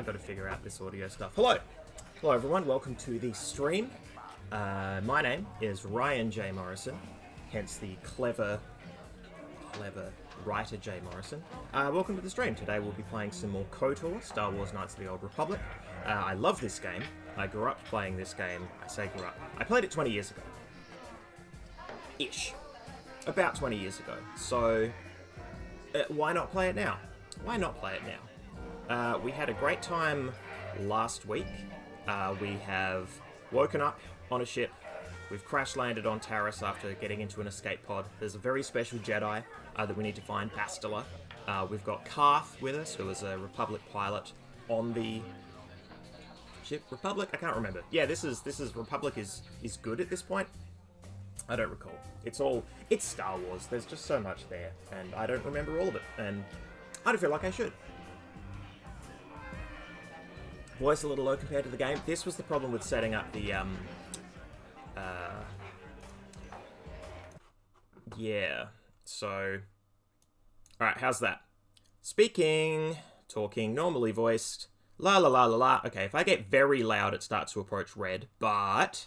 I got to figure out this audio stuff. Hello everyone. Welcome to the stream. My name is Ryan J. Morrison, hence the clever writer J. Morrison. Welcome to the stream. Today we'll be playing some more KOTOR, Star Wars Knights of the Old Republic. I love this game. I grew up playing this game. I say grew up. I played it 20 years ago. Ish. About 20 years ago. So, why not play it now? Why not play it now? We had a great time last week. We have woken up on a ship. We've crash landed on Taris after getting into an escape pod. There's a very special Jedi that we need to find, Bastila. We've got Karth with us, who is a Republic pilot on the ship. Republic? I can't remember. Yeah, this is Republic is good at this point. I don't recall. It's Star Wars. There's just so much there, and I don't remember all of it, and I don't feel like I should. Voice a little low compared to the game. This was the problem with setting up the, yeah, so, alright, how's that? Speaking, talking, normally voiced, la la la la la. Okay, if I get very loud, it starts to approach red, but,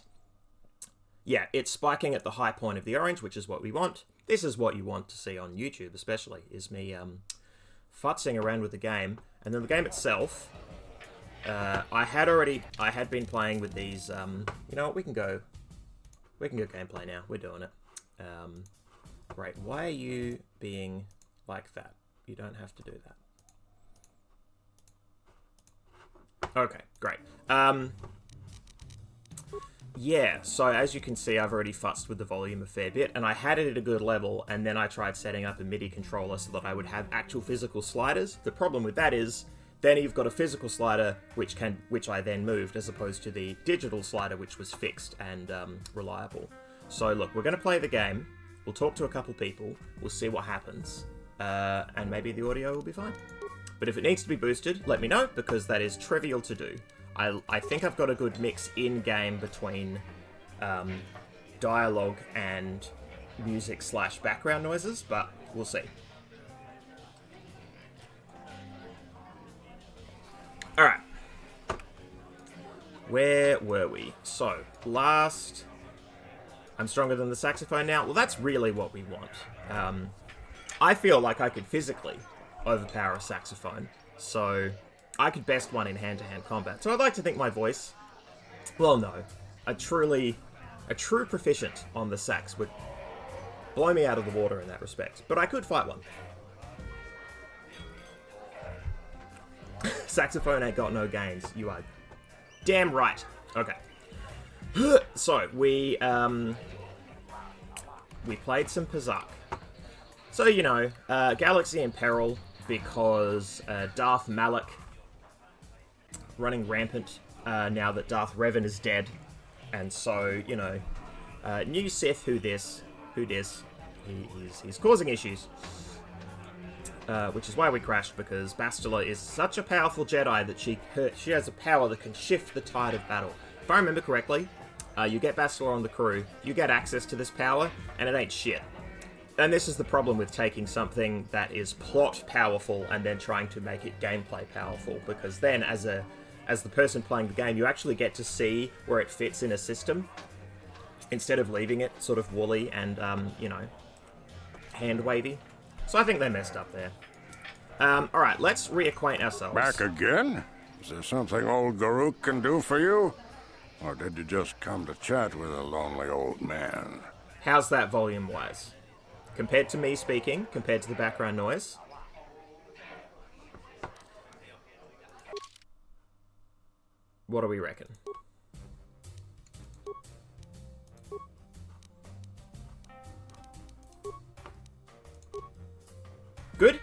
yeah, it's spiking at the high point of the orange, which is what we want. This is what you want to see on YouTube, especially, is me, futzing around with the game, and then the game itself. I had been playing with these, you know what, we can go gameplay now, we're doing it. Great, why are you being like that? You don't have to do that. Okay, great. Yeah, so as you can see, I've already futzed with the volume a fair bit, and I had it at a good level, and then I tried setting up a MIDI controller so that I would have actual physical sliders. The problem with that is, then you've got a physical slider which I then moved, as opposed to the digital slider which was fixed and reliable. So look, we're going to play the game, we'll talk to a couple people, we'll see what happens, and maybe the audio will be fine. But if it needs to be boosted, let me know, because that is trivial to do. I think I've got a good mix in-game between dialogue and music / background noises, but we'll see. Alright. Where were we? So, last... I'm stronger than the saxophone now? Well, that's really what we want. I feel like I could physically overpower a saxophone, so I could best one in hand-to-hand combat. So I'd like to think my voice... Well, no. A true proficient on the sax would blow me out of the water in that respect. But I could fight one. Saxophone ain't got no gains. You are damn right. Okay. So, we played some Pazak. So, you know, Galaxy in peril because Darth Malak running rampant now that Darth Revan is dead. And so, you know, new Sith, who dis, he's causing issues. Which is why we crashed, because Bastila is such a powerful Jedi that she has a power that can shift the tide of battle. If I remember correctly, you get Bastila on the crew, you get access to this power, and it ain't shit. And this is the problem with taking something that is plot powerful and then trying to make it gameplay powerful, because then as the person playing the game, you actually get to see where it fits in a system, instead of leaving it sort of woolly and, you know, hand-wavy. So I think they messed up there. Alright, let's reacquaint ourselves. Back again? Is there something old Garuk can do for you? Or did you just come to chat with a lonely old man? How's that volume-wise? Compared to me speaking, compared to the background noise? What do we reckon? Good?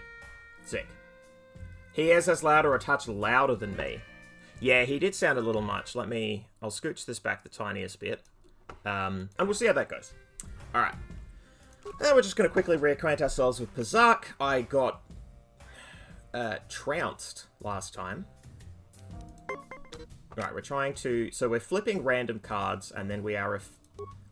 Sick. He is as loud or a touch louder than me. Yeah, he did sound a little much. I'll scooch this back the tiniest bit. And we'll see how that goes. Alright. Then we're just going to quickly reacquaint ourselves with Pazak. I got trounced last time. Alright, we're trying to... So we're flipping random cards, and then we are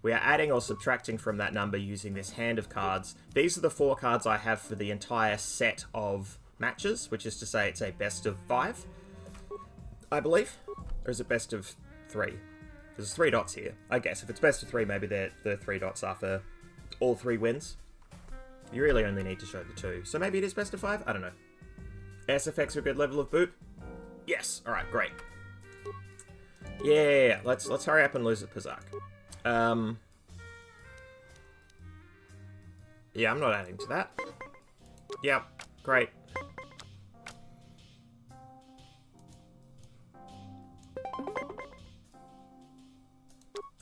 adding or subtracting from that number using this hand of cards. These are the 4 cards I have for the entire set of matches, which is to say it's a best of 5. I believe. Or is it best of 3? There's 3 dots here. I guess if it's best of 3, maybe the 3 dots are for all 3 wins. You really only need to show the 2. So maybe it is best of 5? I don't know. SFX are a good level of boop? Yes. Alright, great. Yeah. Let's hurry up and lose at Pazak. Yeah, I'm not adding to that. Yep, great.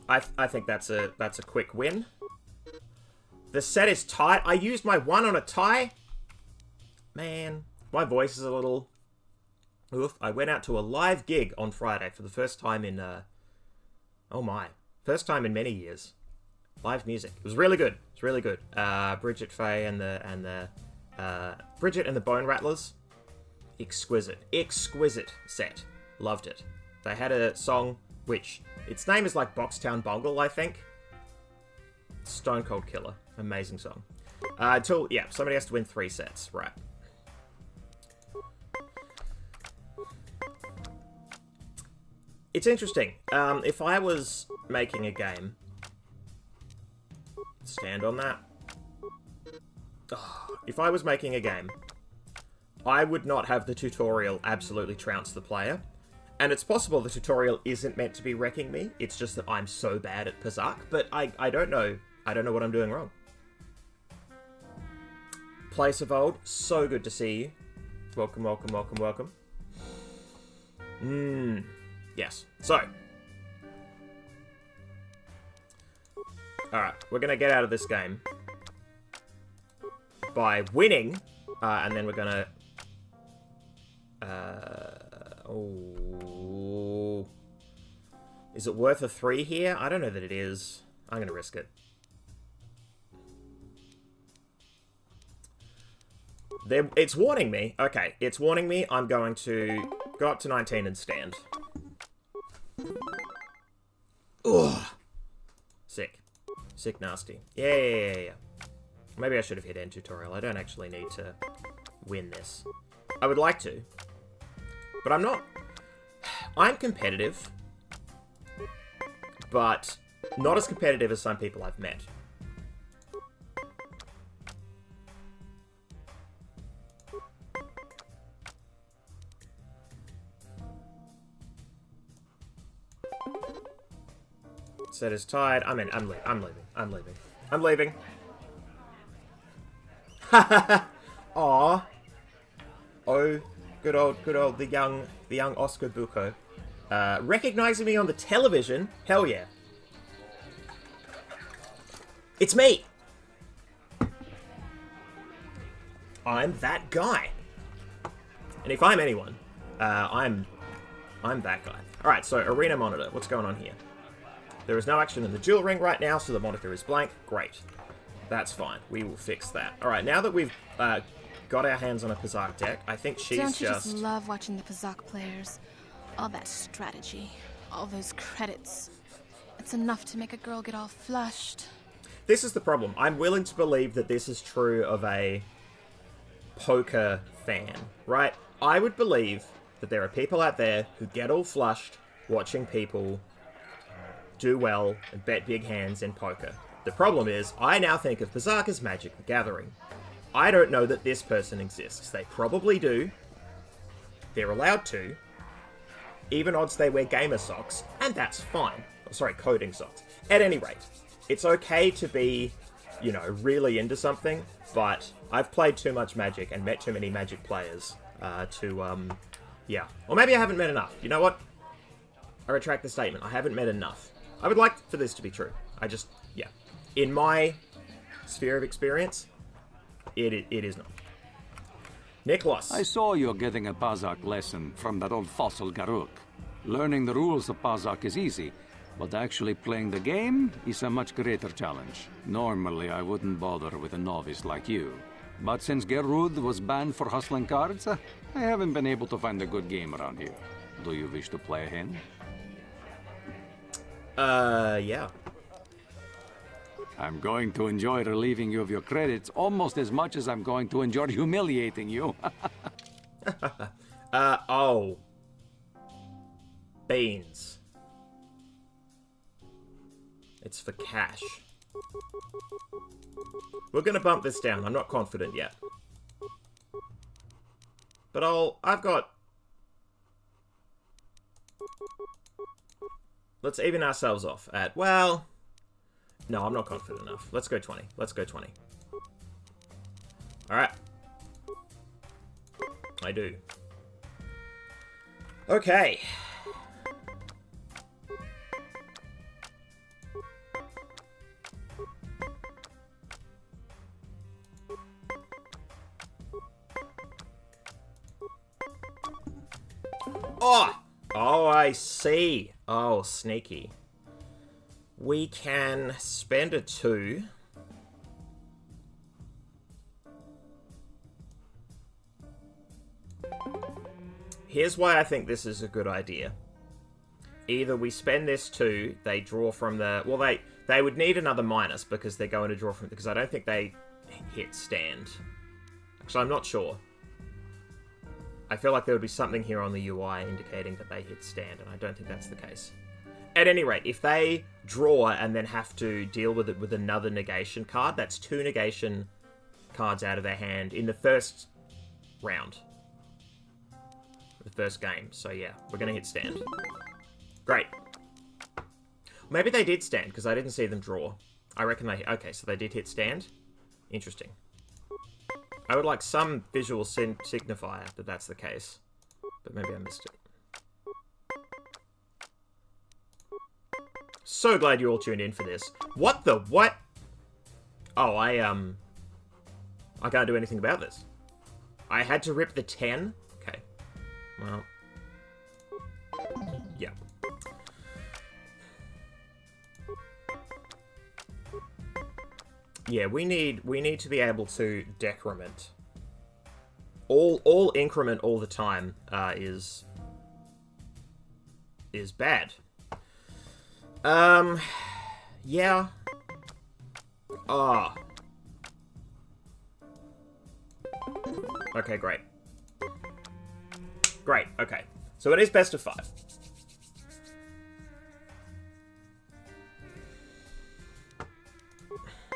I think that's a quick win. The set is tight. I used my 1 on a tie. Man, my voice is a little... Oof. I went out to a live gig on Friday for the first time in... Oh my. First time in many years. Live music. It was really good. It's really good. Bridget Faye and the Bridget and the Bone Rattlers. Exquisite. Exquisite set. Loved it. They had a song which... Its name is like Boxtown Bungle, I think. Stone Cold Killer. Amazing song. Yeah, somebody has to win 3 sets. Right. It's interesting. If I was making a game... Stand on that. If I was making a game, I would not have the tutorial absolutely trounce the player. And it's possible the tutorial isn't meant to be wrecking me. It's just that I'm so bad at Pazak. But I don't know. I don't know what I'm doing wrong. Place of Old, so good to see you. Welcome, welcome, welcome, welcome. Yes. So. Alright, we're going to get out of this game by winning. And then we're going to... Oh. Is it worth a 3 here? I don't know that it is. I'm going to risk it. It's warning me. Okay, it's warning me. I'm going to go up to 19 and stand. Ugh. Sick. Sick nasty. Yeah. Maybe I should have hit end tutorial. I don't actually need to win this. I would like to. But I'm not. I'm competitive. But not as competitive as some people I've met. Set is tied. I'm leaving. Aw. Oh, good old the young Oscar Bucco. Recognizing me on the television. Hell yeah. It's me. I'm that guy. And if I'm anyone, I'm that guy. Alright, so arena monitor. What's going on here? There is no action in the duel ring right now, so the monitor is blank. Great. That's fine. We will fix that. Alright, now that we've got our hands on a Pazak deck, I think she's Don't you just love watching the Pazak players? All that strategy, all those credits. It's enough to make a girl get all flushed. This is the problem. I'm willing to believe that this is true of a poker fan, right? I would believe that there are people out there who get all flushed watching people do well and bet big hands in poker. The problem is, I now think of Pazak as Magic the Gathering. I don't know that this person exists. They probably do. They're allowed to. Even odds they wear gamer socks, and that's fine. Oh, sorry, coding socks. At any rate, it's okay to be, you know, really into something, but I've played too much Magic and met too many Magic players yeah. Or maybe I haven't met enough. You know what? I retract the statement. I haven't met enough. I would like for this to be true. Yeah. In my sphere of experience, it is not. Nicholas. I saw you getting a Pazak lesson from that old fossil Garuk. Learning the rules of Pazak is easy, but actually playing the game is a much greater challenge. Normally, I wouldn't bother with a novice like you. But since Gerud was banned for hustling cards, I haven't been able to find a good game around here. Do you wish to play a hand? Yeah. I'm going to enjoy relieving you of your credits almost as much as I'm going to enjoy humiliating you. Oh. beans. It's for cash. We're gonna bump this down. I'm not confident yet. But I've got... Let's even ourselves off at, well... No, I'm not confident enough. Let's go 20. Let's go 20. Alright. I do. Okay. Oh! Oh, I see. Oh, sneaky. We can spend a 2. Here's why I think this is a good idea. Either we spend this 2, they draw from the... Well, they would need another minus because they're going to draw from... Because I don't think they hit stand. Actually, I'm not sure. I feel like there would be something here on the UI indicating that they hit stand, and I don't think that's the case. At any rate, if they draw and then have to deal with it with another negation card, that's 2 negation cards out of their hand in the first round. The first game. So yeah, we're going to hit stand. Great. Maybe they did stand, because I didn't see them draw. I reckon they... Okay, so they did hit stand. Interesting. I would like some visual signifier that that's the case. But maybe I missed it. So glad you all tuned in for this. What the... What? Oh, I can't do anything about this. I had to rip the 10? Okay. Well... Yeah. Yeah, we need to be able to decrement. All increment all the time is bad. Yeah. Ah. Okay, great. Great, okay. So it is best of 5.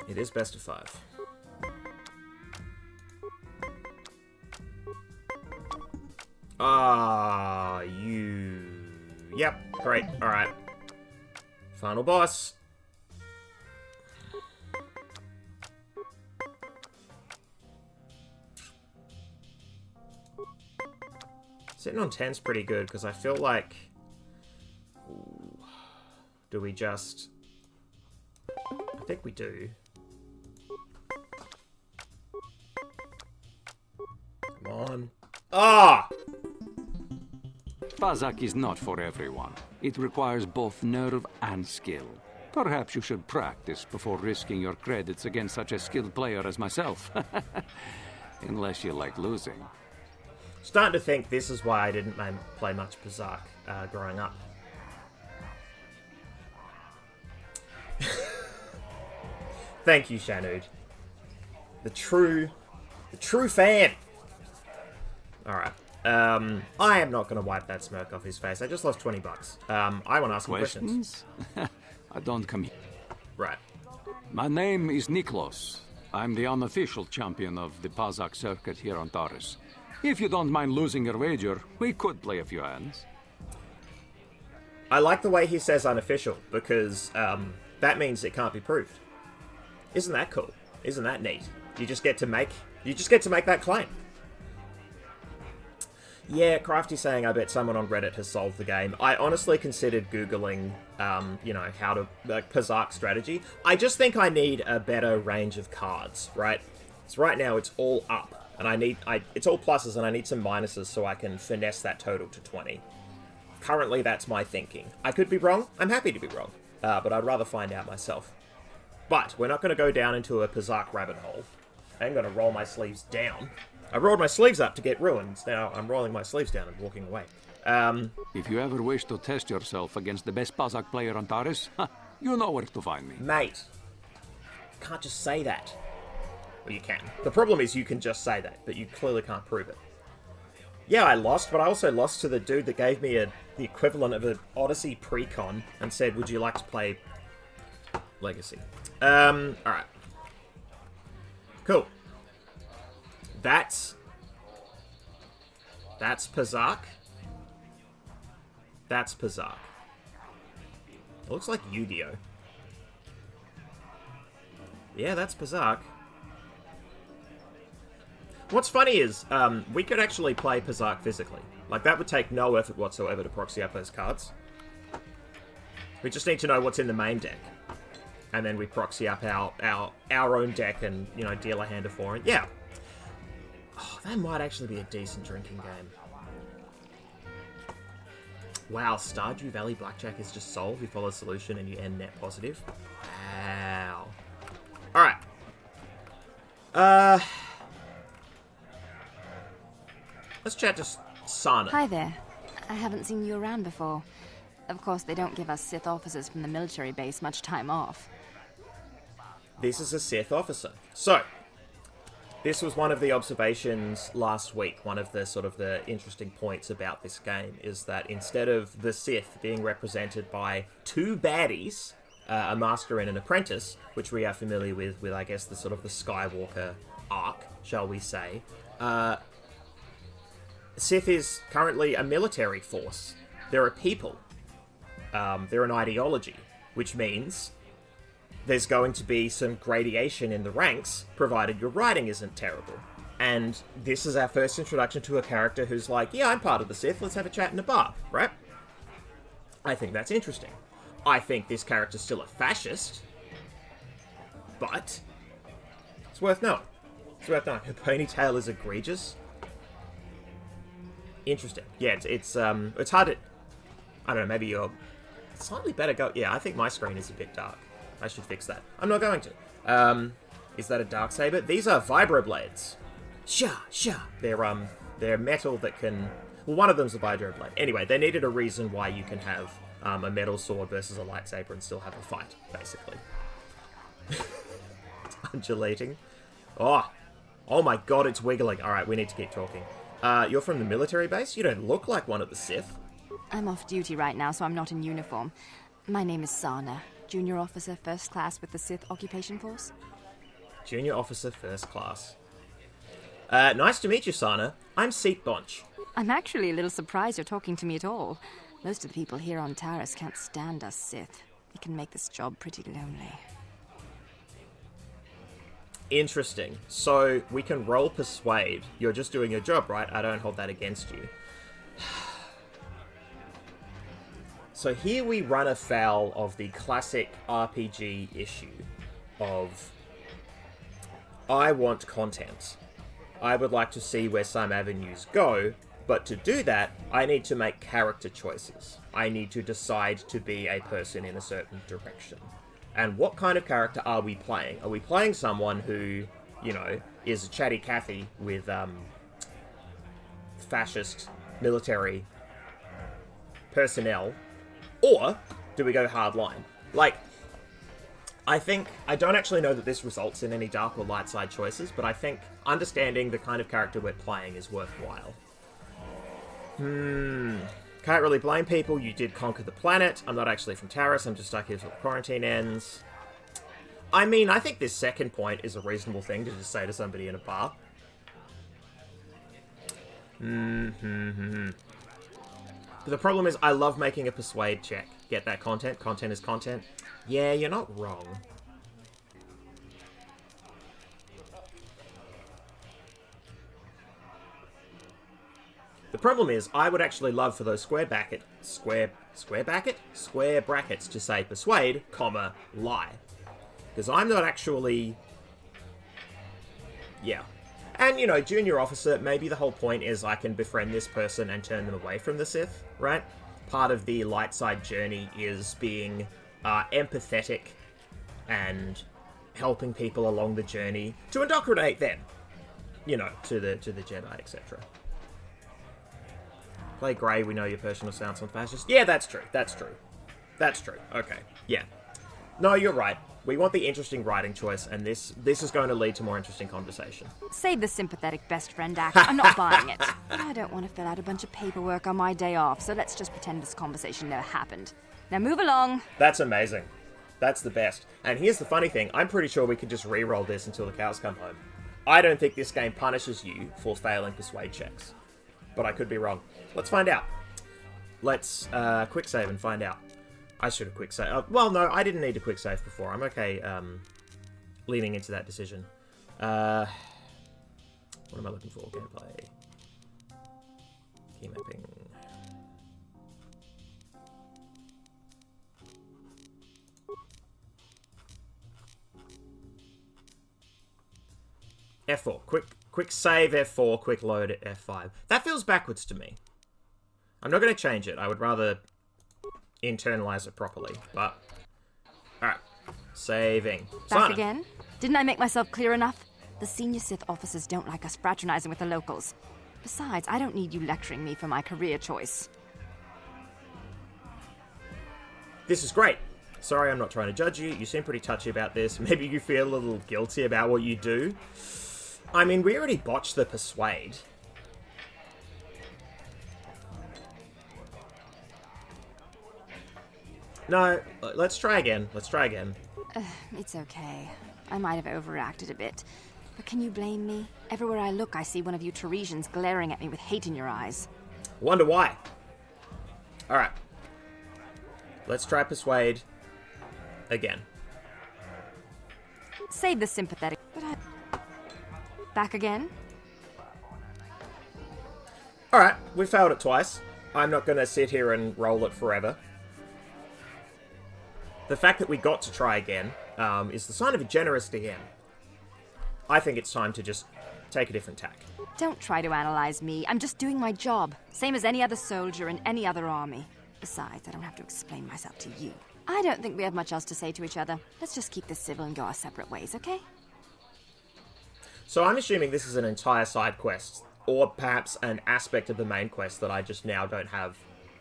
It is best of 5. Ah, you... Yep, great, alright. Final boss. Sitting on 10's pretty good, because I feel like... Ooh, do we just... I think we do. Come on. Ah! Pazak is not for everyone. It requires both nerve and skill. Perhaps you should practice before risking your credits against such a skilled player as myself. Unless you like losing. Starting to think this is why I didn't play much Pazak growing up. Thank you, Shanud. The true fan. Alright. I am not going to wipe that smirk off his face. I just lost 20 bucks. I want to ask him questions. I don't come here. Right. My name is Niklos. I'm the unofficial champion of the Pazak circuit here on Taurus. If you don't mind losing your wager, we could play a few hands. I like the way he says unofficial, because that means it can't be proved. Isn't that cool? Isn't that neat? You just get to make that claim. Yeah, Crafty saying, I bet someone on Reddit has solved the game. I honestly considered Googling, how to, Pazak strategy. I just think I need a better range of cards, right? So right now it's all up, and it's all pluses, and I need some minuses so I can finesse that total to 20. Currently, that's my thinking. I could be wrong. I'm happy to be wrong, but I'd rather find out myself. But we're not going to go down into a Pazak rabbit hole. I'm going to roll my sleeves down. I rolled my sleeves up to get ruins. Now I'm rolling my sleeves down and walking away. If you ever wish to test yourself against the best Pazak player on Taurus, you know where to find me. Mate, you can't just say that. Well, you can. The problem is you can just say that, but you clearly can't prove it. Yeah, I lost, but I also lost to the dude that gave me the equivalent of an Odyssey pre-con and said, would you like to play Legacy? Alright. Cool. That's Pazak. That's Pazak. It looks like Yu-Gi-Oh! Yeah, that's Pazak. What's funny is, we could actually play Pazak physically. Like, that would take no effort whatsoever to proxy up those cards. We just need to know what's in the main deck. And then we proxy up our own deck and, you know, deal a hand of 4. And yeah. Oh, that might actually be a decent drinking game. Wow, Stardew Valley Blackjack is just solved. You follow a solution and you end net positive. Wow. Alright. Let's chat to Sana. Hi there. I haven't seen you around before. Of course, they don't give us Sith officers from the military base much time off. This is a Sith officer. So, this was one of the observations last week. One of the sort of the interesting points about this game is that instead of the Sith being represented by 2 baddies, a master and an apprentice, which we are familiar with I guess the sort of the Skywalker arc, shall we say, Sith is currently a military force. They're a people. They're an ideology, which means there's going to be some gradation in the ranks, provided your writing isn't terrible. And this is our first introduction to a character who's like, yeah, I'm part of the Sith, let's have a chat in a bar, right? I think that's interesting. I think this character's still a fascist, but it's worth knowing. It's worth knowing. Her ponytail is egregious. Interesting. Yeah, it's hard to... I don't know, maybe you're slightly better go... Yeah, I think my screen is a bit dark. I should fix that. I'm not going to. Is that a Darksaber? These are vibroblades. Sha. They're metal that can... Well, one of them's a vibroblade. Anyway, they needed a reason why you can have a metal sword versus a lightsaber and still have a fight, basically. It's undulating. Oh my god, it's wiggling. Alright, we need to keep talking. You're from the military base? You don't look like one of the Sith. I'm off duty right now, so I'm not in uniform. My name is Sana, junior officer, first class with the Sith Occupation Force. Junior officer, first class. Nice to meet you, Sana. I'm Seat Bonch. I'm actually a little surprised you're talking to me at all. Most of the people here on Taris can't stand us Sith. We can make this job pretty lonely. Interesting. So, we can roll Persuade. You're just doing your job, right? I don't hold that against you. So here we run afoul of the classic RPG issue of I want content. I would like to see where some avenues go, but to do that, I need to make character choices. I need to decide to be a person in a certain direction. And what kind of character are we playing? Are we playing someone who, you know, is a chatty Cathy with fascist military personnel? Or do we go hardline? Like, I don't actually know that this results in any dark or light side choices, but I think understanding the kind of character we're playing is worthwhile. Can't really blame people. You did conquer the planet. I'm not actually from Taris. I'm just stuck here till the quarantine ends. I mean, I think this second point is a reasonable thing to just say to somebody in a bar. But the problem is, I love making a persuade check. Get that content. Content is content. Yeah, you're not wrong. The problem is, I would actually love for those square brackets to say persuade, comma, lie. Because I'm not actually... Yeah. And, you know, junior officer, maybe the whole point is I can befriend this person and turn them away from the Sith, right? Part of the light side journey is being empathetic and helping people along the journey to indoctrinate them, you know, to the Jedi, etc. Play Grey, we know your personal stance on fascist. Yeah, that's true. Okay, yeah. No, you're right. We want the interesting writing choice, and this is going to lead to more interesting conversation. Save the sympathetic best friend act. I'm not buying it. But I don't want to fill out a bunch of paperwork on my day off, so let's just pretend this conversation never happened. Now move along. That's amazing. That's the best. And here's the funny thing. I'm pretty sure we could just re-roll this until the cows come home. I don't think this game punishes you for failing persuade checks. But I could be wrong. Let's find out. Let's quick save and find out. I should have quick save. Well, no, I didn't need to quick save before. I'm okay leaning into that decision. What am I looking for? Gameplay. Key mapping. F4. Quick save F4, quick load at F5. That feels backwards to me. I'm not going to change it. I would rather internalize it properly, but... Alright. Saving. Back again? Didn't I make myself clear enough? The senior Sith officers don't like us fraternizing with the locals. Besides, I don't need you lecturing me for my career choice. This is great. Sorry, I'm not trying to judge you. You seem pretty touchy about this. Maybe you feel a little guilty about what you do. I mean, we already botched the persuade. No, let's try again. Let's try again. It's okay. I might have overreacted a bit. But can you blame me? Everywhere I look, I see one of you Teresians glaring at me with hate in your eyes. Wonder why. Alright. Let's try persuade again. Save the sympathetic... Back again? Alright, we failed it twice. I'm not going to sit here and roll it forever. The fact that we got to try again is the sign of a generous DM. I think it's time to just take a different tack. Don't try to analyze me. I'm just doing my job. Same as any other soldier in any other army. Besides, I don't have to explain myself to you. I don't think we have much else to say to each other. Let's just keep this civil and go our separate ways, okay? So I'm assuming this is an entire side quest, or perhaps an aspect of the main quest that I just now don't have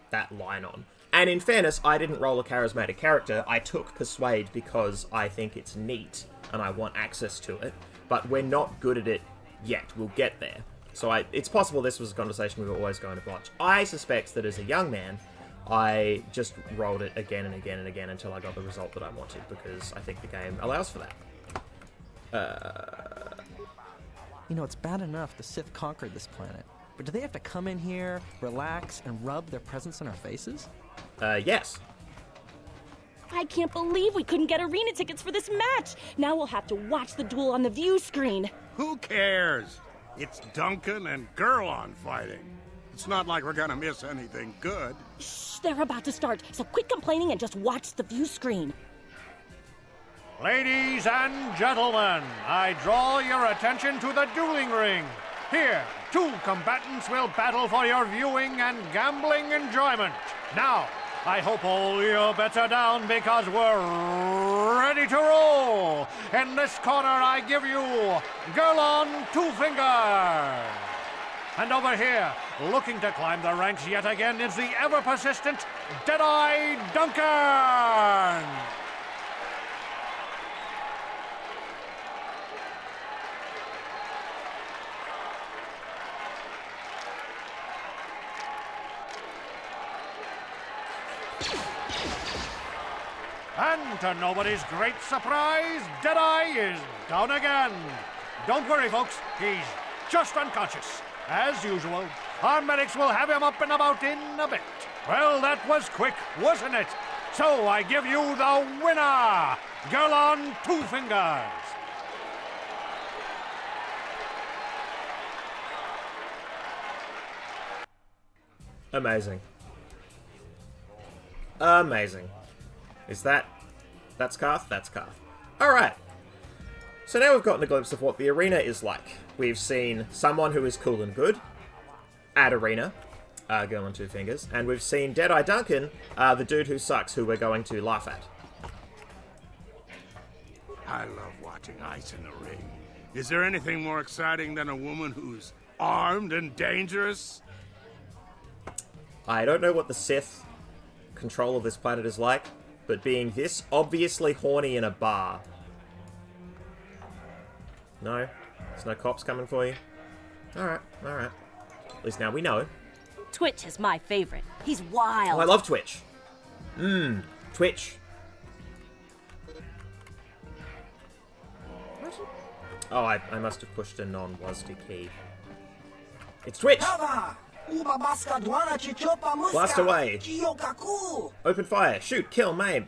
that line on. And in fairness, I didn't roll a charismatic character. I took Persuade because I think it's neat, and I want access to it. But we're not good at it yet. We'll get there. So it's possible this was a conversation we were always going to botch. I suspect that as a young man, I just rolled it again and again and again until I got the result that I wanted, because I think the game allows for that. You know, it's bad enough the Sith conquered this planet, but do they have to come in here, relax, and rub their presence in our faces? Yes. I can't believe we couldn't get arena tickets for this match. Now we'll have to watch the duel on the view screen. Who cares? It's Duncan and Gurlon fighting. It's not like we're gonna miss anything good. Shh, they're about to start, so quit complaining and just watch the view screen. Ladies and gentlemen, I draw your attention to the dueling ring. Here, two combatants will battle for your viewing and gambling enjoyment. Now, I hope all your bets are down because we're ready to roll. In this corner, I give you Gurlon Two Fingers. And over here, looking to climb the ranks yet again, is the ever-persistent Deadeye Duncan. And to nobody's great surprise, Deadeye is down again. Don't worry, folks. He's just unconscious. As usual, our medics will have him up and about in a bit. Well, that was quick, wasn't it? So I give you the winner, Gurlon Two Fingers. Amazing. Amazing. That's Karth? That's Karth. Alright. So now we've gotten a glimpse of what the arena is like. We've seen someone who is cool and good at arena, Gurlon Two Fingers, and we've seen Deadeye Duncan, the dude who sucks, who we're going to laugh at. I love watching ice in the ring. Is there anything more exciting than a woman who's armed and dangerous? I don't know what the Sith control of this planet is like, but being this obviously horny in a bar. No? There's no cops coming for you? Alright, alright. At least now we know. Twitch is my favorite. He's wild. Oh, I love Twitch. Twitch. What? Oh, I must have pushed a non-WASD key. It's Twitch! Blast away. Open fire. Shoot, kill, maim.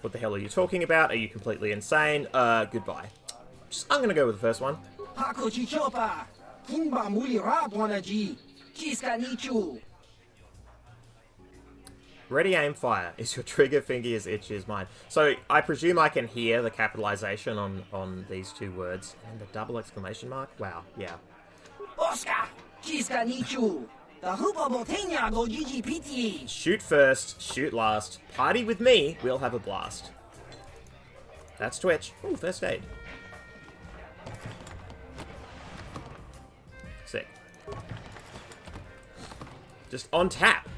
What the hell are you talking about? Are you completely insane? Goodbye. I'm gonna go with the first one. Ready, aim, fire. Is your trigger finger as itchy as mine? So, I presume I can hear the capitalization on these two words. And the double exclamation mark? Wow, yeah. Shoot first, shoot last. Party with me, we'll have a blast. That's Twitch. Ooh, first aid. Sick. Just on tap.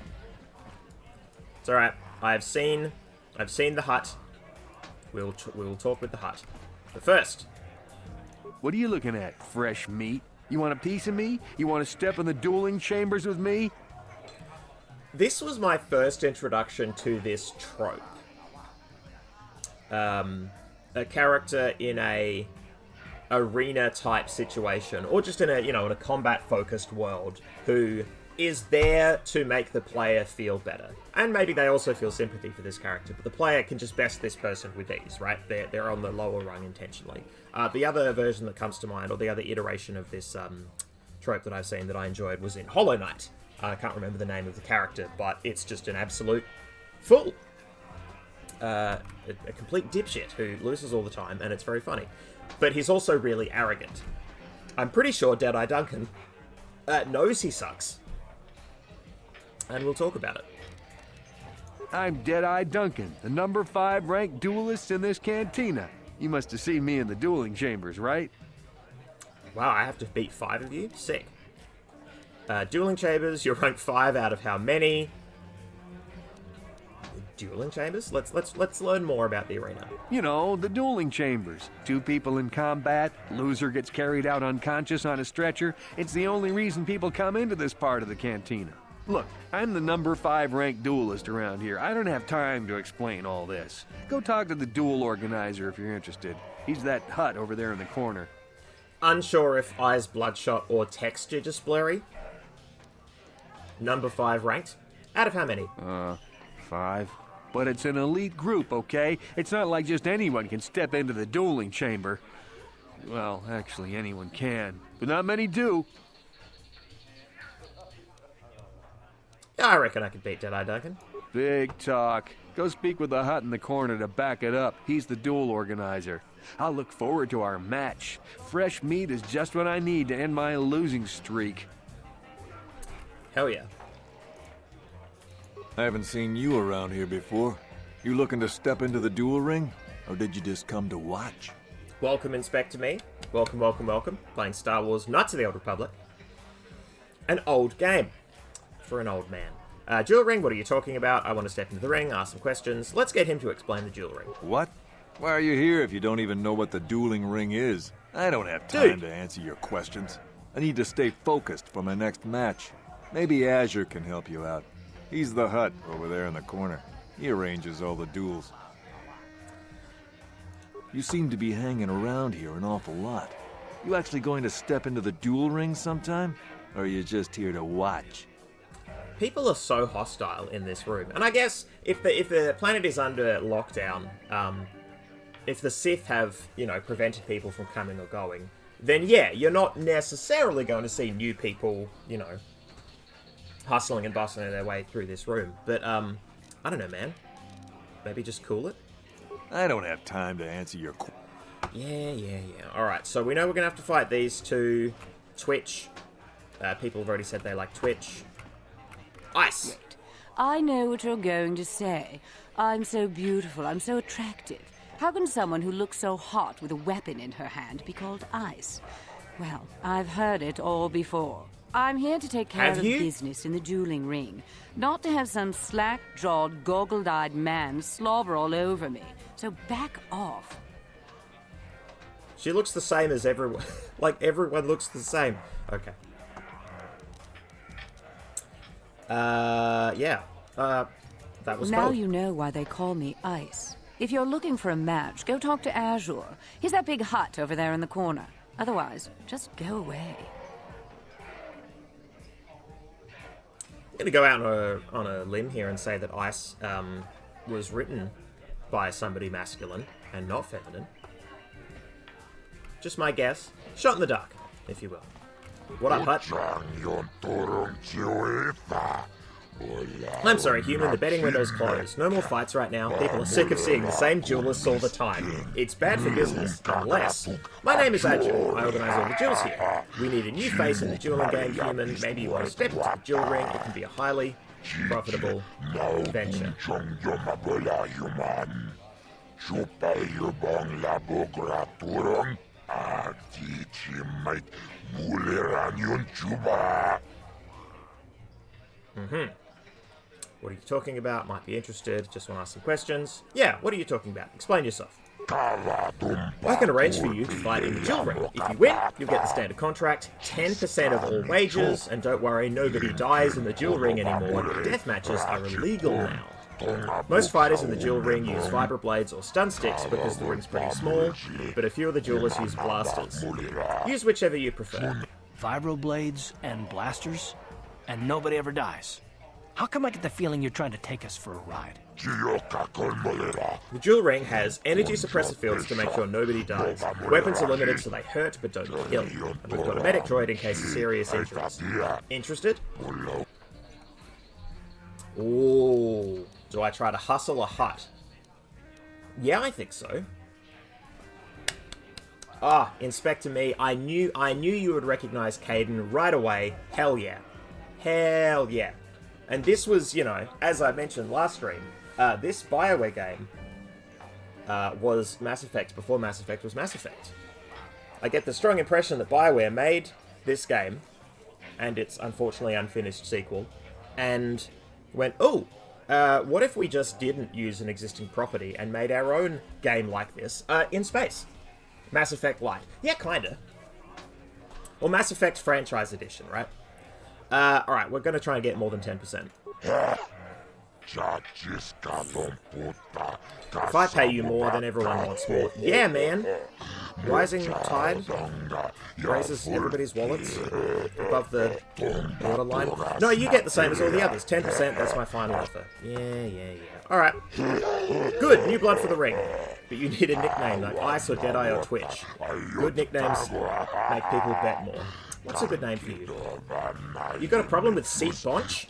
It's alright. I've seen the hut. We'll talk with the hut. But first. What are you looking at? Fresh meat? You want a piece of me? You want to step in the dueling chambers with me? This was my first introduction to this trope. A character in a arena type situation, or just in a, in a combat focused world, who is there to make the player feel better. And maybe they also feel sympathy for this character, but the player can just best this person with ease, right? They're on the lower rung intentionally. The other version that comes to mind, or the other iteration of this trope that I've seen that I enjoyed, was in Hollow Knight. I can't remember the name of the character, but it's just an absolute fool. A complete dipshit who loses all the time, and it's very funny. But he's also really arrogant. I'm pretty sure Deadeye Duncan knows he sucks. And we'll talk about it. I'm Deadeye Duncan, the number 5 ranked duelist in this cantina. You must have seen me in the dueling chambers, right? Wow, I have to beat 5 of you? Sick. Dueling chambers, you're ranked 5 out of how many? Dueling chambers? Let's learn more about the arena. You know, the dueling chambers. 2 people in combat, loser gets carried out unconscious on a stretcher. It's the only reason people come into this part of the cantina. Look, I'm the number 5 ranked duelist around here. I don't have time to explain all this. Go talk to the duel organizer if you're interested. He's that hut over there in the corner. Unsure if eyes bloodshot or texture just blurry. Number 5 ranked. Out of how many? 5. But it's an elite group, okay? It's not like just anyone can step into the dueling chamber. Well, actually, anyone can, but not many do. Yeah, I reckon I could beat Deadeye Duncan. Big talk. Go speak with the hut in the corner to back it up. He's the duel organizer. I'll look forward to our match. Fresh meat is just what I need to end my losing streak. Hell yeah. I haven't seen you around here before. You looking to step into the duel ring? Or did you just come to watch? Welcome, Inspector Me. Welcome, welcome, welcome. Playing Star Wars Knights of the Old Republic. An old game. For an old man. Duel ring, what are you talking about? I want to step into the ring, ask some questions. Let's get him to explain the duel ring. What? Why are you here if you don't even know what the dueling ring is? I don't have time to answer your questions. I need to stay focused for my next match. Maybe Azure can help you out. He's the hut over there in the corner. He arranges all the duels. You seem to be hanging around here an awful lot. You actually going to step into the duel ring sometime? Or are you just here to watch? People are so hostile in this room. And I guess if the planet is under lockdown, if the Sith have, prevented people from coming or going, then yeah, you're not necessarily going to see new people, hustling and bustling their way through this room. But, I don't know, man. Maybe just cool it? I don't have time to answer your questions. Yeah. Alright, so we know we're going to have to fight these two. Twitch. People have already said they like Twitch. Ice. Great. I know what you're going to say. I'm so beautiful, I'm so attractive. How can someone who looks so hot with a weapon in her hand be called Ice? Well, I've heard it all before. I'm here to take care Have of you? business in the dueling ring, not to have some slack-jawed, goggled-eyed man slobber all over me. So back off. She looks the same as everyone. Like, everyone looks the same. Okay. Yeah. That was Now cool. you know why they call me Ice. If you're looking for a match, go talk to Azure. He's that big hut over there in the corner. Otherwise, just go away. I'm gonna go out on a limb here and say that Ice was written by somebody masculine and not feminine. Just my guess. Shot in the dark, if you will. What up, Hut? I'm sorry, human, the betting window's closed. No more fights right now. People are sick of seeing the same duelists all the time. It's bad for business, unless... My name is Ajun. I organise all the duels here. We need a new face in the dueling game, human. Maybe you want to step into the duel ring. It can be a highly profitable venture. What are you talking about? Might be interested. Just want to ask some questions. Yeah, what are you talking about? Explain yourself. I can arrange for you to fight in the duel ring. If you win, you'll get the standard contract, 10% of all wages, and don't worry, nobody dies in the duel ring anymore. Death matches are illegal now. Most fighters in the duel ring use vibra blades or stun sticks because the ring's pretty small, but a few of the duelists use blasters. Use whichever you prefer. Vibroblades and blasters? And nobody ever dies. How come I get the feeling you're trying to take us for a ride? The duel ring has energy suppressor fields to make sure nobody dies. Weapons are limited so they hurt but don't kill. And we've got a medic droid in case of serious injuries. Interested? Ooh. Do I try to hustle a hut? Yeah, I think so. Ah, Inspector Me, I knew you would recognize Caden right away. Hell yeah. Hell yeah. And this was, you know, as I mentioned last stream, this BioWare game was Mass Effect before Mass Effect was Mass Effect. I get the strong impression that BioWare made this game, and its unfortunately unfinished sequel, and went, oh, what if we just didn't use an existing property and made our own game like this in space? Mass Effect Lite. Yeah, kinda. Or Mass Effect Franchise Edition, right? Alright, we're gonna try and get more than 10%. If I pay you more, then everyone wants more. Yeah, man! Rising tide raises everybody's wallets above the borderline. No, you get the same as all the others. 10%, that's my final offer. Yeah. Alright. Good, new blood for the ring. But you need a nickname like Ice or Deadeye or Twitch. Good nicknames make people bet more. What's a good name for you? You got a problem with Seat Bonch?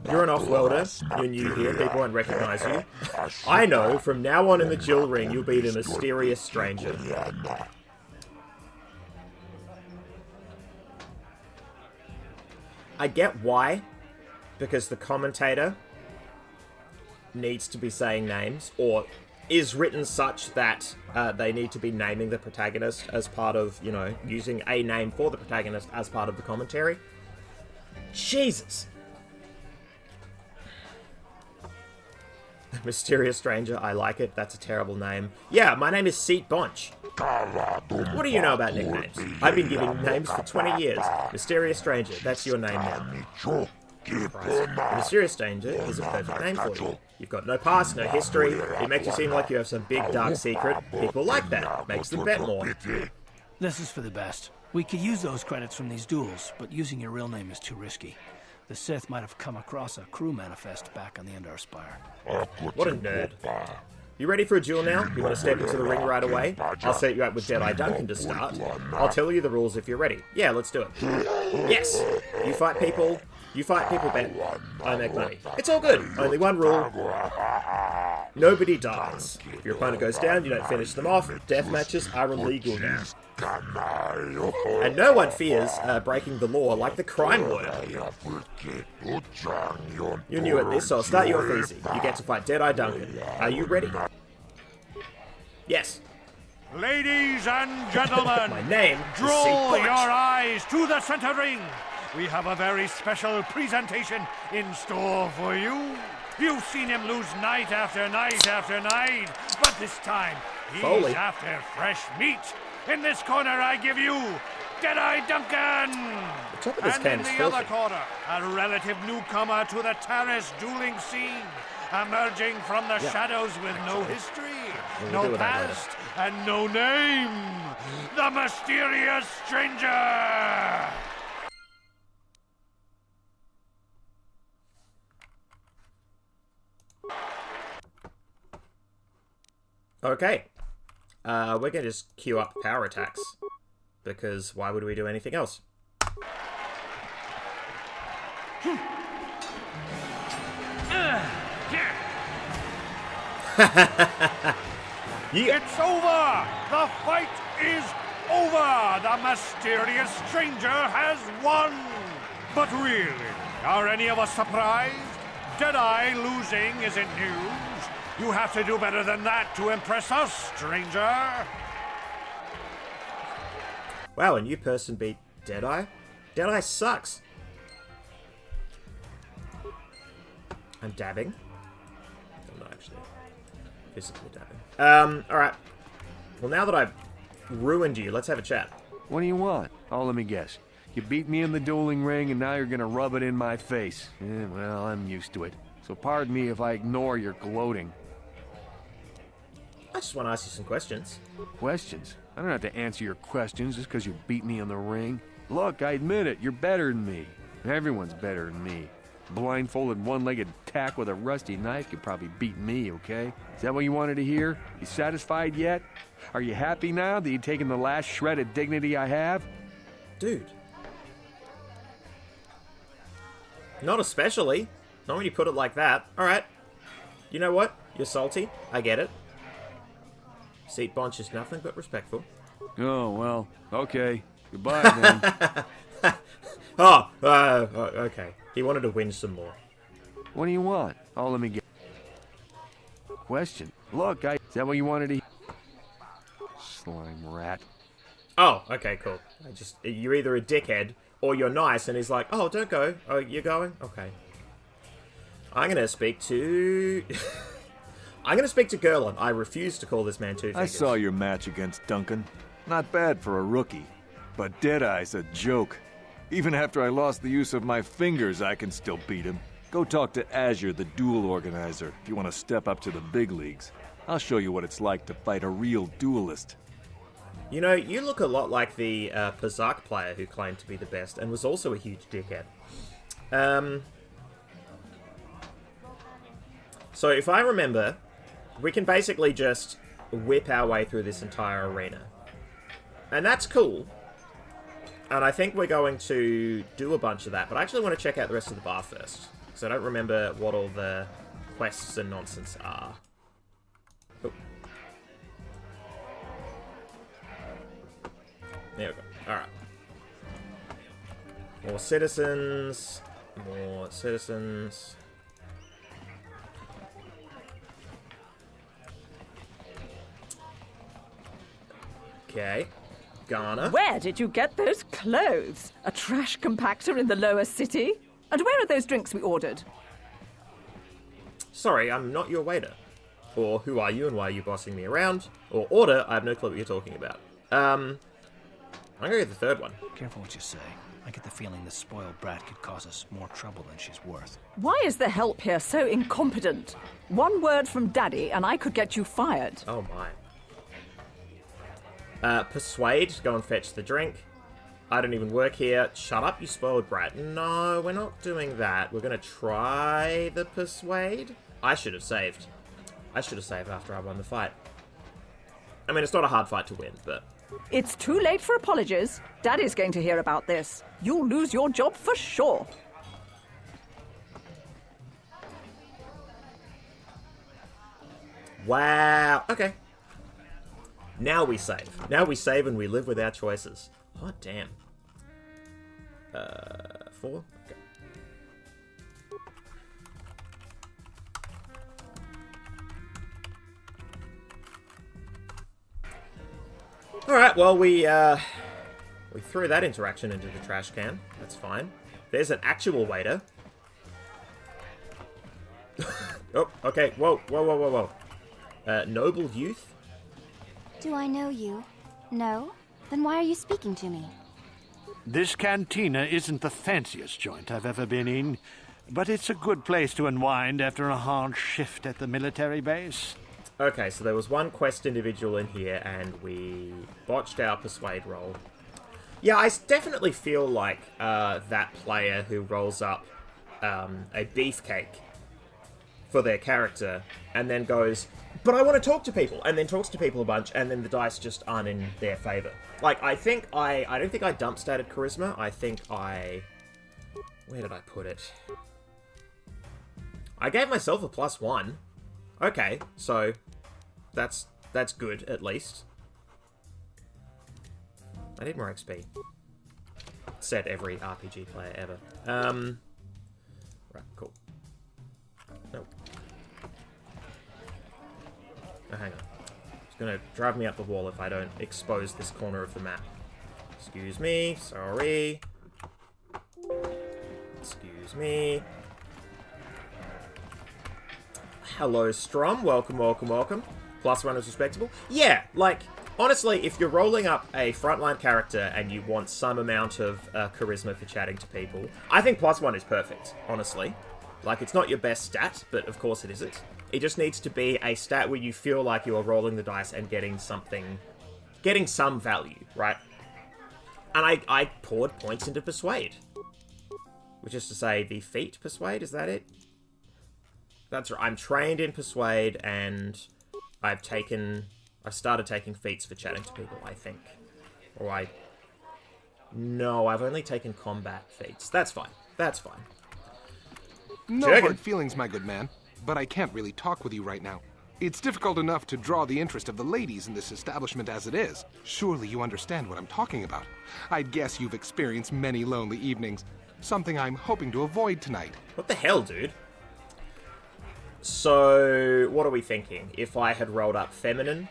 You're an off-worlder. You're new here. People won't recognize you. I know. From now on in the duel ring, you'll be the mysterious stranger. I get why. Because the commentator needs to be saying names, or is written such that they need to be naming the protagonist as part of, you know, using a name for the protagonist as part of the commentary. Jesus! Mysterious Stranger, I like it. That's a terrible name. Yeah, my name is Seat Bonch. What do you know about nicknames? I've been giving names for 20 years. Mysterious Stranger, that's your name now. Christ. The Mysterious Stranger is a perfect name for you. You've got no past, no history. It makes you seem like you have some big dark secret. People like that. Makes them bet more. This is for the best. We could use those credits from these duels, but using your real name is too risky. The Sith might have come across a crew manifest back on the Endar Spire. What a nerd. You ready for a duel now? You want to step into the ring right away? I'll set you up with Deadeye Duncan to start. I'll tell you the rules if you're ready. Yeah, let's do it. Yes! You fight people, bet. I make money. It's all good. Only one rule. Nobody dies. If your opponent goes down, you don't finish them off. Death matches are illegal now. And no one fears breaking the law like the crime lawyer. You're new at this, so I'll start you off easy. You get to fight Deadeye Duncan. Are you ready? Yes. Ladies and gentlemen, My name is draw St. your Botch. eyes to the center ring. We have a very special presentation in store for you. You've seen him lose night after night after night, but this time he's Foley. after fresh meat. In this corner, I give you Deadeye Duncan. The top of this And can in is the filthy. other corner, a relative newcomer to the terrace dueling scene, emerging from the shadows with no history, We'll no deal with that later. past, and no name. The mysterious stranger. Okay. We're going to just queue up power attacks. Because why would we do anything else? Yeah. It's over! The fight is over! The mysterious stranger has won! But really, are any of us surprised? Deadeye losing isn't news. You have to do better than that to impress us, stranger! Wow, a new person beat Deadeye? Deadeye sucks. I'm dabbing. I'm not actually physically dabbing. Alright. Well, now that I've ruined you, let's have a chat. What do you want? Oh, let me guess. You beat me in the dueling ring, and now you're gonna rub it in my face. Well, I'm used to it. So pardon me if I ignore your gloating. I just want to ask you some questions. Questions? I don't have to answer your questions just because you beat me in the ring. Look, I admit it, you're better than me. Everyone's better than me. Blindfolded, one-legged tack with a rusty knife could probably beat me, okay? Is that what you wanted to hear? You satisfied yet? Are you happy now that you've taken the last shred of dignity I have? Dude. Not especially. Not when you put it like that. Alright. You know what? You're salty. I get it. Seat bunch is nothing but respectful. Oh, well, okay. Goodbye, then. Okay. He wanted to win some more. What do you want? Oh, let me get... Question. Look, is that what you wanted to hear? Slime rat. Oh, okay, cool. You're either a dickhead, or you're nice, and he's like, oh, don't go. Oh, you're going? Okay. I'm gonna speak to... I'm gonna speak to Gerlin. I refuse to call this man Two Fingers. I saw your match against Duncan. Not bad for a rookie. But Deadeye's a joke. Even after I lost the use of my fingers, I can still beat him. Go talk to Azure, the duel organizer, if you want to step up to the big leagues. I'll show you what it's like to fight a real duelist. You know, you look a lot like the Pazak player who claimed to be the best and was also a huge dickhead. So if I remember, we can basically just whip our way through this entire arena. And that's cool. And I think we're going to do a bunch of that, but I actually want to check out the rest of the bar first. Because I don't remember what all the quests and nonsense are. Oh. There we go. Alright. More citizens. More citizens. Okay. Ghana. Where did you get those clothes? A trash compactor in the lower city? And where are those drinks we ordered? Sorry, I'm not your waiter. Or who are you and why are you bossing me around? Or order, I have no clue what you're talking about. I'm gonna get the third one. Careful what you say. I get the feeling this spoiled brat could cause us more trouble than she's worth. Why is the help here so incompetent? One word from Daddy and I could get you fired. Oh my. Persuade, go and fetch the drink. I don't even work here. Shut up, you spoiled brat. No, we're not doing that. We're gonna try the persuade. I should have saved. I should have saved after I won the fight. I mean, it's not a hard fight to win, but... It's too late for apologies. Daddy's going to hear about this. You'll lose your job for sure. Wow. Okay. Now we save. Now we save and we live with our choices. Hot damn. 4? Okay. Alright, well, we threw that interaction into the trash can. That's fine. There's an actual waiter. Oh, okay. Whoa. Noble youth? Do I know you? No? Then why are you speaking to me? This cantina isn't the fanciest joint I've ever been in, but it's a good place to unwind after a hard shift at the military base. Okay, so there was one quest individual in here, and we botched our persuade roll. Yeah, I definitely feel like that player who rolls up a beefcake for their character, and then goes, but I want to talk to people, and then talks to people a bunch, and then the dice just aren't in their favor. Like, I don't think I dump statted charisma. I think where did I put it? I gave myself a +1. Okay, so that's good, at least. I need more XP. Said every RPG player ever. Right, cool. Nope. Oh, hang on. It's gonna drive me up the wall if I don't expose this corner of the map. Excuse me. Sorry. Excuse me. Hello, Strom. Welcome. +1 is respectable. Yeah, like, honestly, if you're rolling up a frontline character and you want some amount of charisma for chatting to people, I think +1 is perfect, honestly. Like, it's not your best stat, but of course it isn't. It just needs to be a stat where you feel like you are rolling the dice and getting some value, right? And I poured points into Persuade. Which is to say, the feat Persuade, is that it? That's right, I'm trained in Persuade, and I've started taking feats for chatting to people, I think. No, I've only taken combat feats. That's fine. No Jurgen. hard feelings, my good man, but I can't really talk with you right now. It's difficult enough to draw the interest of the ladies in this establishment as it is. Surely you understand what I'm talking about. I'd guess you've experienced many lonely evenings, something I'm hoping to avoid tonight. What the hell, dude? So, what are we thinking? If I had rolled up a feminine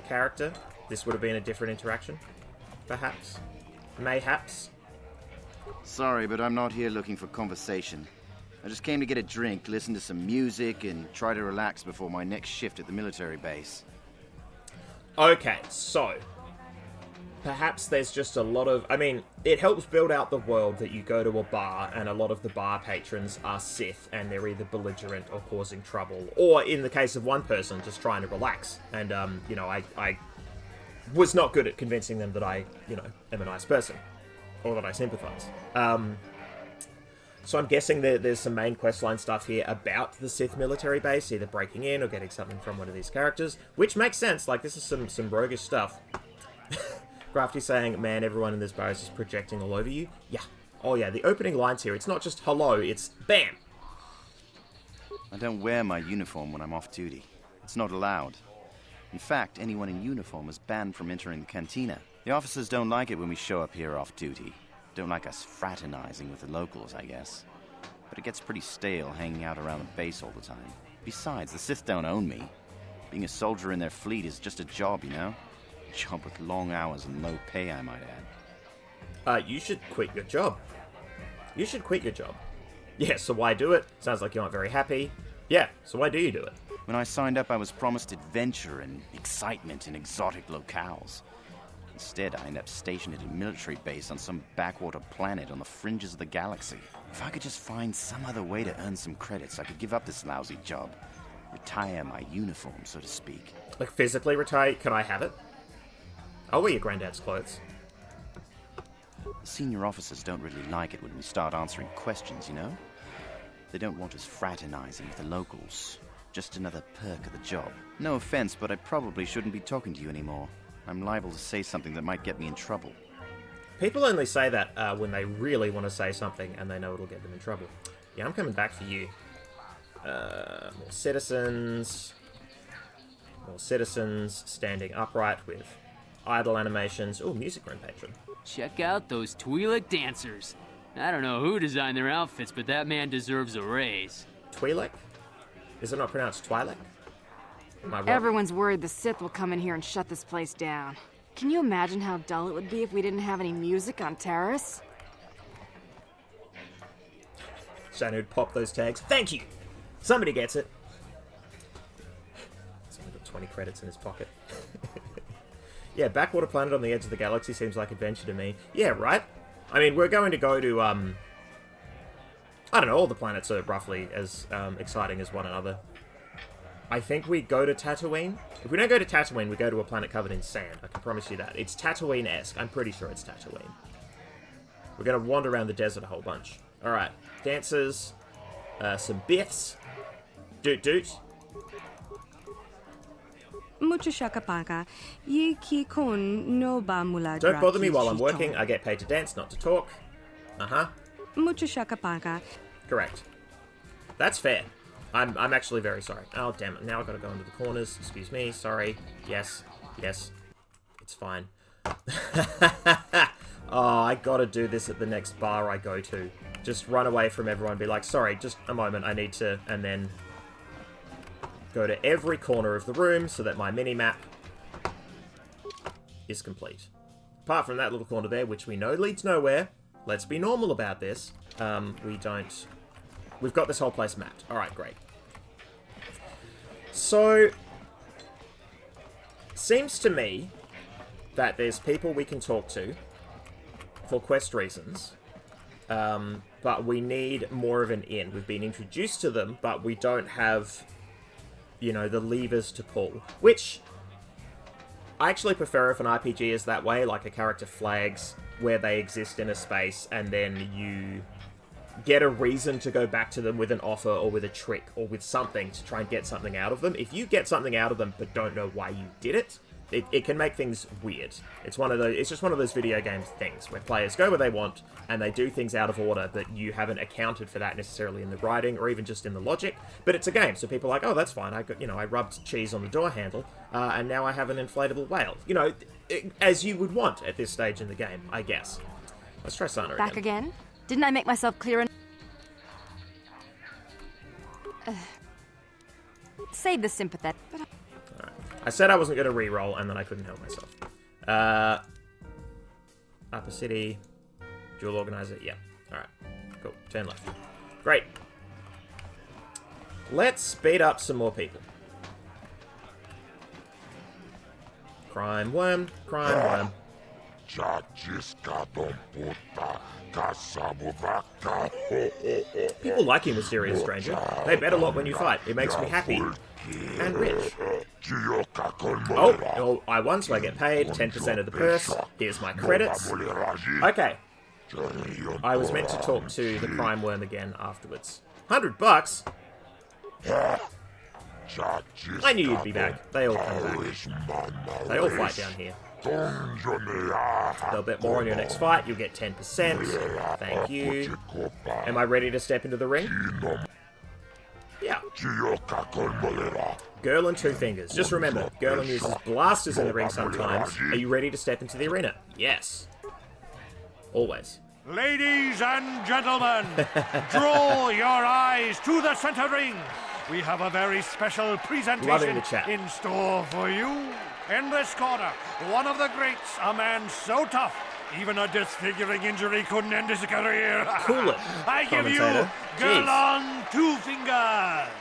character, this would have been a different interaction? Perhaps? Mayhaps? Sorry, but I'm not here looking for conversation. I just came to get a drink, listen to some music, and try to relax before my next shift at the military base. Okay, so perhaps there's just a lot of... I mean, it helps build out the world that you go to a bar, and a lot of the bar patrons are Sith, and they're either belligerent or causing trouble, or in the case of one person, just trying to relax. And, you know, I was not good at convincing them that I, you know, am a nice person, or that I sympathize. So I'm guessing that there's some main questline stuff here about the Sith military base, either breaking in or getting something from one of these characters, which makes sense. Like, this is some roguish stuff. Crafty saying, man, everyone in this bar is just projecting all over you. Yeah. Oh, yeah, the opening lines here, it's not just hello, it's BAM! I don't wear my uniform when I'm off duty. It's not allowed. In fact, anyone in uniform is banned from entering the cantina. The officers don't like it when we show up here off duty. Don't like us fraternizing with the locals, I guess. But it gets pretty stale hanging out around the base all the time. Besides, the Sith don't own me. Being a soldier in their fleet is just a job, you know? A job with long hours and low pay, I might add. You should quit your job. Yeah, so why do it? Sounds like you aren't very happy. Yeah, so why do you do it? When I signed up, I was promised adventure and excitement in exotic locales. Instead, I end up stationed at a military base on some backwater planet on the fringes of the galaxy. If I could just find some other way to earn some credits, I could give up this lousy job. Retire my uniform, so to speak. Like, physically retire? Can I have it? I'll wear your granddad's clothes. The senior officers don't really like it when we start answering questions, you know? They don't want us fraternizing with the locals. Just another perk of the job. No offense, but I probably shouldn't be talking to you anymore. I'm liable to say something that might get me in trouble. People only say that when they really want to say something and they know it'll get them in trouble. Yeah, I'm coming back for you. More citizens standing upright with idle animations. Oh, music room patron. Check out those Twi'lek dancers. I don't know who designed their outfits, but that man deserves a raise. Twi'lek? Is it not pronounced Twi'lek? Am I wrong? Everyone's worried the Sith will come in here and shut this place down. Can you imagine how dull it would be if we didn't have any music on Terrace? Shannon would pop those tags. Thank you! Somebody gets it. Someone got 20 credits in his pocket. Yeah, backwater planet on the edge of the galaxy seems like adventure to me. Yeah, right? I mean, we're going to go to, I don't know, all the planets are roughly as exciting as one another. I think we go to Tatooine. If we don't go to Tatooine, we go to a planet covered in sand. I can promise you that. It's Tatooine-esque. I'm pretty sure it's Tatooine. We're going to wander around the desert a whole bunch. Alright, dancers, some biffs. Doot. Don't bother me while I'm working. I get paid to dance, not to talk. Uh-huh. Correct. That's fair. I'm actually very sorry. Oh, damn it. Now I've got to go into the corners. Excuse me. Sorry. Yes. It's fine. Oh, I gotta do this at the next bar I go to. Just run away from everyone. Be like, sorry, just a moment. I need to... And then go to every corner of the room so that my mini-map is complete. Apart from that little corner there, which we know leads nowhere. Let's be normal about this. We don't... We've got this whole place mapped. Alright, great. So... Seems to me that there's people we can talk to for quest reasons. But we need more of an in. We've been introduced to them, but we don't have... you know, the levers to pull. Which, I actually prefer if an RPG is that way, like a character flags where they exist in a space, and then you get a reason to go back to them with an offer, or with a trick, or with something to try and get something out of them. If you get something out of them, but don't know why you did it, it can make things weird. It's just one of those video game things where players go where they want and they do things out of order, but you haven't accounted for that necessarily in the writing or even just in the logic. But it's a game, so people are like, oh, that's fine. I rubbed cheese on the door handle and now I have an inflatable whale. You know, as you would want at this stage in the game, I guess. Let's try Sana Back again? Didn't I make myself clear? Save the sympathetic. I said I wasn't going to re-roll, and then I couldn't help myself. Upper City. Dual Organizer. Yeah. Alright. Cool. Turn left. Great. Let's speed up some more people. Crime worm. Crime worm. People like you, Mysterious Stranger. They bet a lot when you fight. It makes me happy. And rich. Oh, I won, so I get paid 10% of the purse. Here's my credits. Okay. I was meant to talk to the crime worm again afterwards. $100? I knew you'd be back. They all come back. They all fight down here. They'll bet more on your next fight. You'll get 10%. Thank you. Am I ready to step into the ring? Yeah. Girl and two fingers. Just remember, Gerlin uses blasters in the ring sometimes. Are you ready to step into the arena? Yes. Always. Ladies and gentlemen, draw your eyes to the center ring. We have a very special presentation in store for you. In this corner, one of the greats, a man so tough, even a disfiguring injury couldn't end his career. Cool it, I give you Gerlin Two Fingers.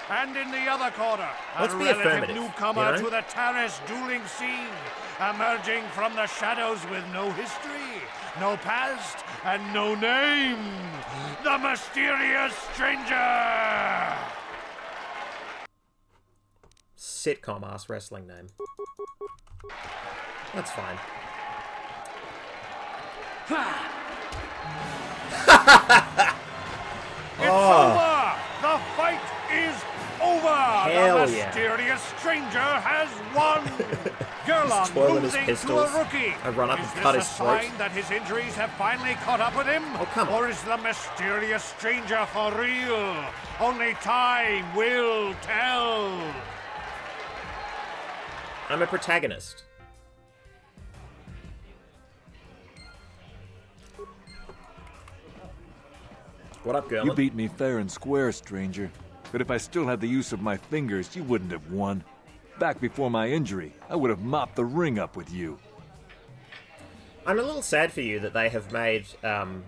And in the other corner, a relative newcomer to the Terrace dueling scene, emerging from the shadows with no history, no past, and no name, the Mysterious Stranger! Sitcom-ass wrestling name. That's fine. It's over! The fight is over! Hell the Mysterious Stranger has won! Gerlin losing to a rookie. I run up is and cut this his a throat. sign that his injuries have finally caught up with him? Oh, come on. Or is the Mysterious Stranger for real? Only time will tell. I'm a protagonist. What up, Gerlin? You beat me fair and square, stranger. But if I still had the use of my fingers, you wouldn't have won. Back before my injury, I would have mopped the ring up with you. I'm a little sad for you that they have made, and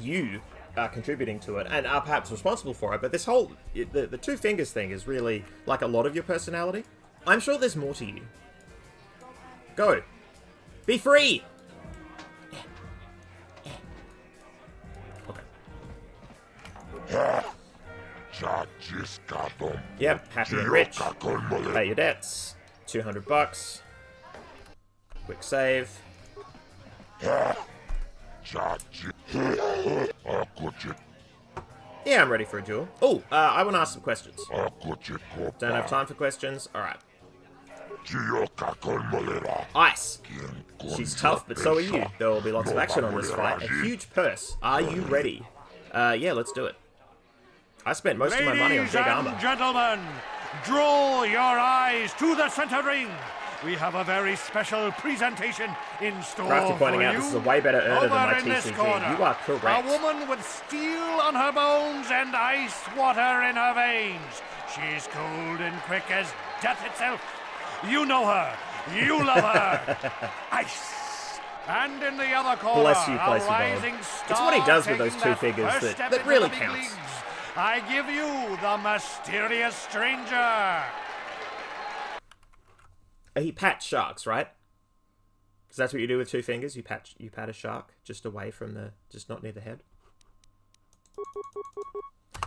you are contributing to it, and are perhaps responsible for it, but this whole, the two fingers thing is really like a lot of your personality. I'm sure there's more to you. Go. Be free! Yep, happy and rich. Pay your debts. $200. Quick save. Yeah, I'm ready for a duel. Oh, I want to ask some questions. Don't have time for questions? Alright. Ice. She's tough, but so are you. There will be lots of action on this fight. A huge purse. Are you ready? Yeah, let's do it. I spent most of my money on big armor. Ladies and gentlemen, draw your eyes to the center ring. We have a very special presentation in store Crafty pointing for out you. this is a way better earner than my TCG. You are correct. A woman with steel on her bones and ice water in her veins. She's cold and quick as death itself. You know her. You love her. Ice. And in the other corner, Bless you, a Placey rising Bob. star It's what he does with those taking two that figures first step that into really the big counts. leagues. I give you the mysterious stranger. He pats sharks, right? Because that's what you do with two fingers. You pat a shark just away from the, just not near the head.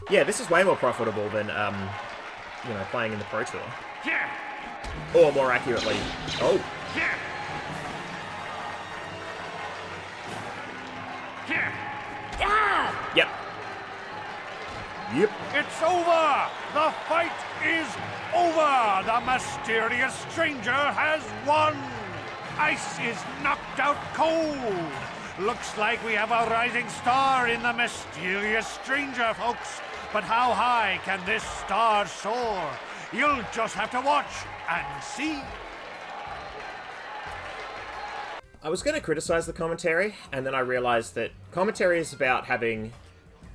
Yeah, this is way more profitable than you know, playing in the Pro Tour. Yeah. Or more accurately, oh. Yeah. Yeah. Ah! Yep. Yep. It's over! The fight is over! The mysterious stranger has won! Ice is knocked out cold! Looks like we have a rising star in the mysterious stranger, folks. But how high can this star soar? You'll just have to watch and see. I was going to criticize the commentary, and then I realized that commentary is about having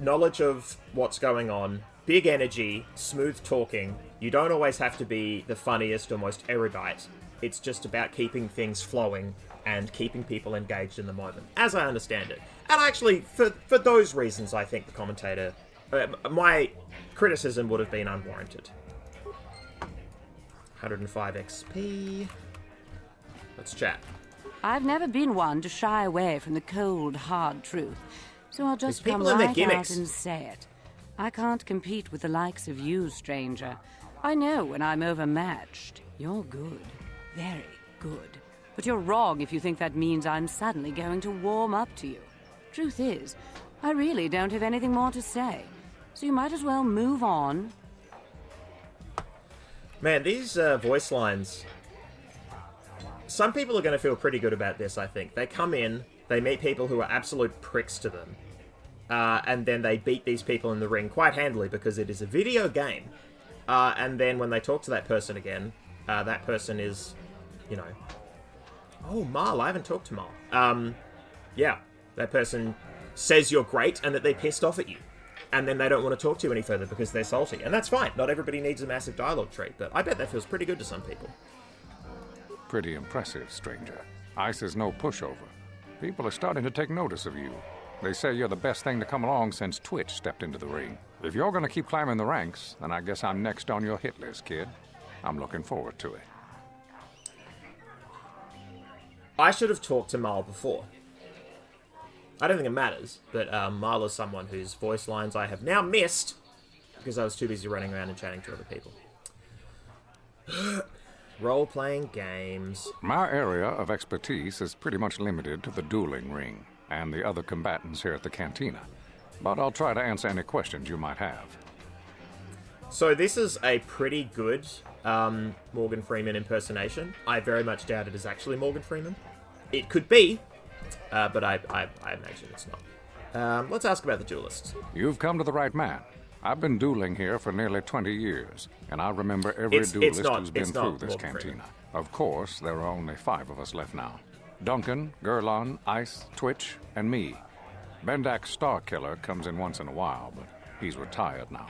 knowledge of what's going on, big energy, smooth talking. You don't always have to be the funniest or most erudite. It's just about keeping things flowing and keeping people engaged in the moment, as I understand it. And actually, for those reasons, I think the commentator... my criticism would have been unwarranted. 105 XP. Let's chat. I've never been one to shy away from the cold, hard truth, so I'll just come and their right gimmicks. out and say it. I can't compete with the likes of you, stranger. I know when I'm overmatched. You're good. Very good. But you're wrong if you think that means I'm suddenly going to warm up to you. Truth is, I really don't have anything more to say, so you might as well move on. Man, these voice lines... Some people are going to feel pretty good about this, I think. They come in, they meet people who are absolute pricks to them, and then they beat these people in the ring quite handily because it is a video game. And then when they talk to that person again, that person is, you know... Oh, Marl, I haven't talked to Marl. Yeah, that person says you're great and that they're pissed off at you. And then they don't want to talk to you any further because they're salty. And that's fine. Not everybody needs a massive dialogue tree, but I bet that feels pretty good to some people. Pretty impressive, stranger. Ice is no pushover. People are starting to take notice of you. They say you're the best thing to come along since Twitch stepped into the ring. If you're going to keep climbing the ranks, then I guess I'm next on your hit list, kid. I'm looking forward to it. I should have talked to Marl before. I don't think it matters, but Marl is someone whose voice lines I have now missed because I was too busy running around and chatting to other people. Role-playing games. My area of expertise is pretty much limited to the dueling ring and the other combatants here at the cantina, but I'll try to answer any questions you might have. So this is a pretty good Morgan Freeman impersonation. I very much doubt it is actually Morgan Freeman. It could be, but I imagine it's not. Let's ask about the duelists. You've come to the right man. I've been dueling here for nearly 20 years, and I remember every duelist who's been through this cantina. Of course, there are only 5 of us left now. Duncan, Gerlon, Ice, Twitch, and me. Bendak's Star Killer comes in once in a while, but he's retired now.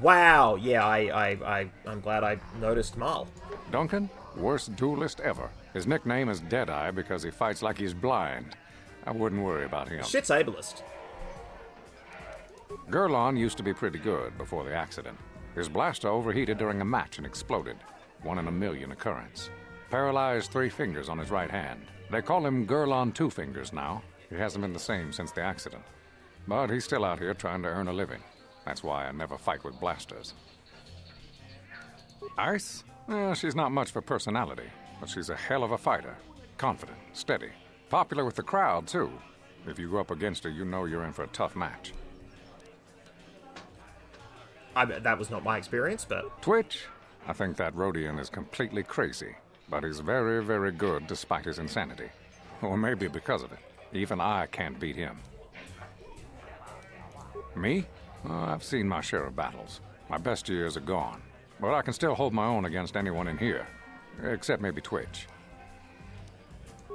Wow, yeah, I'm glad I noticed Marl. Duncan, worst duelist ever. His nickname is Deadeye because he fights like he's blind. I wouldn't worry about him. Shit's ableist. Gurlon used to be pretty good before the accident. His blaster overheated during a match and exploded. 1 in a million occurrence. Paralyzed 3 fingers on his right hand. They call him Gurlon Two Fingers now. He hasn't been the same since the accident. But he's still out here trying to earn a living. That's why I never fight with blasters. Ice? She's not much for personality, but she's a hell of a fighter. Confident, steady, popular with the crowd, too. If you go up against her, you know you're in for a tough match. That was not my experience, but... Twitch? I think that Rhodian is completely crazy, but he's very, very good despite his insanity. Or maybe because of it. Even I can't beat him. Me? I've seen my share of battles. My best years are gone. But I can still hold my own against anyone in here. Except maybe Twitch.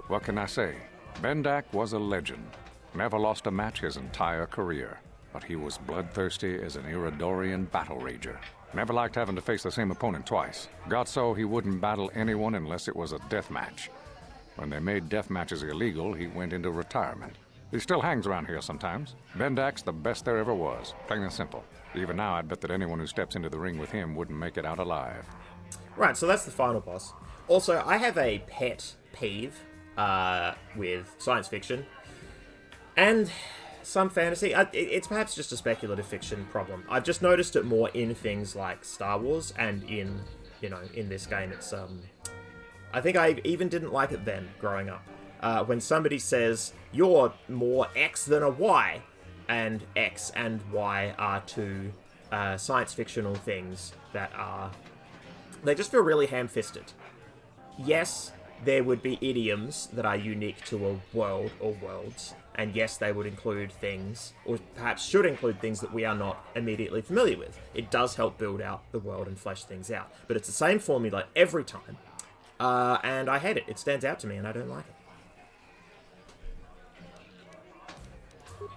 What can I say? Bendak was a legend. Never lost a match his entire career. But he was bloodthirsty as an Iridorian battle rager. Never liked having to face the same opponent twice. Got so he wouldn't battle anyone unless it was a death match. When they made death matches illegal, he went into retirement. He still hangs around here sometimes. Bendak's the best there ever was, plain and simple. Even now, I'd bet that anyone who steps into the ring with him wouldn't make it out alive. Right, so that's the final boss. Also, I have a pet peeve with science fiction and some fantasy. It's perhaps just a speculative fiction problem. I've just noticed it more in things like Star Wars and in this game. It's I think I even didn't like it then, growing up. When somebody says, you're more X than a Y, and X and Y are two science fictional things that are... They just feel really ham-fisted. Yes, there would be idioms that are unique to a world or worlds, and yes, they would include things, or perhaps should include things that we are not immediately familiar with. It does help build out the world and flesh things out. But it's the same formula every time, and I hate it. It stands out to me, and I don't like it.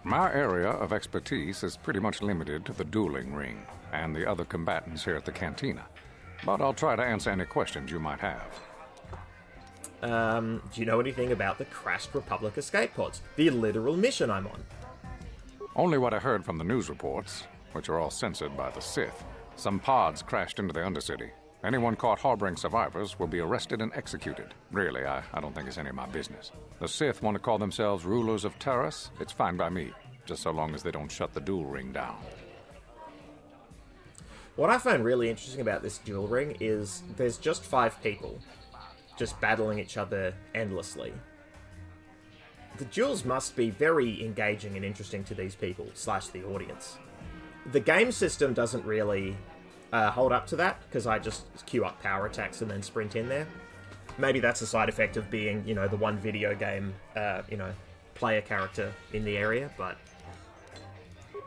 My area of expertise is pretty much limited to the dueling ring and the other combatants here at the cantina. But I'll try to answer any questions you might have. Do you know anything about the crashed Republic escape pods? The literal mission I'm on. Only what I heard from the news reports, which are all censored by the Sith. Some pods crashed into the Undercity. Anyone caught harboring survivors will be arrested and executed. Really, I don't think it's any of my business. The Sith want to call themselves rulers of Taurus. It's fine by me, just so long as they don't shut the duel ring down. What I find really interesting about this duel ring is there's just 5 people just battling each other endlessly. The duels must be very engaging and interesting to these people / the audience. The game system doesn't really hold up to that, because I just queue up power attacks and then sprint in there. Maybe that's a side effect of being, the one video game, player character in the area, but...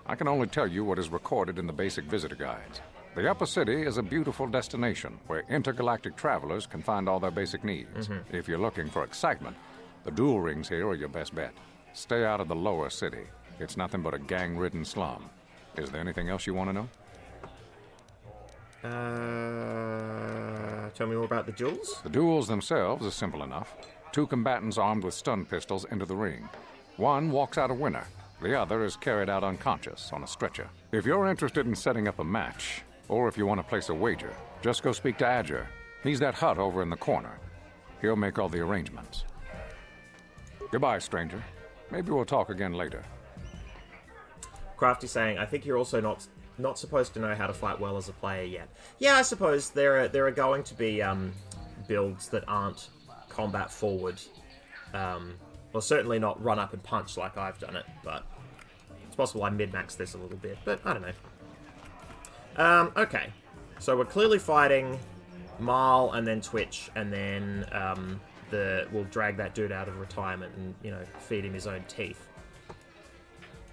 I can only tell you what is recorded in the basic visitor guides. The Upper City is a beautiful destination where intergalactic travelers can find all their basic needs. If you're looking for excitement, the duel rings here are your best bet. Stay out of the Lower City. It's nothing but a gang-ridden slum. Is there anything else you want to know? Tell me more about the duels? The duels themselves are simple enough. 2 combatants armed with stun pistols enter the ring. One walks out a winner. The other is carried out unconscious on a stretcher. If you're interested in setting up a match, or if you want to place a wager, just go speak to Adger. He's that hut over in the corner. He'll make all the arrangements. Goodbye, stranger. Maybe we'll talk again later. Crafty saying, I think you're also not supposed to know how to fight well as a player yet. Yeah, I suppose there are going to be builds that aren't combat forward. Well, certainly not run up and punch like I've done it, but it's possible I mid-max this a little bit, but I don't know. Okay, so we're clearly fighting Marl and then Twitch, and then we'll drag that dude out of retirement and, feed him his own teeth.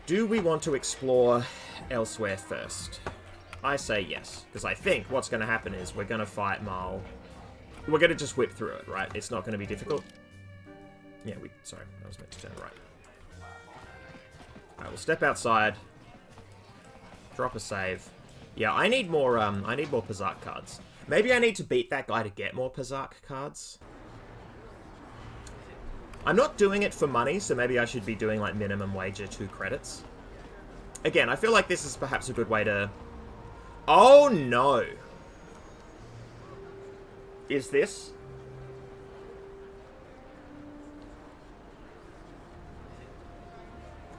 Do we want to explore elsewhere first? I say yes, because I think what's going to happen is we're going to fight Marl. We're going to just whip through it, right? It's not going to be difficult. Yeah, sorry, I was meant to turn right. Alright, we'll step outside, drop a save, Yeah, I need more Pazak cards. Maybe I need to beat that guy to get more Pazak cards. I'm not doing it for money, so maybe I should be doing, like, minimum wager 2 credits. Again, I feel like this is perhaps a good way to... Oh, no! Is this?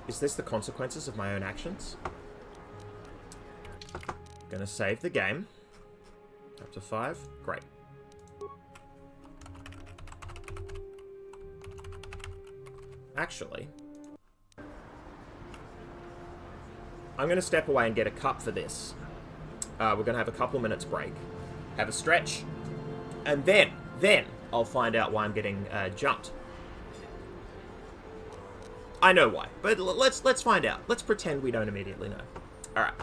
Is this the consequences of my own actions? Gonna save the game. Up to 5. Great. Actually, I'm gonna step away and get a cup for this. We're gonna have a couple minutes break, have a stretch, and then I'll find out why I'm getting jumped. I know why, but let's find out. Let's pretend we don't immediately know. All right,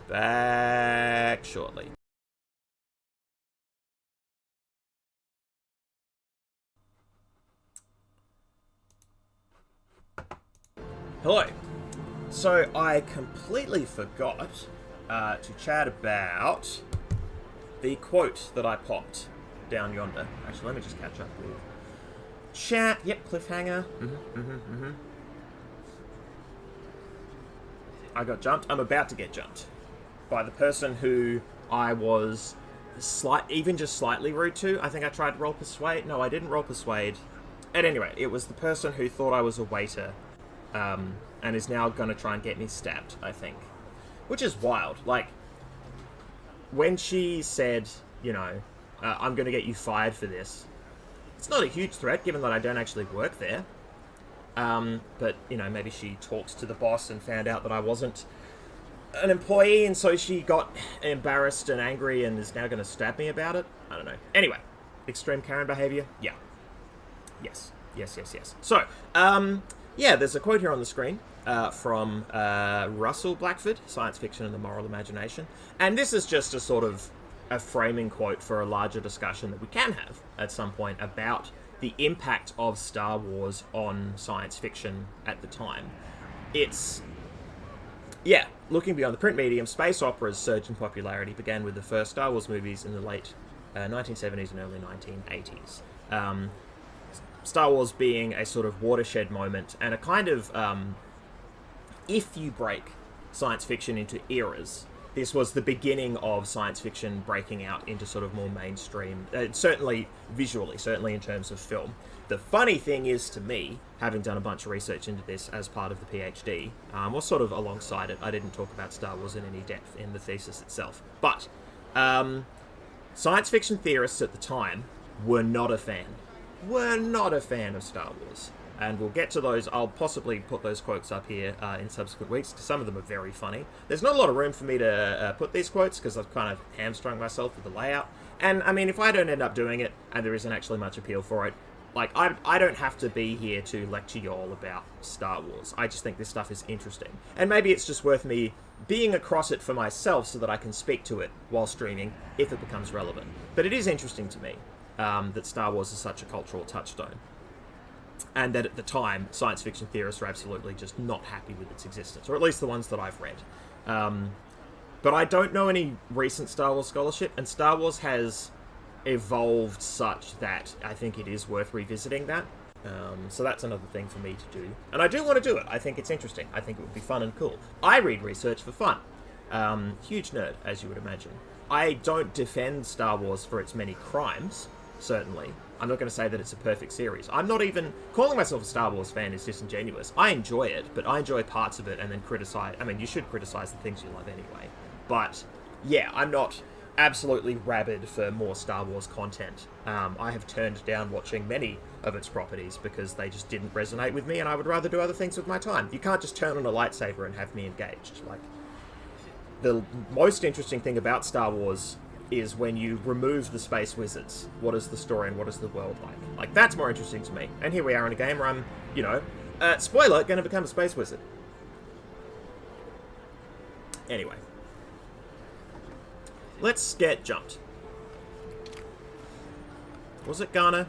back shortly. Hello. So I completely forgot to chat about the quote that I popped down yonder. Actually, let me just catch up with chat. Yep, cliffhanger. I got jumped. I'm about to get jumped by the person who I was even just slightly rude to. I think I tried to roll persuade. No, I didn't roll persuade. At any rate, it was the person who thought I was a waiter. And is now going to try and get me stabbed, I think. Which is wild. Like, when she said, you know, I'm going to get you fired for this, it's not a huge threat, given that I don't actually work there. But, you know, maybe she talked to the boss and found out that I wasn't an employee, and so she got embarrassed and angry and is now going to stab me about it. I don't know. Anyway, extreme Karen behavior? Yeah. Yes. So, yeah, there's a quote here on the screen from Russell Blackford, Science Fiction and the Moral Imagination. And this is just a sort of a framing quote for a larger discussion that we can have at some point about the impact of Star Wars on science fiction at the time. It's... yeah, looking beyond the print medium, space opera's surge in popularity began with the first Star Wars movies in the late 1970s and early 1980s. Star Wars being a sort of watershed moment and a kind of, if you break science fiction into eras, this was the beginning of science fiction breaking out into sort of more mainstream, certainly visually, certainly in terms of film. The funny thing is, to me, having done a bunch of research into this as part of the PhD, or sort of alongside it, I didn't talk about Star Wars in any depth in the thesis itself, but science fiction theorists at the time were not a fan of Star Wars. And we'll get to those. I'll possibly put those quotes up here in subsequent weeks, because some of them are very funny. There's not a lot of room for me to put these quotes, because I've kind of hamstrung myself with the layout. And, I mean, if I don't end up doing it, and there isn't actually much appeal for it, like, I don't have to be here to lecture you all about Star Wars. I just think this stuff is interesting. And maybe it's just worth me being across it for myself so that I can speak to it while streaming, if it becomes relevant. But it is interesting to me that Star Wars is such a cultural touchstone. And that at the time, science fiction theorists were absolutely just not happy with its existence, or at least the ones that I've read. But I don't know any recent Star Wars scholarship, and Star Wars has evolved such that I think it is worth revisiting that. So that's another thing for me to do. And I do want to do it. I think it's interesting. I think it would be fun and cool. I read research for fun. Huge nerd, as you would imagine. I don't defend Star Wars for its many crimes, certainly. I'm not going to say that it's a perfect series. I'm not even... calling myself a Star Wars fan is disingenuous. I enjoy it, but I enjoy parts of it and then criticize... I mean, you should criticize the things you love anyway. But, yeah, I'm not absolutely rabid for more Star Wars content. I have turned down watching many of its properties because they just didn't resonate with me, and I would rather do other things with my time. You can't just turn on a lightsaber and have me engaged. Like, the most interesting thing about Star Wars is when you remove the space wizards. What is the story and what is the world like? Like, that's more interesting to me. And here we are in a game where I'm, you know, spoiler, gonna become a space wizard. Anyway. Let's get jumped. Was it Ghana?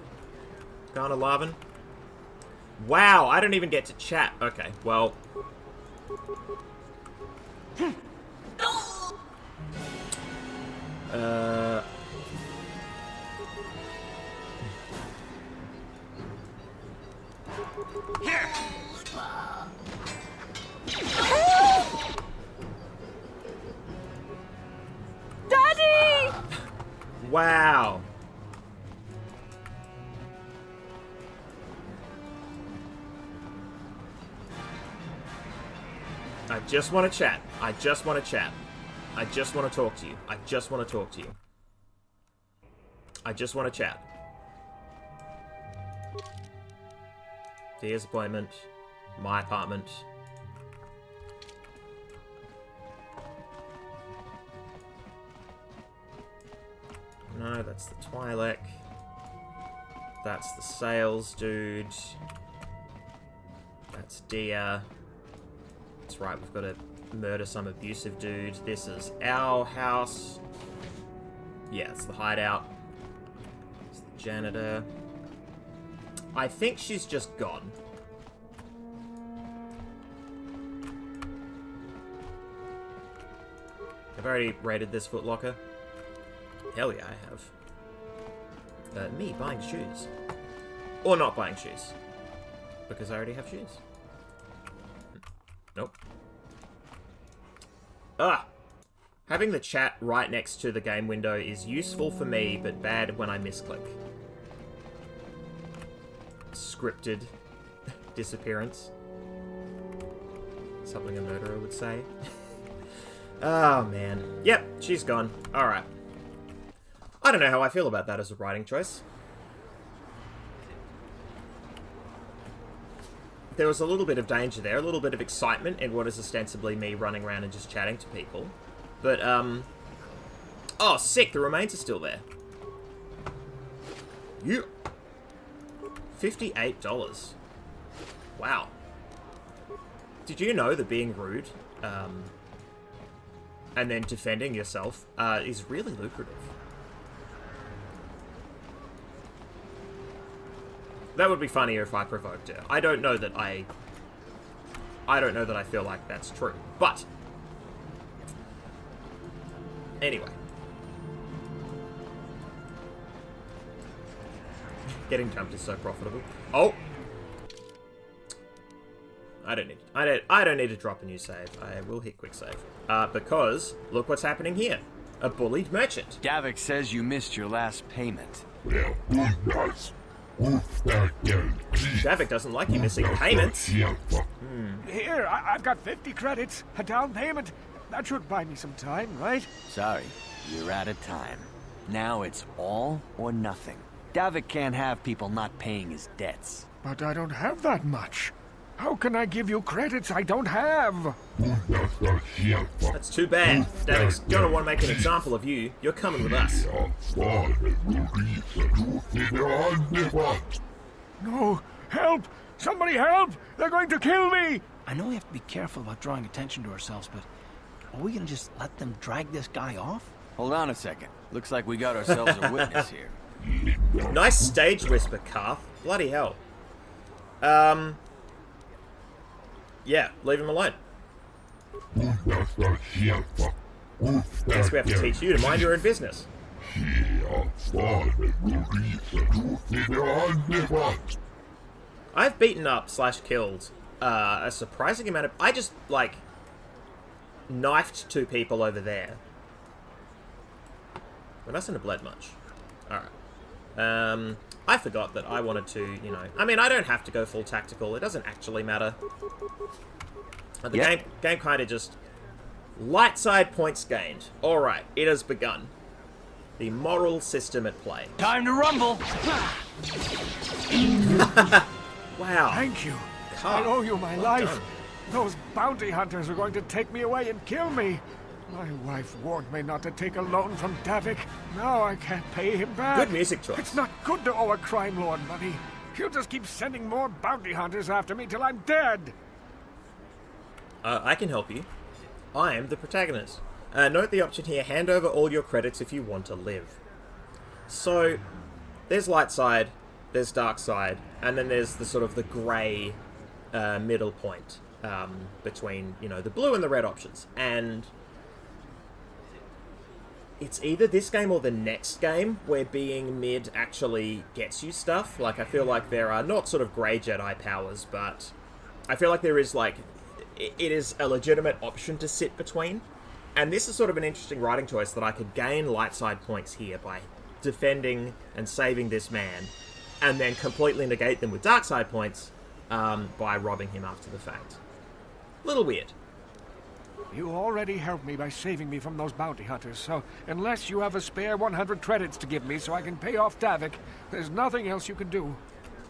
Ghana Larvin? Wow, I don't even get to chat. Okay, well... Daddy! Wow. I just want to chat. I just want to chat. I just want to talk to you. I just want to talk to you. I just want to chat. Dear's appointment. My apartment. No, that's the Twi'lek. That's the sales dude. That's Dia. That's right, we've got to murder some abusive dude. This is our house. Yeah, it's the hideout. It's the janitor. I think she's just gone. I've already raided this footlocker. Hell yeah, I have. Me buying shoes. Or not buying shoes. Because I already have shoes. Nope. Ah! Having the chat right next to the game window is useful for me, but bad when I misclick. Scripted disappearance. Something a murderer would say. Oh, man. Yep, she's gone. Alright. I don't know how I feel about that as a writing choice. There was a little bit of danger there, a little bit of excitement in what is ostensibly me running around and just chatting to people. But, oh, sick, the remains are still there. You... $58. Wow. Did you know that being rude, and then defending yourself, is really lucrative? That would be funnier if I provoked her. I don't know that I feel like that's true. But anyway. Getting jumped is so profitable. Oh. I don't need to drop a new save. I will hit quick save. Because look what's happening here. A bullied merchant. Davik says you missed your last payment. Davik doesn't like you missing payments. Here, I've got 50 credits. A down payment. That should buy me some time, right? Sorry, you're out of time. Now it's all or nothing. Davik can't have people not paying his debts. But I don't have that much. How can I give you credits I don't have? That's too bad. Davik's gonna want to make an example of you. You're coming with us. No! Help! Somebody help! They're going to kill me! I know we have to be careful about drawing attention to ourselves, but are we gonna just let them drag this guy off? Hold on a second. Looks like we got ourselves a witness here. Nice stage whisper, Karth. Bloody hell. Yeah, leave him alone. Guess we have to teach you to mind your own business. I've beaten up / killed a surprising amount of... I just, like, knifed 2 people over there. We mustn't have bled much. Alright. I forgot that I wanted to, you know... I mean, I don't have to go full tactical. It doesn't actually matter. The game kind of just... Light side points gained. Alright, it has begun. The moral system at play. Time to rumble! Wow. Thank you. I owe you my life. Those bounty hunters are going to take me away and kill me. My wife warned me not to take a loan from Davik. Now I can't pay him back. Good music choice. It's not good to owe a crime lord money. He'll just keep sending more bounty hunters after me till I'm dead. I can help you. I am the protagonist. Note the option here, hand over all your credits if you want to live. So, there's light side, there's dark side, and then there's the sort of the grey middle point between, you know, the blue and the red options. And it's either this game or the next game where being mid actually gets you stuff. Like, I feel like there are not sort of grey Jedi powers, but I feel like there is, like, it is a legitimate option to sit between. And this is sort of an interesting writing choice, that I could gain light side points here by defending and saving this man, and then completely negate them with dark side points by robbing him after the fact. Little weird. You already helped me by saving me from those bounty hunters, so unless you have a spare 100 credits to give me so I can pay off Davik, there's nothing else you can do.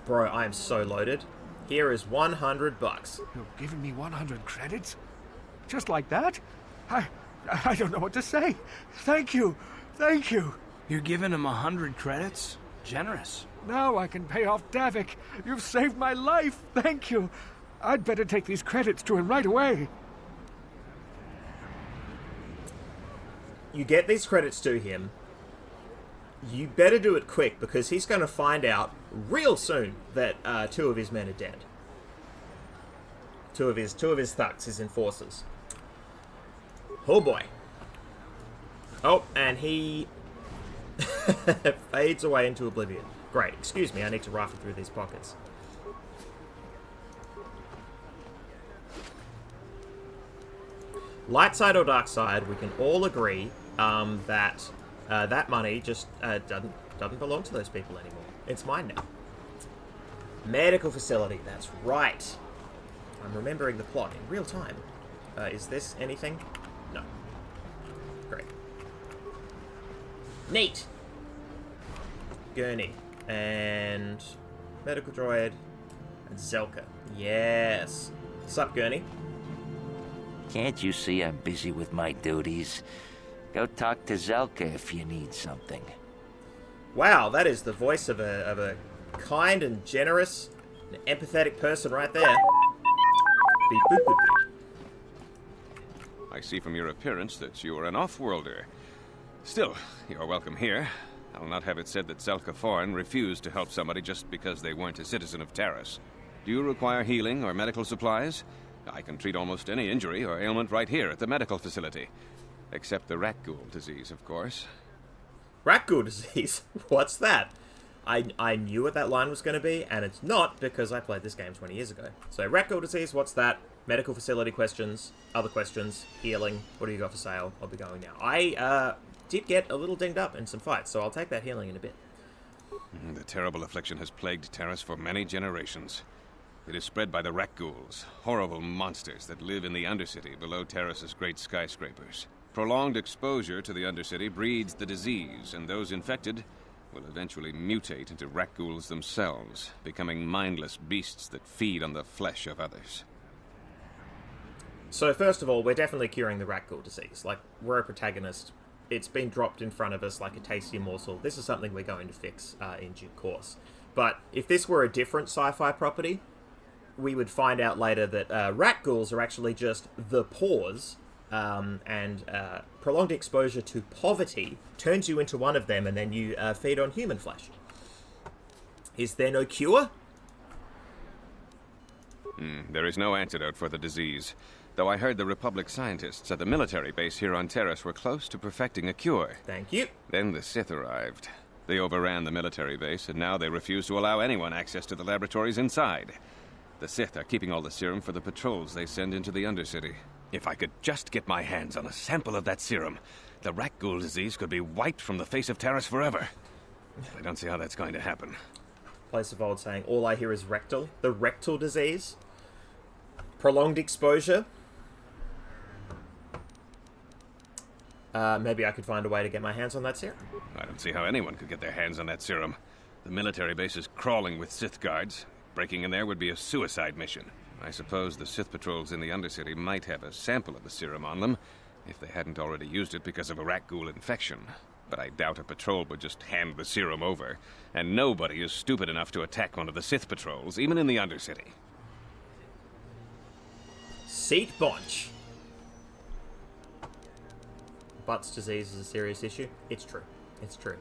Bro, I am so loaded. Here is 100 bucks. You're giving me 100 credits? Just like that? I don't know what to say. Thank you. Thank you. You're giving him 100 credits? Generous. Now I can pay off Davik. You've saved my life. Thank you. I'd better take these credits to him right away. You get these credits to him. You better do it quick, because he's going to find out real soon that 2 of his men are dead. Two of his thugs, his enforcers. Oh boy. Oh, and he fades away into oblivion. Great. Excuse me, I need to rifle through these pockets. Light side or dark side, we can all agree that that money just doesn't belong to those people anymore. It's mine now. Medical facility, that's right. I'm remembering the plot in real time. Is this anything? No. Great. Neat! Gurney. And medical droid. And Zelka. Yes. Sup, Gurney? Can't you see I'm busy with my duties? Go talk to Zelka if you need something. Wow, that is the voice of a kind and generous and empathetic person right there. Beep, boop, boop, boop. I see from your appearance that you are an off-worlder. Still, you're welcome here. I'll not have it said that Zelka Foreign refused to help somebody just because they weren't a citizen of Terrace. Do you require healing or medical supplies? I can treat almost any injury or ailment right here at the medical facility. Except the rat ghoul disease, of course. Rat ghoul disease? What's that? I knew what that line was going to be, and it's not, because I played this game 20 years ago. So, rat ghoul disease, what's that? Medical facility questions, other questions, healing. What do you got for sale? I'll be going now. I did get a little dinged up in some fights, so I'll take that healing in a bit. The terrible affliction has plagued Terrace for many generations. It is spread by the rat ghouls, horrible monsters that live in the Undercity below Terrace's great skyscrapers. Prolonged exposure to the Undercity breeds the disease, and those infected will eventually mutate into rat ghouls themselves, becoming mindless beasts that feed on the flesh of others. So first of all, we're definitely curing the rat ghoul disease. Like, we're a protagonist. It's been dropped in front of us like a tasty morsel. This is something we're going to fix in due course. But if this were a different sci-fi property, we would find out later that rat ghouls are actually just the pores, and prolonged exposure to poverty turns you into one of them, and then you feed on human flesh. Is there no cure? There is no antidote for the disease, though I heard the Republic scientists at the military base here on Terrace were close to perfecting a cure. Thank you. Then the Sith arrived. They overran the military base, and now they refuse to allow anyone access to the laboratories inside. The Sith are keeping all the serum for the patrols they send into the Undercity. If I could just get my hands on a sample of that serum, the rat ghoul disease could be wiped from the face of Terrace forever. I don't see how that's going to happen. Place of old saying, all I hear is rectal. The rectal disease. Prolonged exposure. Maybe I could find a way to get my hands on that serum. I don't see how anyone could get their hands on that serum. The military base is crawling with Sith guards. Breaking in there would be a suicide mission. I suppose the Sith patrols in the Undercity might have a sample of the serum on them, if they hadn't already used it because of a rat ghoul infection. But I doubt a patrol would just hand the serum over, and nobody is stupid enough to attack one of the Sith patrols, even in the Undercity. Seat Bonch. Butts disease is a serious issue. It's true. It's true.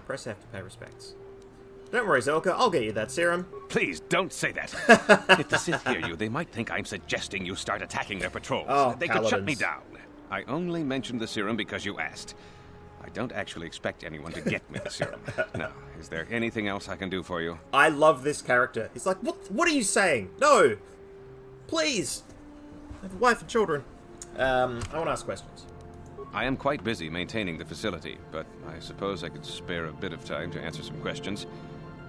Press F to pay respects. Don't worry, Zelka. I'll get you that serum. Please, don't say that. If the Sith hear you, they might think I'm suggesting you start attacking their patrols. Oh, they could shut me down. I only mentioned the serum because you asked. I don't actually expect anyone to get me the serum. Now, is there anything else I can do for you? I love this character. He's like, what are you saying? No! Please! I have a wife and children. I want to ask questions. I am quite busy maintaining the facility, but I suppose I could spare a bit of time to answer some questions.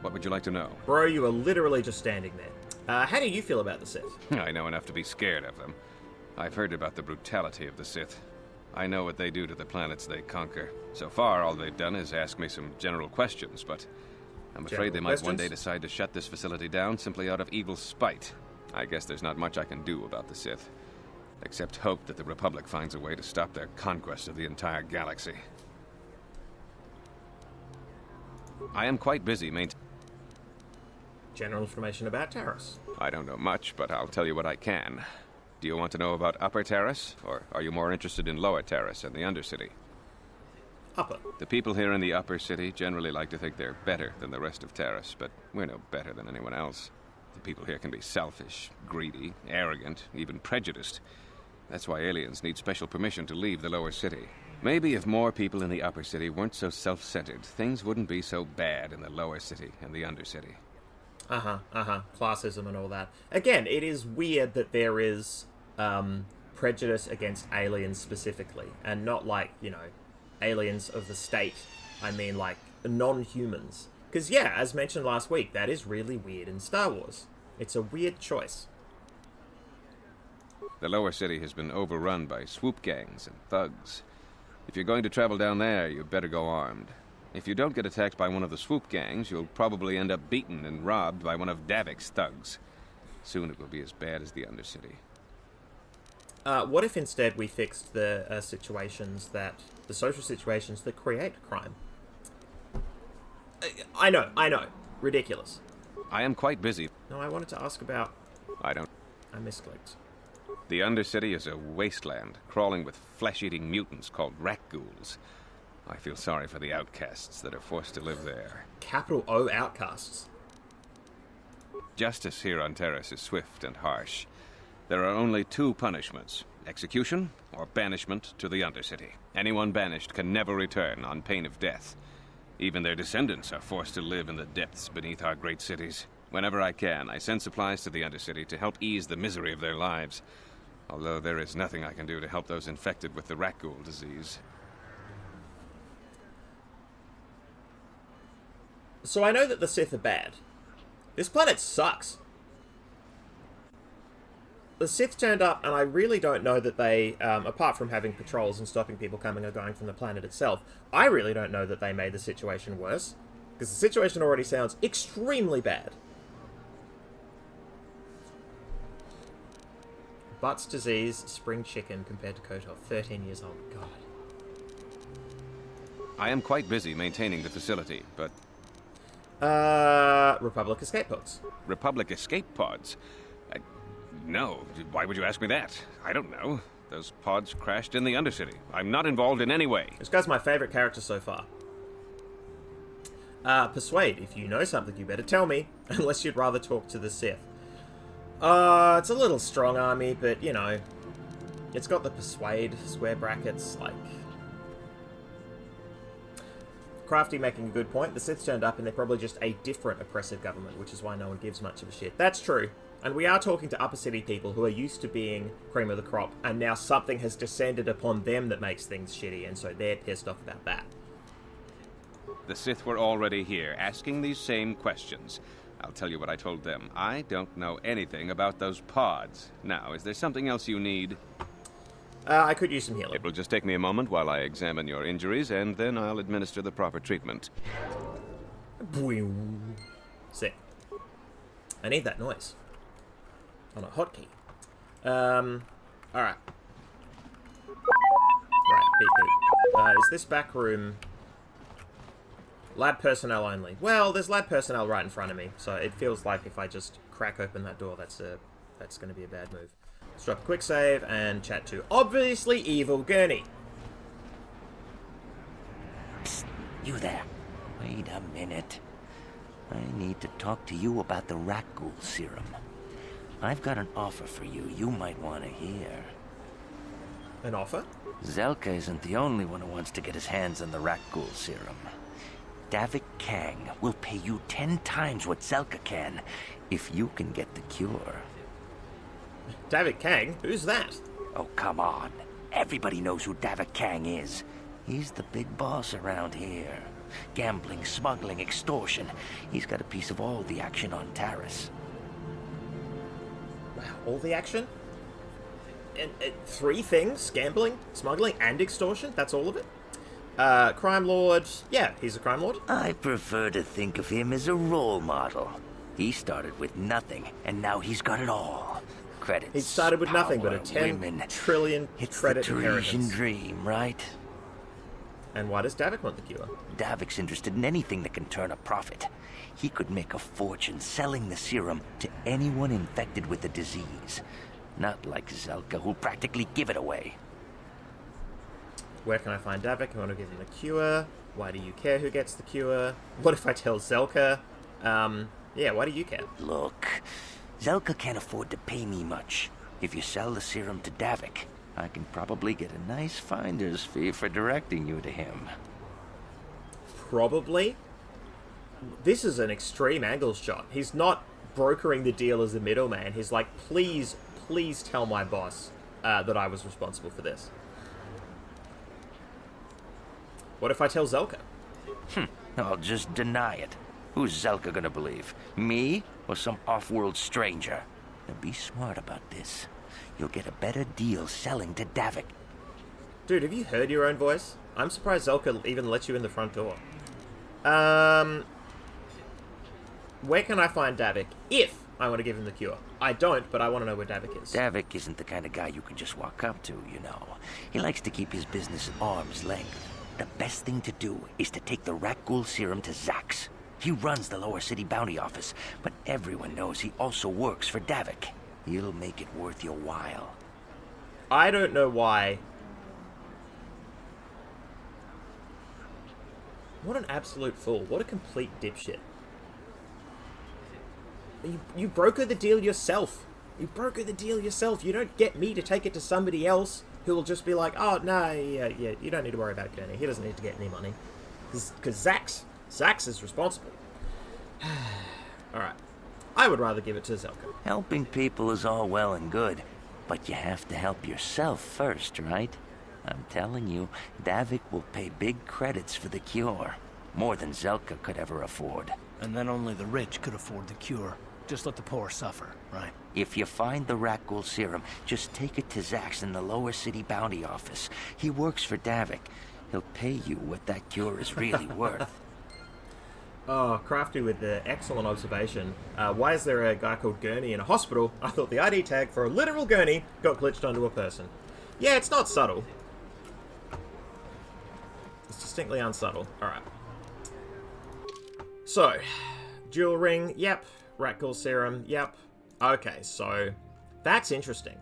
What would you like to know? Bro, you are literally just standing there. How do you feel about the Sith? I know enough to be scared of them. I've heard about the brutality of the Sith. I know what they do to the planets they conquer. So far, all they've done is ask me some general questions, but I'm afraid they might one day decide to shut this facility down simply out of evil spite. I guess there's not much I can do about the Sith, except hope that the Republic finds a way to stop their conquest of the entire galaxy. I am quite busy maintaining... General information about Taris. I don't know much, but I'll tell you what I can. Do you want to know about Upper Terrace, or are you more interested in Lower Terrace and the Undercity? Upper. The people here in the Upper City generally like to think they're better than the rest of Terrace, but we're no better than anyone else. The people here can be selfish, greedy, arrogant, even prejudiced. That's why aliens need special permission to leave the Lower City. Maybe if more people in the Upper City weren't so self-centered, things wouldn't be so bad in the Lower City and the Undercity. Classism and all that. Again, it is weird that there is prejudice against aliens specifically, and not like, you know, aliens of the state. I mean, like, non-humans. Because, yeah, as mentioned last week, that is really weird in Star Wars. It's a weird choice. The Lower City has been overrun by swoop gangs and thugs. If you're going to travel down there, you better go armed. If you don't get attacked by one of the swoop gangs, you'll probably end up beaten and robbed by one of Davik's thugs. Soon it will be as bad as the Undercity. What if instead we fixed the the social situations that create crime? I know. Ridiculous. I am quite busy. No, I wanted to ask about... I misclicked. The Undercity is a wasteland, crawling with flesh-eating mutants called rat ghouls. I feel sorry for the outcasts that are forced to live there. Capital O outcasts. Justice here on Terrace is swift and harsh. There are only two punishments: execution or banishment to the Undercity. Anyone banished can never return on pain of death. Even their descendants are forced to live in the depths beneath our great cities. Whenever I can, I send supplies to the Undercity to help ease the misery of their lives. Although there is nothing I can do to help those infected with the rat ghoul disease. So I know that the Sith are bad. This planet sucks. The Sith turned up, and I really don't know that they, apart from having patrols and stopping people coming or going from the planet itself, I really don't know that they made the situation worse. Because the situation already sounds extremely bad. Butts disease, spring chicken compared to KOTOR. 13 years old. God. I am quite busy maintaining the facility, but... Republic escape pods. Republic escape pods? No. Why would you ask me that? I don't know. Those pods crashed in the Undercity. I'm not involved in any way. This guy's my favorite character so far. Persuade. If you know something, you better tell me. Unless you'd rather talk to the Sith. It's a little strong army, but, you know, it's got the persuade square brackets, like... Crafty making a good point. The Sith turned up and they're probably just a different oppressive government, which is why no one gives much of a shit. That's true. And we are talking to Upper City people who are used to being cream of the crop, and now something has descended upon them that makes things shitty, and so they're pissed off about that. The Sith were already here, asking these same questions. I'll tell you what I told them. I don't know anything about those pods. Now, is there something else you need? I could use some healing. It will just take me a moment while I examine your injuries, and then I'll administer the proper treatment. Sick. I need that noise. On a hotkey. Alright. Right, beep boop. Is this back room... Lab personnel only. Well, there's lab personnel right in front of me, so it feels like if I just crack open that door, that's going to be a bad move. Let's drop a quick save and chat to obviously evil Gurney. Psst, you there. Wait a minute. I need to talk to you about the rat ghoul serum. I've got an offer for you might want to hear. an offer. Zelka isn't the only one who wants to get his hands on the Rakghoul serum. Davik Kang will pay you 10 times what Zelka can if you can get the cure. Davik Kang? Who's that? Oh, come on. Everybody knows who Davik Kang is. He's the big boss around here. Gambling, smuggling, extortion. He's got a piece of all the action on Taris. Wow, all the action? And 3 things? Gambling, smuggling, and extortion? That's all of it? Crime lord. Yeah, he's a crime lord. I prefer to think of him as a role model. He started with nothing, and now he's got it all. Credits, he started with nothing but a power, 10 women. trillion It's credit the Parisian inheritance. dream, right? And why does Davik want the cure? Davik's interested in anything that can turn a profit. He could make a fortune selling the serum to anyone infected with the disease. Not like Zelka, who'll practically give it away. Where can I find Davik? I want to give him the cure. Why do you care who gets the cure? What if I tell Zelka? Yeah, why do you care? Look, Zelka can't afford to pay me much. If you sell the serum to Davik, I can probably get a nice finder's fee for directing you to him. Probably? This is an extreme angle shot. He's not brokering the deal as a middleman. He's like, please tell my boss that I was responsible for this. What if I tell Zelka? I'll just deny it. Who's Zelka gonna believe? Me or some off-world stranger? Now be smart about this. You'll get a better deal selling to Davik. Dude, have you heard your own voice? I'm surprised Zelka even let you in the front door. Where can I find Davik if I want to give him the cure? I don't, but I want to know where Davik is. Davik isn't the kind of guy you can just walk up to, you know. He likes to keep his business at arm's length. The best thing to do is to take the Rakghoul serum to Zax. He runs the Lower City Bounty Office, but everyone knows he also works for Davik. He'll make it worth your while. I don't know why. What an absolute fool. What a complete dipshit. You broker the deal yourself. You broker the deal yourself. You don't get me to take it to somebody else who will just be like, oh, no, yeah, you don't need to worry about Gurney. He doesn't need to get any money. Because Zax is responsible. Alright. I would rather give it to Zelka. Helping people is all well and good, but you have to help yourself first, right? I'm telling you, Davik will pay big credits for the cure. More than Zelka could ever afford. And then only the rich could afford the cure. Just let the poor suffer, right? If you find the Rakghoul serum, just take it to Zax in the Lower City Bounty Office. He works for Davik. He'll pay you what that cure is really worth. Oh, Crafty with the excellent observation. Why is there a guy called Gurney in a hospital? I thought the ID tag for a literal gurney got glitched onto a person. Yeah, it's not subtle. It's distinctly unsubtle. Alright. So, jewel ring, yep. Rakghoul serum, yep. Okay, so that's interesting.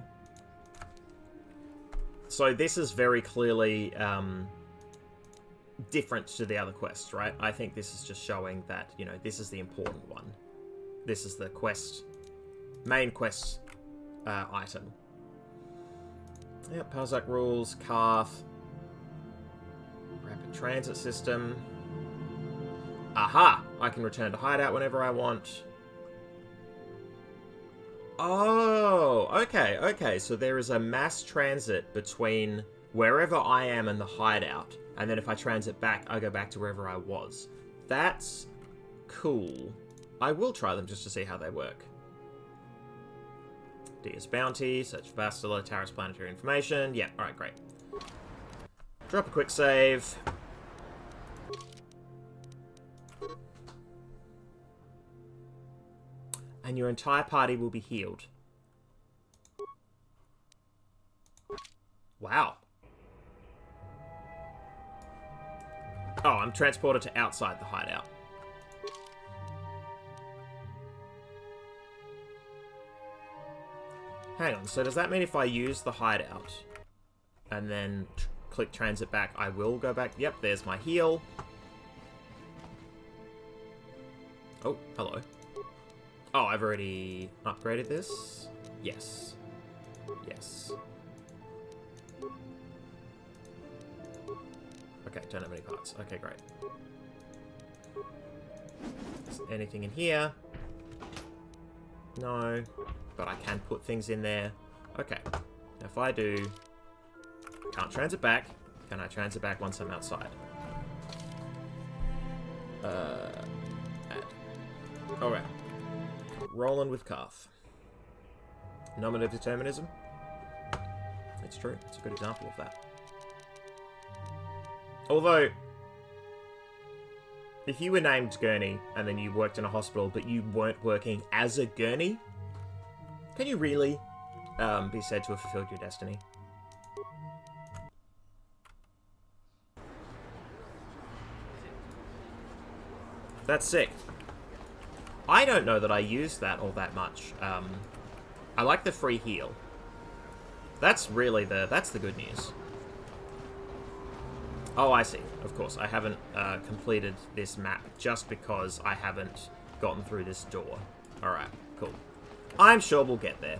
So this is very clearly different to the other quests, right? I think this is just showing that, you know, this is the important one. This is the quest, main quest item. Yep, Parzak rules, Karth, rapid transit system. Aha! I can return to hideout whenever I want. Oh, okay. So there is a mass transit between wherever I am and the hideout. And then if I transit back, I go back to wherever I was. That's cool. I will try them just to see how they work. DS Bounty, search for Bastila, Taris Planetary Information. Yeah, alright, great. Drop a quick save. And your entire party will be healed. Wow. Oh, I'm transported to outside the hideout. Hang on, so does that mean if I use the hideout and then click transit back, I will go back? Yep, there's my heal. Oh, hello. Oh, I've already upgraded this? Yes. Yes. Okay, don't have any parts. Okay, great. Is there anything in here? No. But I can put things in there. Okay. Now if I do... Can't transit back. Can I transit back once I'm outside? Add. Alright. Rolling with Karth. Nominative determinism. It's true. It's a good example of that. Although, if you were named Gurney and then you worked in a hospital but you weren't working as a Gurney, can you really be said to have fulfilled your destiny? That's sick. I don't know that I use that all that much. I like the free heal. That's really that's the good news. Oh, I see. Of course, I haven't completed this map just because I haven't gotten through this door. Alright, cool. I'm sure we'll get there.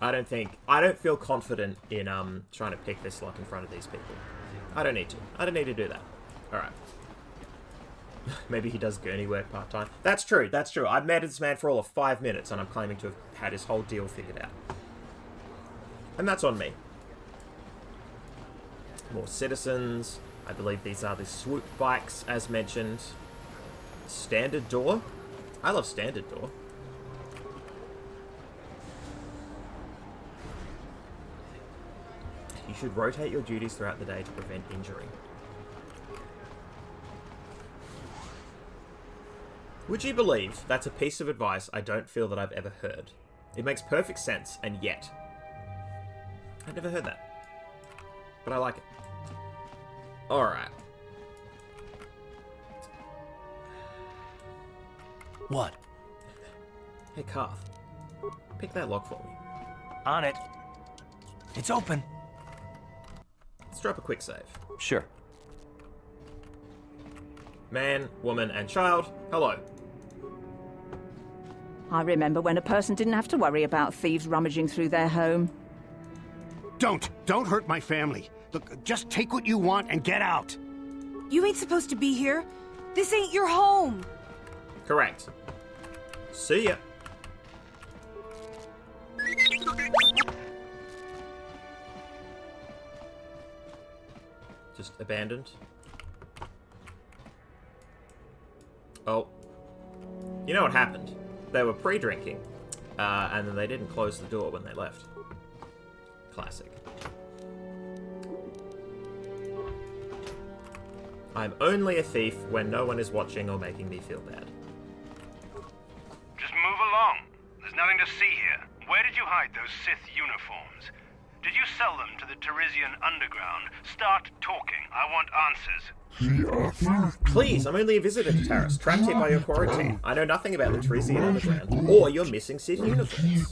I don't feel confident in trying to pick this lock in front of these people. I don't need to. I don't need to do that. Alright. Maybe he does gurney work part-time. That's true, that's true. I've met this man for all of 5 minutes and I'm claiming to have had his whole deal figured out. And that's on me. More citizens. I believe these are the swoop bikes, as mentioned. Standard door. I love standard door. You should rotate your duties throughout the day to prevent injury. Would you believe that's a piece of advice I don't feel that I've ever heard? It makes perfect sense, and yet... I've never heard that. But I like it. Alright. What? Hey, Karth. Pick that lock for me. On it. It's open. Let's drop a quick save. Sure. Man, woman, and child, hello. I remember when a person didn't have to worry about thieves rummaging through their home. Don't hurt my family. Look, just take what you want and get out. You ain't supposed to be here. This ain't your home. Correct. See ya. Just abandoned. Oh. You know what happened? They were pre-drinking, and then they didn't close the door when they left. Classic. I'm only a thief when no one is watching or making me feel bad. Just move along. There's nothing to see here. Where did you hide those Sith uniforms? Did you sell them to the Teresian underground? Start talking. I want answers. Please, I'm only a visitor to Taris, trapped here by your quarantine. I know nothing about the Teresian underground, or your missing Sith uniforms.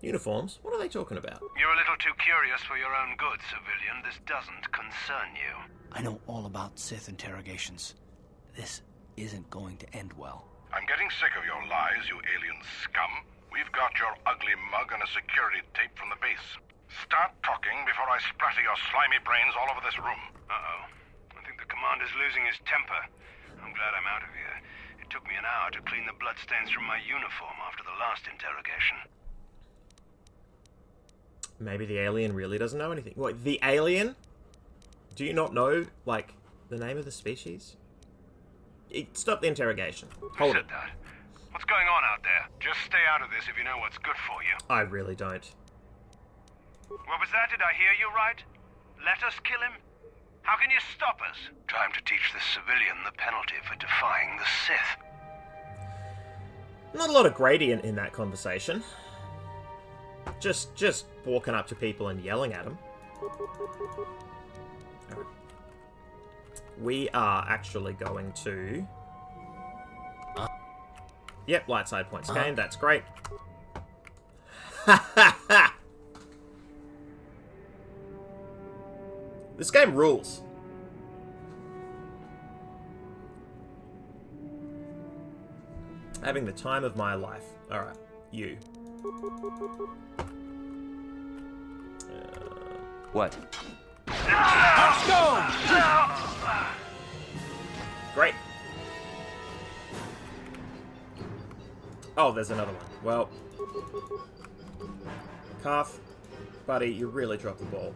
Uniforms? What are they talking about? You're a little too curious for your own good, civilian. This doesn't concern you. I know all about Sith interrogations. This isn't going to end well. I'm getting sick of your lies, you alien scum. We've got your ugly mug and a security tape from the base. Start talking before I splatter your slimy brains all over this room. Uh-oh. I think the commander's losing his temper. I'm glad I'm out of here. It took me an hour to clean the bloodstains from my uniform after the last interrogation. Maybe the alien really doesn't know anything. What, the alien? Do you not know, like, the name of the species? Stop the interrogation. Hold it. That? What's going on out there? Just stay out of this if you know what's good for you. I really don't. What was that? Did I hear you right? Let us kill him? How can you stop us? Time to teach this civilian the penalty for defying the Sith. Not a lot of gradient in that conversation. Just walking up to people and yelling at them. Right. We are actually going to... Yep, light side points gained. That's great. Ha ha ha! This game rules. Having the time of my life. Alright, you. What? Let's go! Great. Oh, there's another one. Well, Calf, buddy, you really dropped the ball.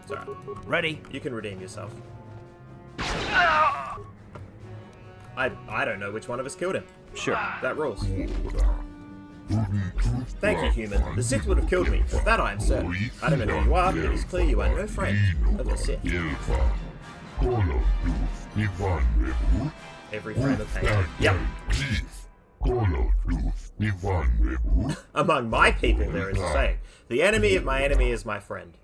It's alright. Ready? You can redeem yourself. I don't know which one of us killed him. Sure. That rules. Thank you, human. The Sith would have killed me. Of that I am certain. I don't know who you are, but it is clear you are no friend of the Sith. Every frame of painting. Yep. Among my people there is a saying, the enemy of my enemy is my friend.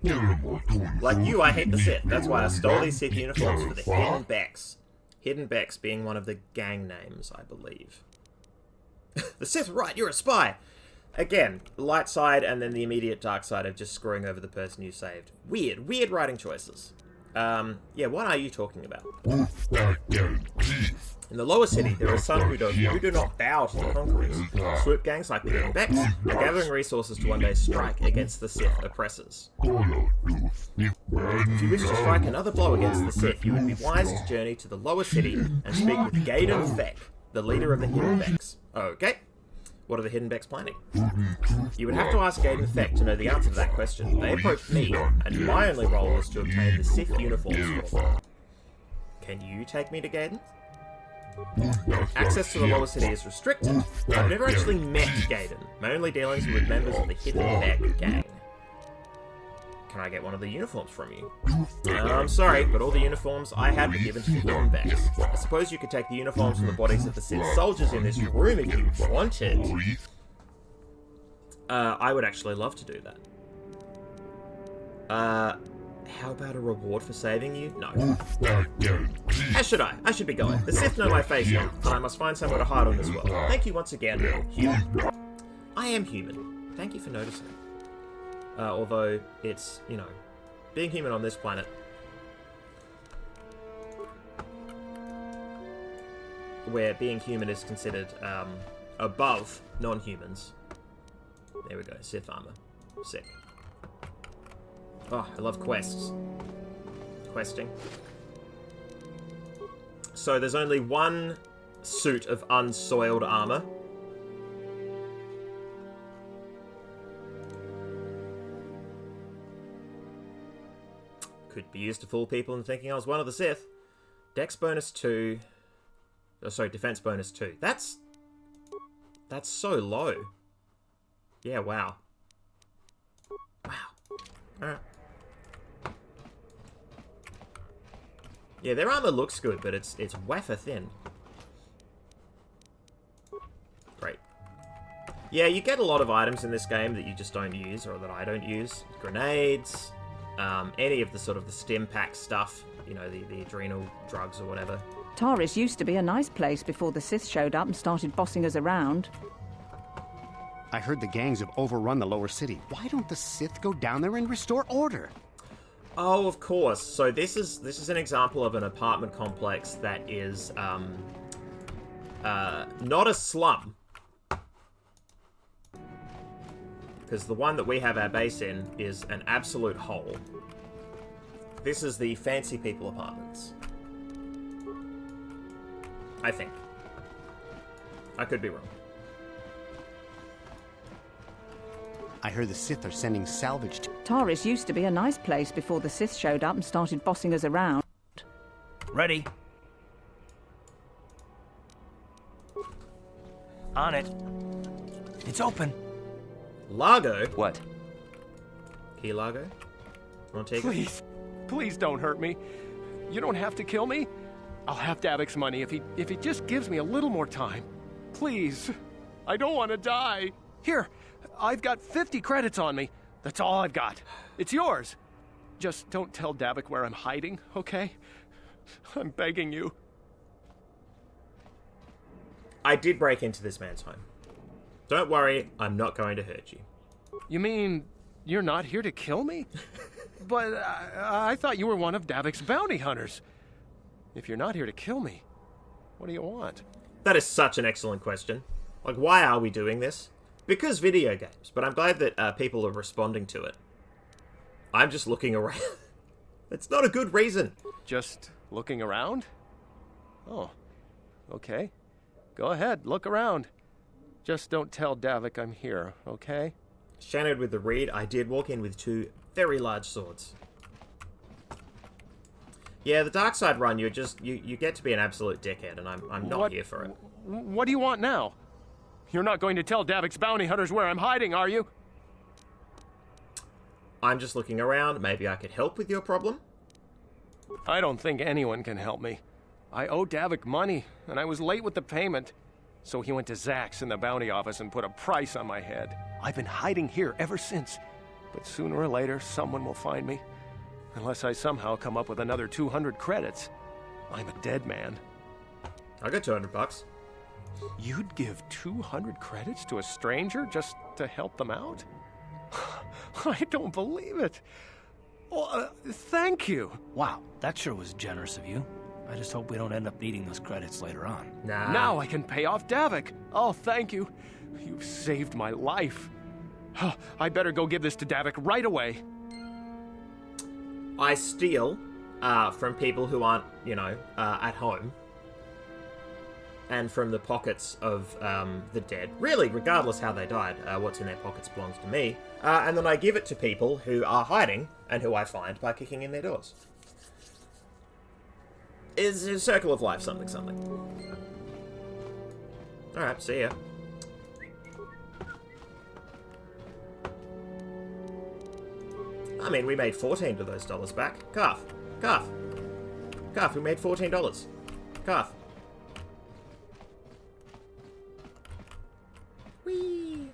Like you, I hate the Sith. That's why I stole these Sith uniforms for the Hidden Becks. Hidden Becks being one of the gang names, I believe. The Sith, right, you're a spy! Again, light side and then the immediate dark side of just screwing over the person you saved. Weird writing choices. Yeah, what are you talking about? In the lower city, there are some who do not bow to the conquerors. Swoop gangs like the Hidden Becks are gathering resources to one day strike against the Sith oppressors. If you wish to strike another blow against the Sith, you would be wise to journey to the lower city and speak with Gaiden Feck, the leader of the Hidden Becks. Okay. What are the Hidden Becks planning? You would have to ask Gaiden Feck to know the answer to that question. They approached me, and my only role was to obtain the Sith uniforms for them. Can you take me to Gaiden? Access to the lower city is restricted. I've never actually met Gaiden. My only dealings are with members of the Hidden Beck gang. Can I get one of the uniforms from you? I'm sorry, but all the uniforms I had were given to the Hidden Becks. I suppose you could take the uniforms from the bodies of the Sith soldiers in this room if you wanted. I would actually love to do that. How about a reward for saving you? No. As should I. I should be going. The Sith know my face now, and I must find somewhere to hide on this world. Thank you once again, human. I am human. Thank you for noticing. Although it's, you know, being human on this planet. Where being human is considered above non-humans. There we go, Sith armor. Sick. Oh, I love quests. Questing. So there's only one suit of unsoiled armor. Could be used to fool people into thinking I was one of the Sith. Dex bonus 2. Oh, sorry, defense bonus 2. That's so low. Yeah, wow. Wow. Alright. Yeah, their armor looks good, but it's wafer thin. Great. Yeah, you get a lot of items in this game that you just don't use, or that I don't use. Grenades, any of the sort of the stim pack stuff, you know, the adrenal drugs or whatever. Taris used to be a nice place before the Sith showed up and started bossing us around. I heard the gangs have overrun the lower city. Why don't the Sith go down there and restore order? Oh, of course. So this is an example of an apartment complex that is not a slum. Because the one that we have our base in is an absolute hole. This is the fancy people apartments. I think. I could be wrong. I heard the Sith are sending salvage to... Taris used to be a nice place before the Sith showed up and started bossing us around. Ready. On it. It's open. Largo? What? Key Largo? Want to take Please. Please don't hurt me. You don't have to kill me. I'll have Davik's money if he just gives me a little more time. Please. I don't want to die. Here. I've got 50 credits on me. That's all I've got. It's yours. Just don't tell Davik where I'm hiding, okay? I'm begging you. I did break into this man's home. Don't worry, I'm not going to hurt you. You mean you're not here to kill me? But I thought you were one of Davik's bounty hunters. If you're not here to kill me, what do you want? That is such an excellent question. Like, why are we doing this? Because video games, but I'm glad that people are responding to it. I'm just looking around. It's not a good reason. Just looking around? Oh, okay. Go ahead, look around. Just don't tell Davik I'm here, okay? Shadowed with the reed, I did walk in with 2 very large swords. Yeah, the dark side run, you get to be an absolute dickhead, and I'm not here for it. What do you want now? You're not going to tell Davik's bounty hunters where I'm hiding, are you? I'm just looking around. Maybe I could help with your problem? I don't think anyone can help me. I owe Davik money, and I was late with the payment. So he went to Zach's in the bounty office and put a price on my head. I've been hiding here ever since. But sooner or later, someone will find me. Unless I somehow come up with another 200 credits. I'm a dead man. I got $200. You'd give 200 credits to a stranger just to help them out? I don't believe it. Well, thank you. Wow, that sure was generous of you. I just hope we don't end up needing those credits later on. Nah. Now I can pay off Davik. Oh, thank you. You've saved my life. I better go give this to Davik right away. I steal from people who aren't, at home. And from the pockets of the dead. Really, regardless how they died, what's in their pockets belongs to me. And then I give it to people who are hiding and who I find by kicking in their doors. It's a circle of life, something. Alright, see ya. I mean, we made 14 of those dollars back. Calf, we made $14. Calf. Whee!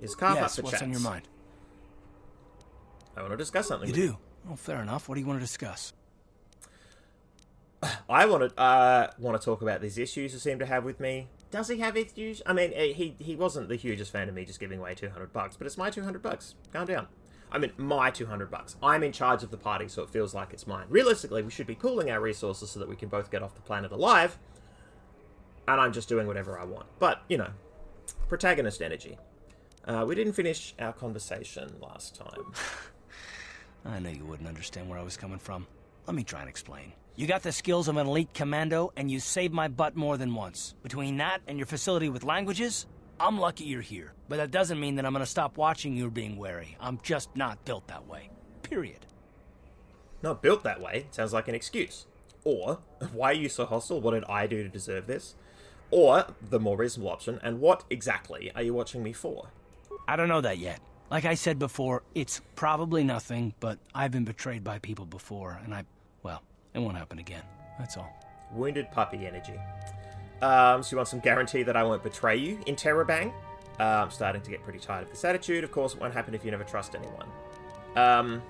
Is Calf up for what's chats? on your mind? I want to discuss something You with do? Well, fair enough. What do you want to discuss? I want to talk about these issues you seem to have with me. Does he have issues? I mean, he wasn't the hugest fan of me just giving away $200, but it's my $200. Calm down. I mean, my $200. I'm in charge of the party, so it feels like it's mine. Realistically, we should be pooling our resources so that we can both get off the planet alive, and I'm just doing whatever I want. But, protagonist energy. We didn't finish our conversation last time. I knew you wouldn't understand where I was coming from. Let me try and explain. You got the skills of an elite commando, and you saved my butt more than once. Between that and your facility with languages, I'm lucky you're here. But that doesn't mean that I'm gonna stop watching you being wary. I'm just not built that way. Period. Not built that way sounds like an excuse. Or, why are you so hostile? What did I do to deserve this? Or, the more reasonable option, and what exactly are you watching me for? I don't know that yet. Like I said before, it's probably nothing, but I've been betrayed by people before, and it won't happen again. That's all. Wounded puppy energy. So you want some guarantee that I won't betray you in Terabang? I'm starting to get pretty tired of this attitude. Of course, it won't happen if you never trust anyone.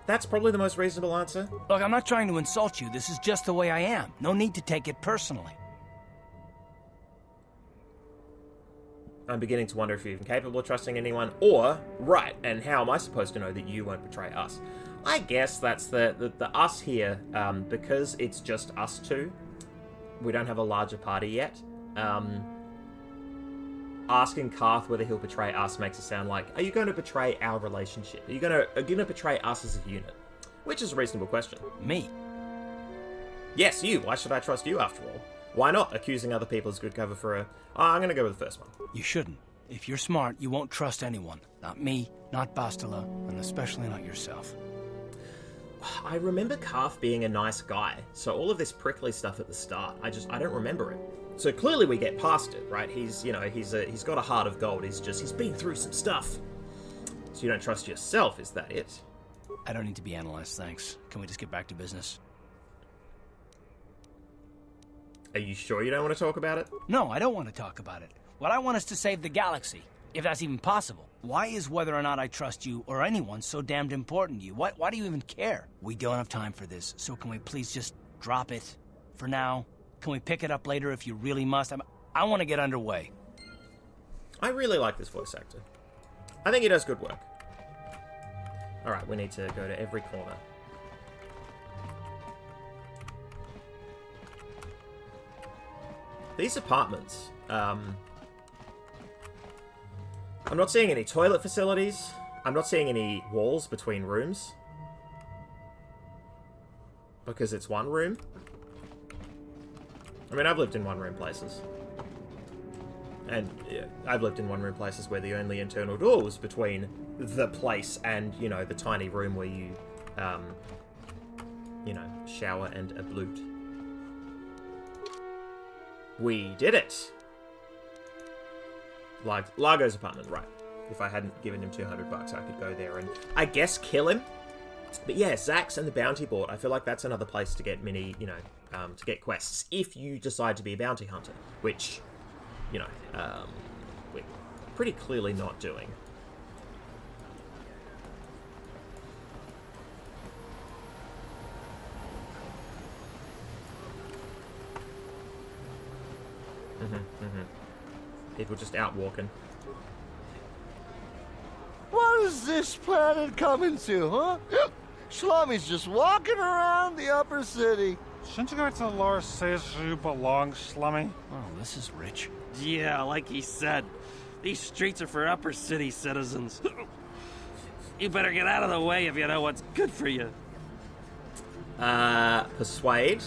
That's probably the most reasonable answer. Look, I'm not trying to insult you. This is just the way I am. No need to take it personally. I'm beginning to wonder if you're even capable of trusting anyone, or, right, and how am I supposed to know that you won't betray us? I guess that's the us here, because it's just us two. We don't have a larger party yet. Asking Karth whether he'll betray us makes it sound like, are you going to betray our relationship? Are you going to betray us as a unit? Which is a reasonable question. Me? Yes, you. Why should I trust you after all? Why not? Accusing other people is good cover for a... I'm going to go with the first one. You shouldn't. If you're smart, you won't trust anyone. Not me, not Bastila, and especially not yourself. I remember Karth being a nice guy, so all of this prickly stuff at the start, I don't remember it. So clearly we get past it, right? He's got a heart of gold. He's been through some stuff. So you don't trust yourself, is that it? I don't need to be analyzed, thanks. Can we just get back to business? Are you sure you don't want to talk about it? No, I don't want to talk about it. What I want is to save the galaxy, if that's even possible. Why is whether or not I trust you or anyone so damned important to you? Why do you even care? We don't have time for this, so can we please just drop it for now? Can we pick it up later if you really must? I want to get underway. I really like this voice actor. I think he does good work. Alright, we need to go to every corner. These apartments, I'm not seeing any toilet facilities. I'm not seeing any walls between rooms. Because it's one room. I mean, I've lived in one-room places. And yeah, I've lived in one-room places where the only internal door was between the place and, you know, the tiny room where you, you know, shower and ablute. We did it! Largo's apartment, right. If I hadn't given him $200, I could go there and, I guess, kill him. But yeah, Zax and the Bounty Board, I feel like that's another place to get mini, you know, to get quests, if you decide to be a bounty hunter, which, you know, we're pretty clearly not doing. People just out walking. What is this planet coming to, huh? Slummy's just walking around the upper city. Shouldn't you go to the lower cities where you belong, Slummy? Oh, this is rich. Yeah, like he said. These streets are for upper city citizens. You better get out of the way if you know what's good for you. Persuade.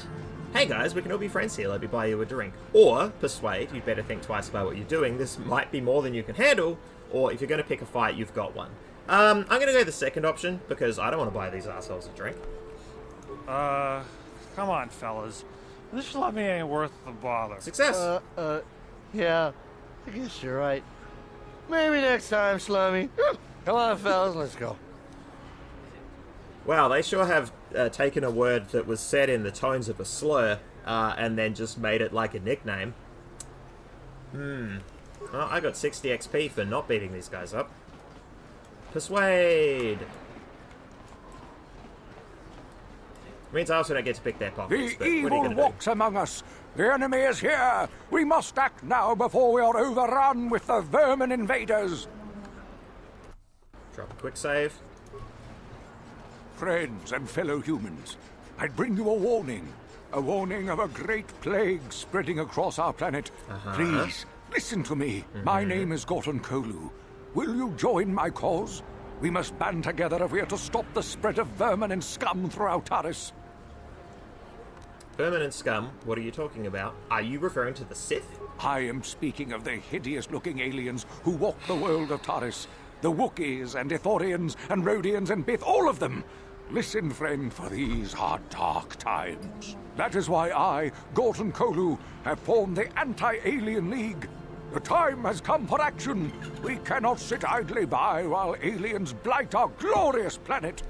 Hey guys, we can all be friends here, let me buy you a drink. Or, persuade, you'd better think twice about what you're doing, this might be more than you can handle, or if you're going to pick a fight, you've got one. I'm going to go the second option, because I don't want to buy these assholes a drink. Come on, fellas. This Slummy ain't worth the bother. Success! Yeah, I guess you're right. Maybe next time, Slummy. Come on, fellas, let's go. Wow, they sure have taken a word that was said in the tones of a slur, and then just made it like a nickname. Well, I got 60 XP for not beating these guys up. Persuade! Means I also don't get to pick their pockets, The evil walks among us. The enemy is here. We must act now before we are overrun with the vermin invaders. Drop a quick save. Friends and fellow humans, I'd bring you a warning. A warning of a great plague spreading across our planet. Please, listen to me. My name is Gorton Kolu. Will you join my cause? We must band together if we are to stop the spread of vermin and scum throughout Taris. Vermin and scum? What are you talking about? Are you referring to the Sith? I am speaking of the hideous-looking aliens who walk the world of Taris. The Wookiees and Ithorians and Rhodians and Bith, all of them. Listen, friend, for these are dark times. That is why I, Gorton Kolu, have formed the Anti-Alien League. The time has come for action. We cannot sit idly by while aliens blight our glorious planet.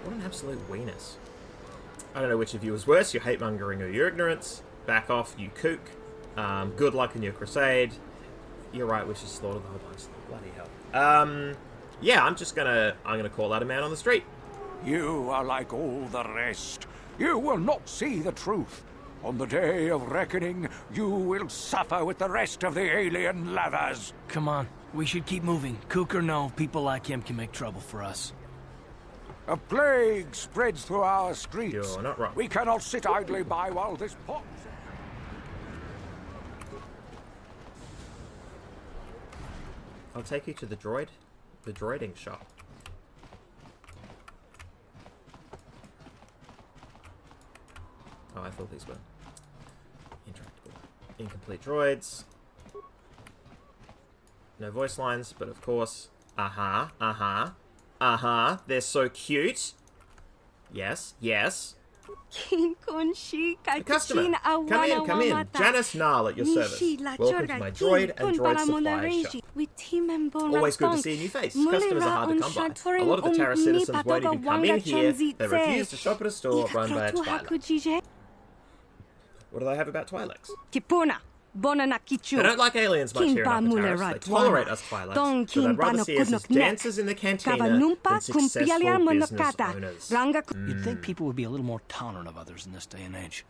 What an absolute weenus. I don't know which of you is worse, your hate-mongering or your ignorance. Back off, you kook. Good luck in your crusade. You're right, we should slaughter the whole bunch. Bloody hell. Yeah, I'm gonna call out a man on the street. You are like all the rest. You will not see the truth. On the day of reckoning, you will suffer with the rest of the alien lovers. Come on, we should keep moving. Kook or no, people like him can make trouble for us. A plague spreads through our streets. You're not wrong. We cannot sit idly by while this pot... I'll take you to the droiding shop. Oh, I thought these were interactable. Incomplete droids. No voice lines, but of course. They're so cute. Yes, yes. A customer. Come in. Janice Nall at your service. Welcome to my droid and droid supply shop. Always good to see a new face. Customers are hard to come by. A lot of the Taris citizens won't even come in here. They refuse to shop at a store run by a Twi'lek. What do they have about Twi'leks? They don't like aliens much here in Upper Taris. They tolerate us Twi'leks, but they'd rather see us as dancers in the cantina than successful business owners. You'd think people would be a little more tolerant of others in this day and age.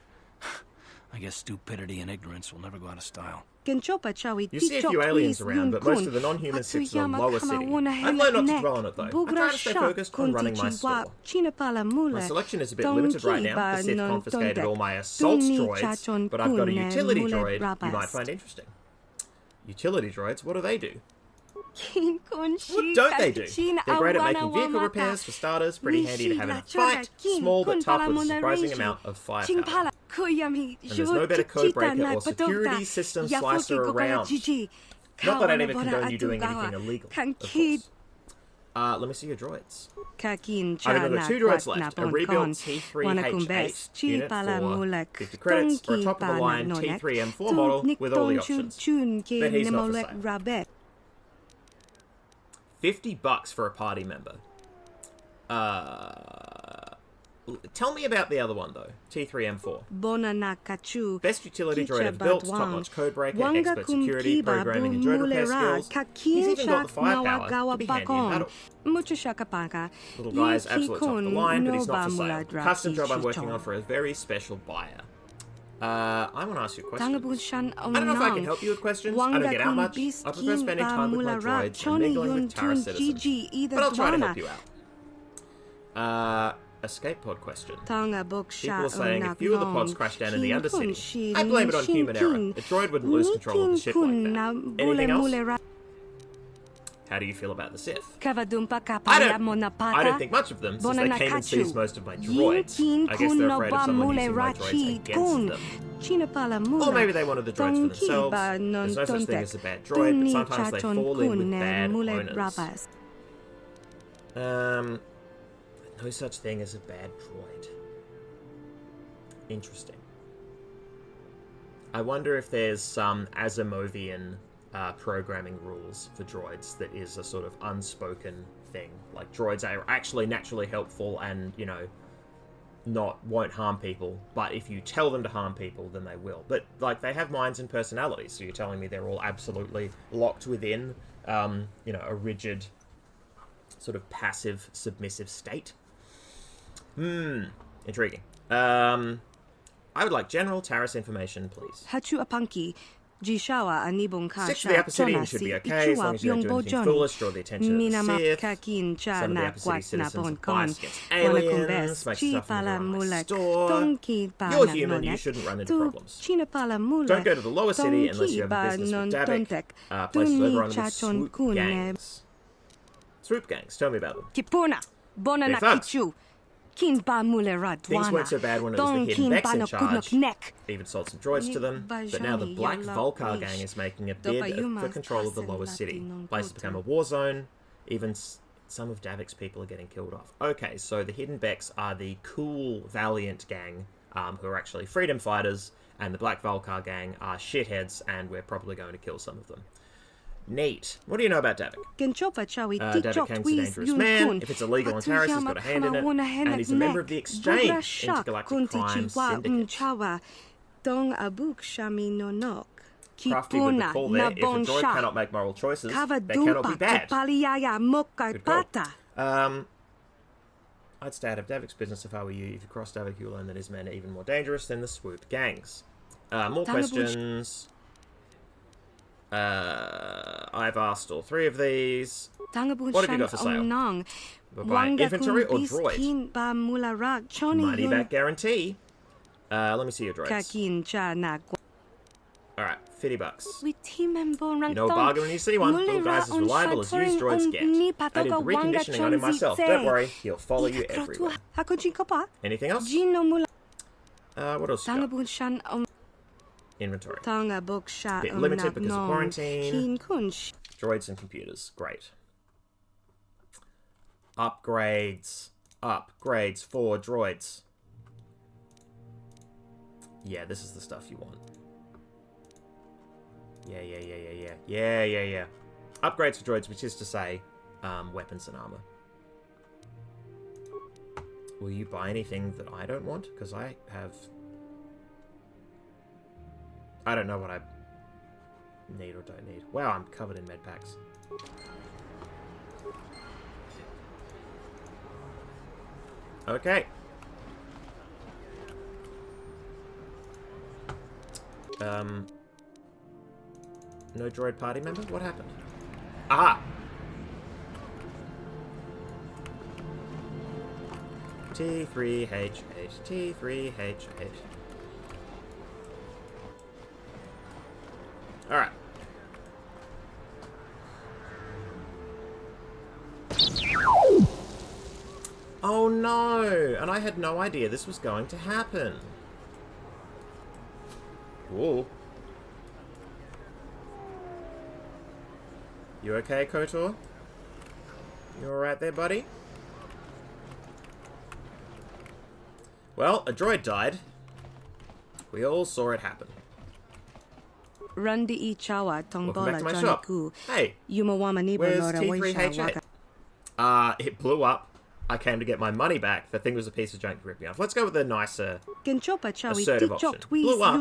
I guess stupidity and ignorance will never go out of style. You see a few aliens around, but most of the non-human sits in the lower city. I've learned not to dwell on it, though. I try to stay focused on running my store. My selection is a bit limited right now. The Sith confiscated all my assault droids, but I've got a utility droid you might find interesting. Utility droids? What do they do? What don't they do? They're great at making vehicle repairs, for starters, pretty handy to have in a fight, small but tough with a surprising amount of firepower. And there's no better code breaker or security system slicer around. Not that I'd ever condone you doing anything illegal, of course. Let me see your droids. I've only got 2 droids left. A rebuilt T3H8 unit for 50 credits, or a top-of-the-line T3M4 model with all the options. But he's not for sale. $50 for a party member. Tell me about the other one, though. T3M4. Best utility droid ever built, top-notch codebreaker, expert security, programming, and droid repair skills. He's even got the firepower to be handy in battle. Little guy's absolutely top of the line, but he's not for sale. Custom job I'm working on for a very special buyer. I want to ask you a question. I don't know if I can help you with questions. I don't get out much. I prefer spending time with my droids and mingling with Tara citizens. But I'll try to help you out. Escape pod question. People are saying a few of the pods crashed down in the Undercity. I blame it on human error. A droid wouldn't lose control of the ship like that. Anything else? How do you feel about the Sith? I don't think much of them, since they came and seized most of my droids. I guess they're afraid of someone using my droids against them. Or maybe they wanted the droids for themselves. There's no such thing as a bad droid, but sometimes they fall in with bad owners. No such thing as a bad droid. Interesting. I wonder if there's some Asimovian programming rules for droids that is a sort of unspoken thing. Like, droids are actually naturally helpful and, you know, won't harm people, but if you tell them to harm people, then they will. But, like, they have minds and personalities, so you're telling me they're all absolutely locked within, you know, a rigid, sort of passive, submissive state? Intriguing. I would like general Taris information, please. 6 of the upper city and should be okay, as long as you don't do anything foolish, draw the attention of the Sith. Some of the upper city citizens are biased against aliens, make stuff from the wrong store. You're human, you shouldn't run into problems. Don't go to the lower city unless you have a business with Davik. Places overrun with swoop gangs. Swoop gangs, tell me about them. They're thugs. Things weren't so bad when it was the hidden Vex in charge. Even sold some droids to them, but now the Black Vulcar gang is making a bid for control of the lower city. Place has become a war zone. Even some of Davik's people are getting killed off. Okay, so the hidden Vex are the cool, valiant gang, who are actually freedom fighters, and the Black Vulcar gang are shitheads, and we're probably going to kill some of them. Neat. What do you know about Davik? Davik Kang's a dangerous man. If it's illegal and Taris has got a hand in it, and he's a member of the Exchange, Intergalactic Crime Syndicate. Crafty with the call there. If a droid cannot make moral choices, they cannot be bad. Good call. I'd stay out of Davik's business if I were you. If you cross Davik, you'll learn that his men are even more dangerous than the swoop gangs. More questions. I've asked all 3 of these. What have you got for sale? We're buying inventory or droid? Money back guarantee. Let me see your droids. Alright, $50. You know a bargain when you see one. Little guy's as reliable as used droids get. I did the reconditioning on him myself. Don't worry, he'll follow you everywhere. Anything else? What else you got? Inventory. Bit limited because of quarantine. Droids and computers. Great. Upgrades. Upgrades for droids. Yeah, this is the stuff you want. Yeah. Upgrades for droids, which is to say, weapons and armor. Will you buy anything that I don't want? Because I have... I don't know what I need or don't need. Wow, I'm covered in med packs. Okay. No droid party member? What happened? Aha! T3H8. T3H8. Alright. Oh no! And I had no idea this was going to happen. Whoa. You okay, KOTOR? You alright there, buddy? Well, a droid died. We all saw it happen. Welcome back to my shop. Hey, where's T3HA? It blew up. I came to get my money back. The thing was a piece of junk to rip me off. Let's go with the nicer, assertive option. Blew up.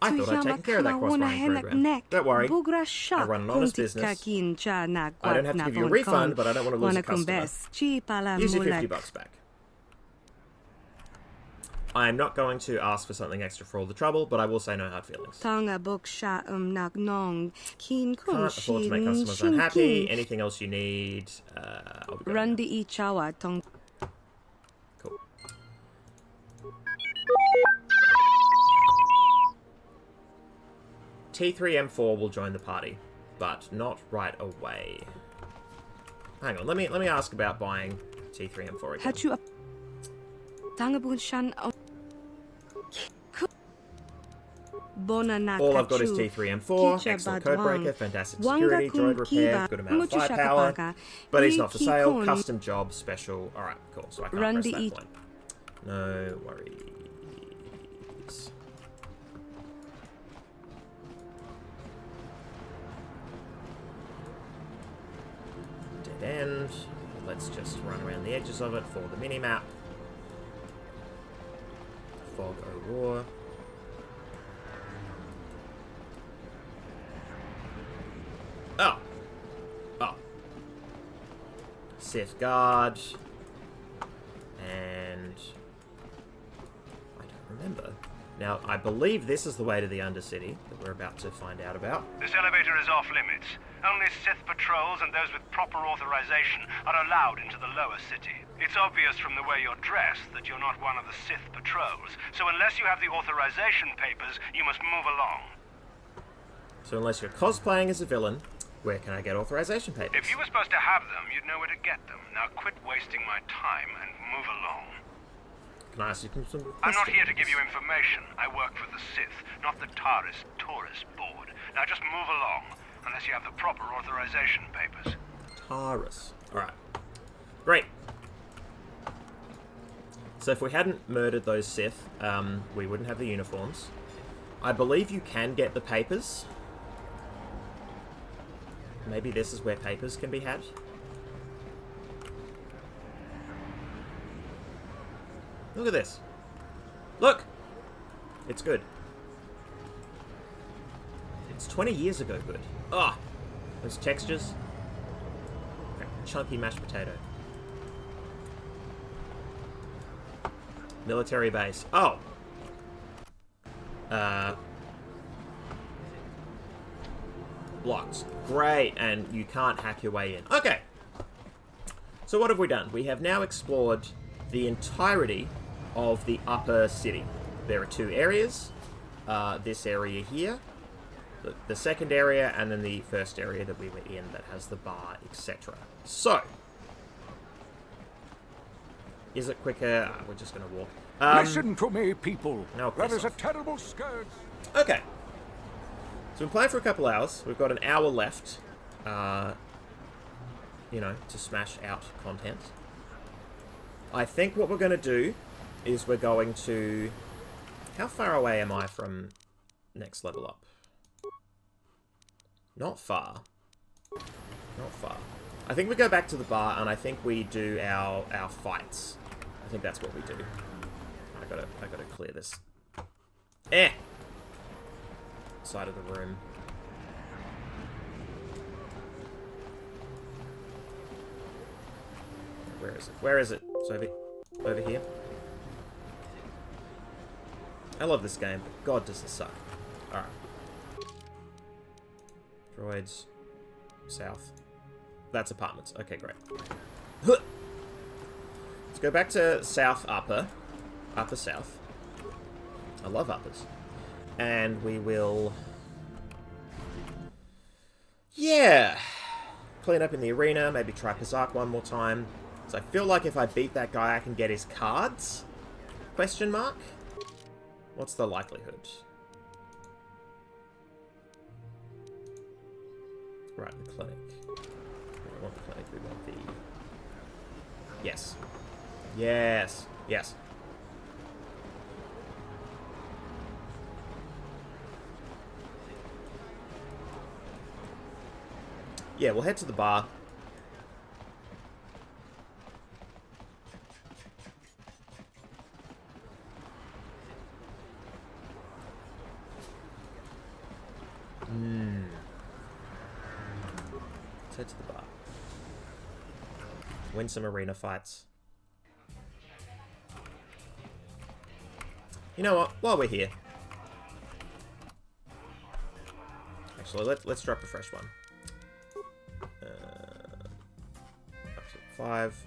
I thought I'd taken care of that cross-running program. Don't worry. I run an honest business. I don't have to give you a refund, but I don't want to lose a customer. Here's your $50 back. I'm not going to ask for something extra for all the trouble, but I will say no hard feelings. Can't afford to make customers unhappy. Anything else you need, I'll be going. Cool. T3M4 will join the party, but not right away. Hang on, let me ask about buying T3M4 again. All I've got is T3M4, excellent codebreaker, fantastic security, droid repair, good amount of firepower, but he's not for sale, custom job, special. Alright, cool, so I can't press that point. No worries. Dead end. Let's just run around the edges of it for the mini-map. Fog Aurora. Oh. Oh. Sith Guard. And I don't remember. Now, I believe this is the way to the Undercity that we're about to find out about. This elevator is off limits. Only Sith patrols and those with proper authorization are allowed into the lower city. It's obvious from the way you're dressed that you're not one of the Sith patrols, so unless you have the authorization papers, you must move along. So unless you're cosplaying as a villain, where can I get authorization papers? If you were supposed to have them, you'd know where to get them. Now quit wasting my time and move along. Can I ask you some questions? I'm not here to give you information. I work for the Sith, not the Tourist Board. Now just move along, unless you have the proper authorization papers. Taurus. Alright. Great. So if we hadn't murdered those Sith, we wouldn't have the uniforms. I believe you can get the papers. Maybe this is where papers can be had. Look at this. Look! It's good. It's 20 years ago good. Ah! Oh, those textures. Chunky mashed potato. Military base. Oh! Blocked. Great, and you can't hack your way in. Okay. So what have we done? We have now explored the entirety of the upper city. There are two areas. This area here, the second area, and then the first area that we were in that has the bar, etc. So, is it quicker? We're just going to walk. Listen to me, people. No, that is a terrible scourge. Okay. So we've been playing for a couple hours. We've got an hour left, you know, to smash out content. I think what we're going to do is we're going to... How far away am I from next level up? Not far. Not far. I think we go back to the bar and I think we do our fights. I think that's what we do. I gotta clear this. Side of the room. Where is it? Where is it? It's over here. I love this game, but God does it suck. Alright. Droids. South. That's apartments. Okay, great. Let's go back to South Upper. Upper South. I love uppers. And we will... Yeah! Clean up in the arena, maybe try Pazak one more time. So I feel like if I beat that guy, I can get his cards? Question mark? What's the likelihood? Right, the clinic. We don't want the clinic, we want the... Yes. Yes. Yes. Yeah, we'll head to the bar. Let's head to the bar. Win some arena fights. You know what? While we're here. Actually, let's drop a fresh one. Up to 5.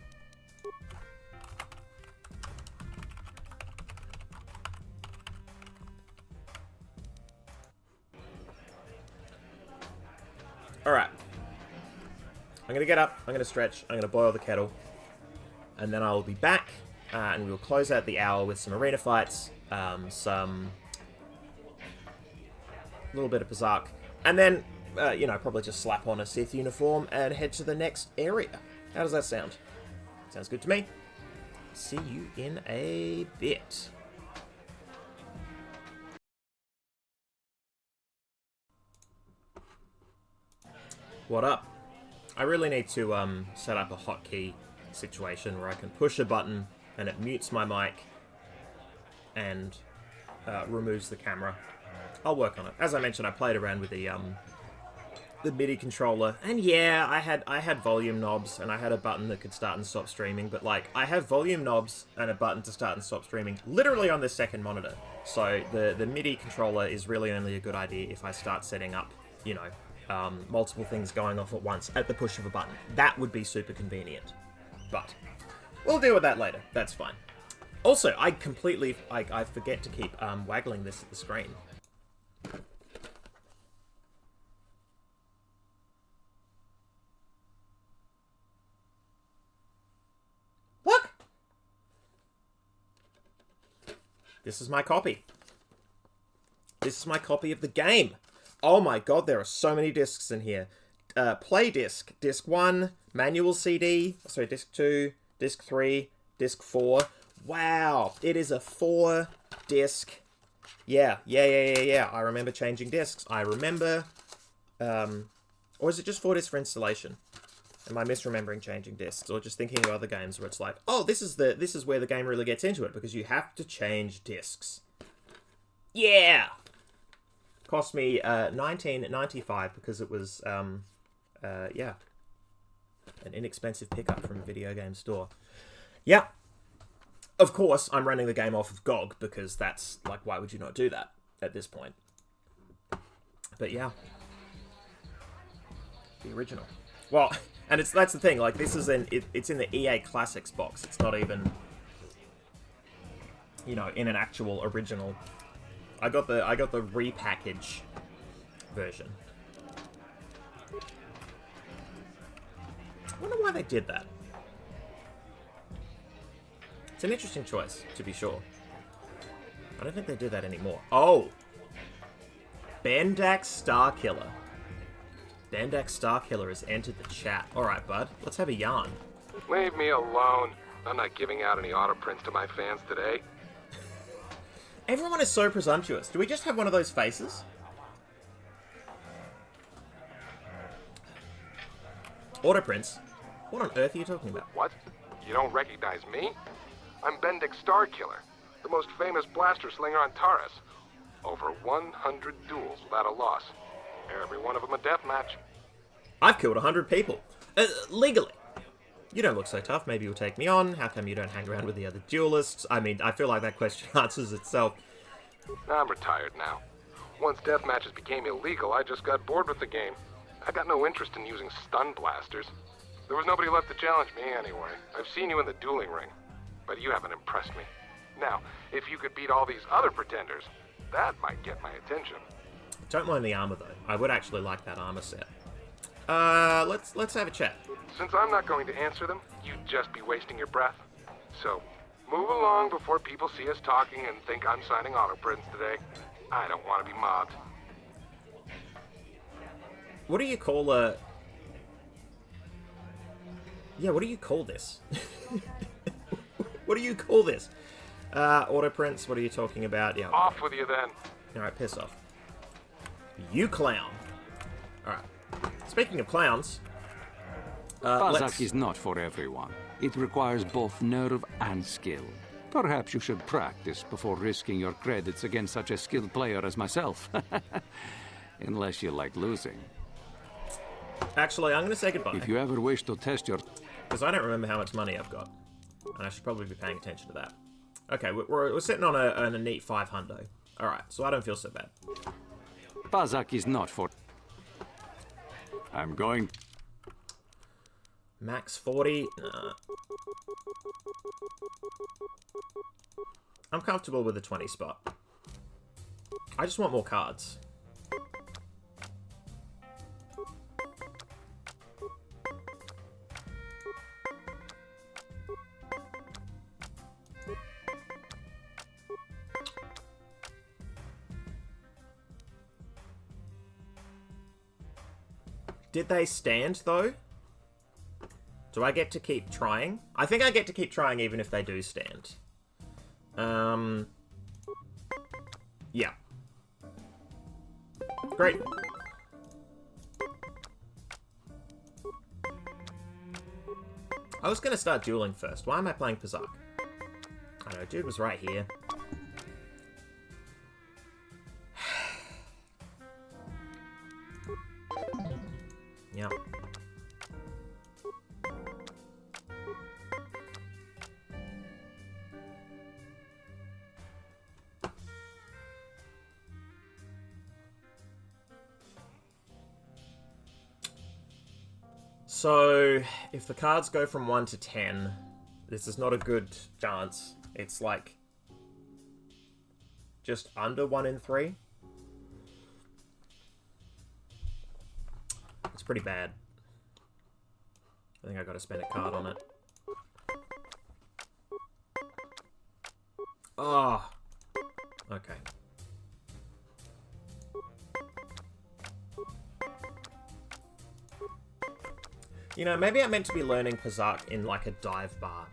Alright. I'm gonna get up, I'm gonna stretch, I'm gonna boil the kettle, and then I'll be back, and we'll close out the hour with some arena fights, some... a little bit of Berserk, and then, you know, probably just slap on a Sith uniform and head to the next area. How does that sound? Sounds good to me. See you in a bit. What up? I really need to set up a hotkey situation where I can push a button and it mutes my mic and removes the camera. I'll work on it. As I mentioned, I played around with the MIDI controller, and yeah, I had volume knobs and I had a button that could start and stop streaming, but like I have volume knobs and a button to start and stop streaming literally on this second monitor. So the MIDI controller is really only a good idea if I start setting up, you know, multiple things going off at once at the push of a button. That would be super convenient. But we'll deal with that later. That's fine. Also, I forget to keep waggling this at the screen. What? This is my copy. This is my copy of the game. Oh my god, there are so many discs in here. Play disc. Disc 1, manual CD, sorry, disc 2, disc 3, disc 4. Wow, it is a 4-disc. Yeah. I remember changing discs. I remember, or is it just 4 discs for installation? Am I misremembering changing discs, or just thinking of other games where it's like, oh, this is where the game really gets into it, because you have to change discs. Yeah. Cost me $19.95 because it was yeah, an inexpensive pickup from a video game store. Yeah. Of course, I'm running the game off of GOG because that's like, why would you not do that at this point? But yeah, the original. Well, and that's the thing. Like, this is it's in the EA Classics box. It's not even, you know, in an actual original. I got the repackage version. I wonder why they did that. It's an interesting choice, to be sure. I don't think they do that anymore. Oh! Bendak Starkiller. Bendak Starkiller has entered the chat. Alright, bud. Let's have a yarn. Leave me alone. I'm not giving out any auto prints to my fans today. Everyone is so presumptuous. Do we just have one of those faces? Auto prints? What on earth are you talking about? What? You don't recognize me? I'm Bendik Starkiller, the most famous blaster slinger on Taurus. Over 100 duels without a loss. Every one of them a death match. I've killed 100 people. Legally. You don't look so tough. Maybe you'll take me on. How come you don't hang around with the other duelists? I mean, I feel like that question answers itself. I'm retired now. Once death matches became illegal, I just got bored with the game. I got no interest in using stun blasters. There was nobody left to challenge me anyway. I've seen you in the dueling ring, but you haven't impressed me. Now, if you could beat all these other pretenders, that might get my attention. Don't mind the armor, though. I would actually like that armor set. let's have a chat. Since I'm not going to answer them, you'd just be wasting your breath. So, move along before people see us talking and think I'm signing auto prints today. I don't want to be mobbed. What do you call a... Yeah, what do you call this? What do you call this? Auto prints, what are you talking about? Yeah. Off with you then. Alright, piss off. You clown. Alright. Speaking of clowns... Pazak is not for everyone. It requires both nerve and skill. Perhaps you should practice before risking your credits against such a skilled player as myself. Unless you like losing. Actually, I'm going to say goodbye. If you ever wish to test your... Because I don't remember how much money I've got. And I should probably be paying attention to that. Okay, we're sitting on a neat 500. Alright, so I don't feel so bad. Pazak is not for... I'm going... Max 40? Nah. I'm comfortable with the 20 spot. I just want more cards. Did they stand, though? Do I get to keep trying? I think I get to keep trying even if they do stand. Yeah. Great. I was going to start dueling first. Why am I playing Pazak? I know, dude was right here. Yep. So, if the cards go from 1 to 10, this is not a good chance. It's like just under 1 in 3. It's pretty bad. I think I gotta spend a card on it. Oh. Okay. You know, maybe I meant to be learning Pazak in like a dive bar.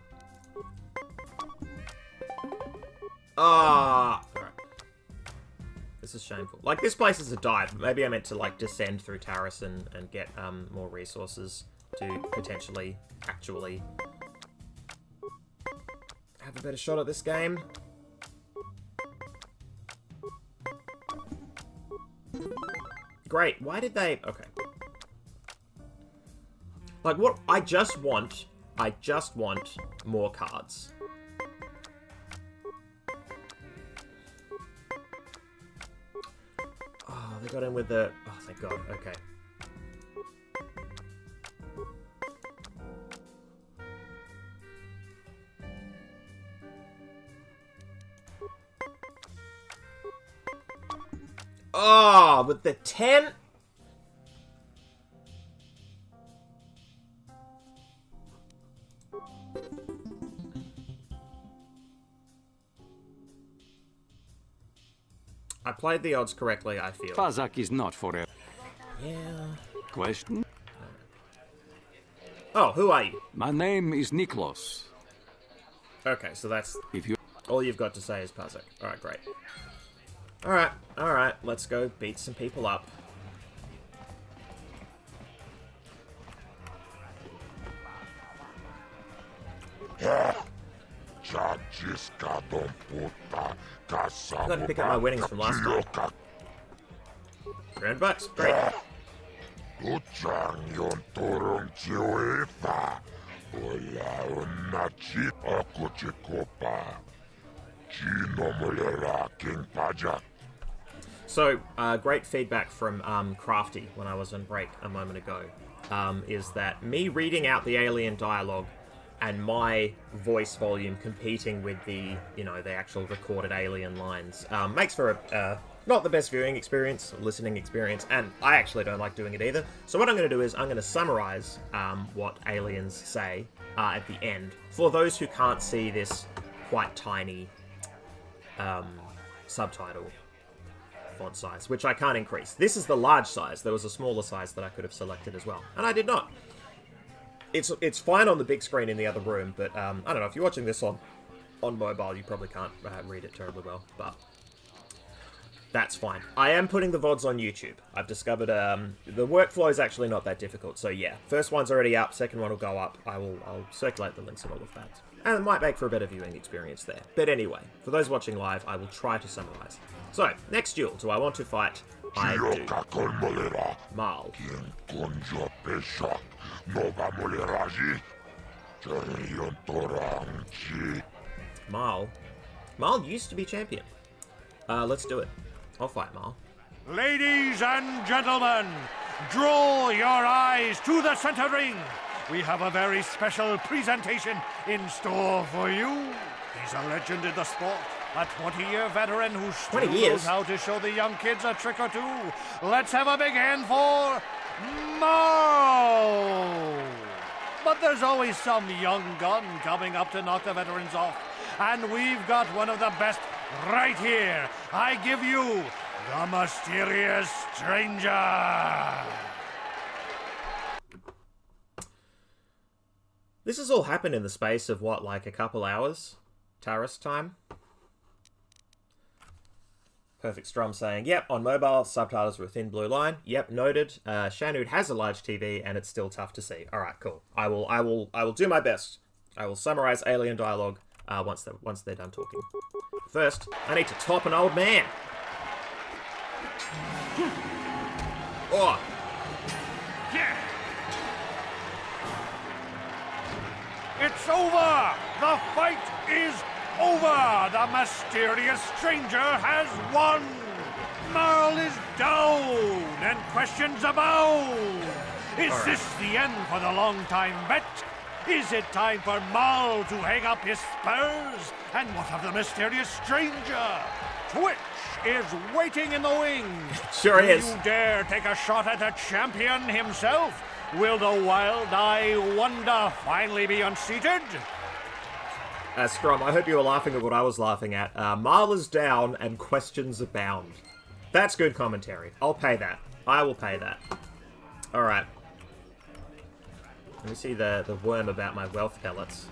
Ah. Alright. This is shameful. Like, this place is a dive. Maybe I meant to, like, descend through Taris and get more resources to potentially, actually have a better shot at this game. Great. Why did they... Okay. Like, what? I just want more cards. Oh, they got in with the... Oh, thank God. Okay. Oh, with the 10... I played the odds correctly, I feel. Pazak is not for it. Yeah. Question? Oh, who are you? My name is Niklos. Okay, so that's... If you... All you've got to say is Pazak. Alright, great. Alright, let's go beat some people up. I'm gonna pick up my winnings from last time. $300, great. So, great feedback from Crafty when I was on break a moment ago, is that me reading out the alien dialogue and my voice volume competing with the, you know, the actual recorded alien lines, makes for Not the best viewing experience, or listening experience, and I actually don't like doing it either. So what I'm going to do is I'm going to summarize what aliens say at the end. For those who can't see this quite tiny subtitle font size, which I can't increase. This is the large size. There was a smaller size that I could have selected as well, and I did not. It's fine on the big screen in the other room, but I don't know, if you're watching this on mobile, you probably can't read it terribly well, but that's fine. I am putting the VODs on YouTube. I've discovered the workflow is actually not that difficult, so yeah. First one's already up, second one will go up. I'll circulate the links and all of that. And it might make for a better viewing experience there. But anyway, for those watching live, I will try to summarize. So, next duel. Do I want to fight? I do. Mal. Mal used to be champion. Let's do it. I'll fight Mal. Ladies and gentlemen, draw your eyes to the center ring. We have a very special presentation in store for you. He's a legend in the sport, a 20-year veteran who still knows how to show the young kids a trick or two. Let's have a big hand for Mo! But there's always some young gun coming up to knock the veterans off. And we've got one of the best right here. I give you the Mysterious Stranger. This has all happened in the space of, what, like a couple hours? Taris time? Perfect Strum saying, yep, on mobile, subtitles are a thin blue line. Yep, noted. Shanud has a large TV, and it's still tough to see. Alright, cool. I will do my best. I will summarize alien dialogue once they're done talking. First, I need to top an old man. Oh! Yeah! It's over! The fight is over! The Mysterious Stranger has won! Marl is down, and questions abound! Is this the end for the long-time bet? Is it time for Marl to hang up his spurs? And what of the Mysterious Stranger? Twitch is waiting in the wings. Sure is. Do you dare take a shot at the champion himself? Will the wild-eye wonder finally be unseated? Strum, I hope you were laughing at what I was laughing at. Marl is down and questions abound. That's good commentary. I'll pay that. I will pay that. Alright. Let me see the worm about my wealth pellets.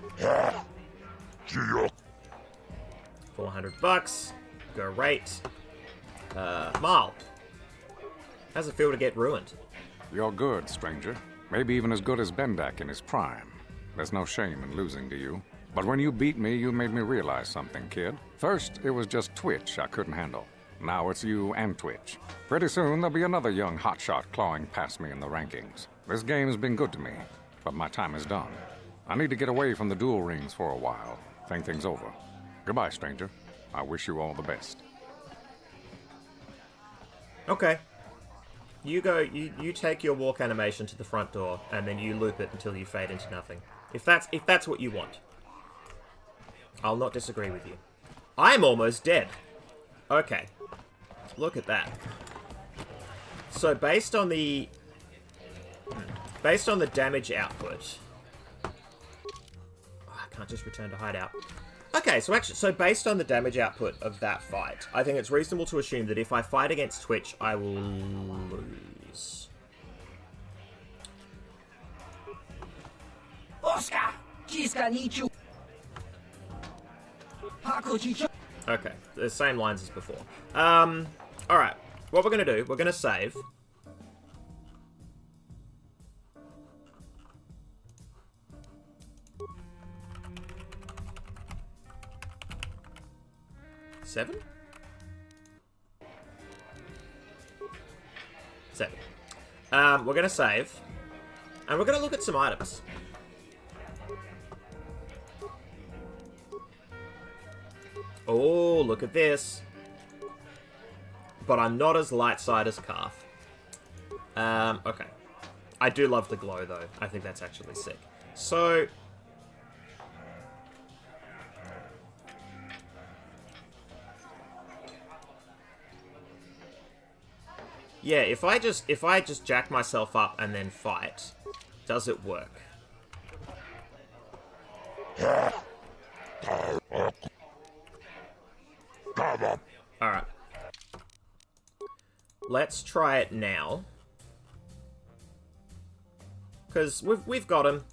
$400. Great. Marl. How's it feel to get ruined? You're good, stranger. Maybe even as good as Bendak in his prime. There's no shame in losing to you. But when you beat me, you made me realize something, kid. First, it was just Twitch I couldn't handle. Now it's you and Twitch. Pretty soon, there'll be another young hotshot clawing past me in the rankings. This game's been good to me, but my time is done. I need to get away from the duel rings for a while. Think things over. Goodbye, stranger. I wish you all the best. Okay. You go, you take your walk animation to the front door, and then you loop it until you fade into nothing. If that's what you want. I'll not disagree with you. I'm almost dead. Okay. Look at that. So based on the damage output, I can't just return to hideout. Okay, so based on the damage output of that fight, I think it's reasonable to assume that if I fight against Twitch, I will lose. Oscar, okay, the same lines as before. Alright, what we're going to do, we're going to save. Seven? We're going to save. And we're going to look at some items. Oh, look at this. But I'm not as light side as Calf. Okay. I do love the glow, though. I think that's actually sick. So... Yeah, if I just jack myself up and then fight, does it work? Alright. Let's try it now. Because we've got him.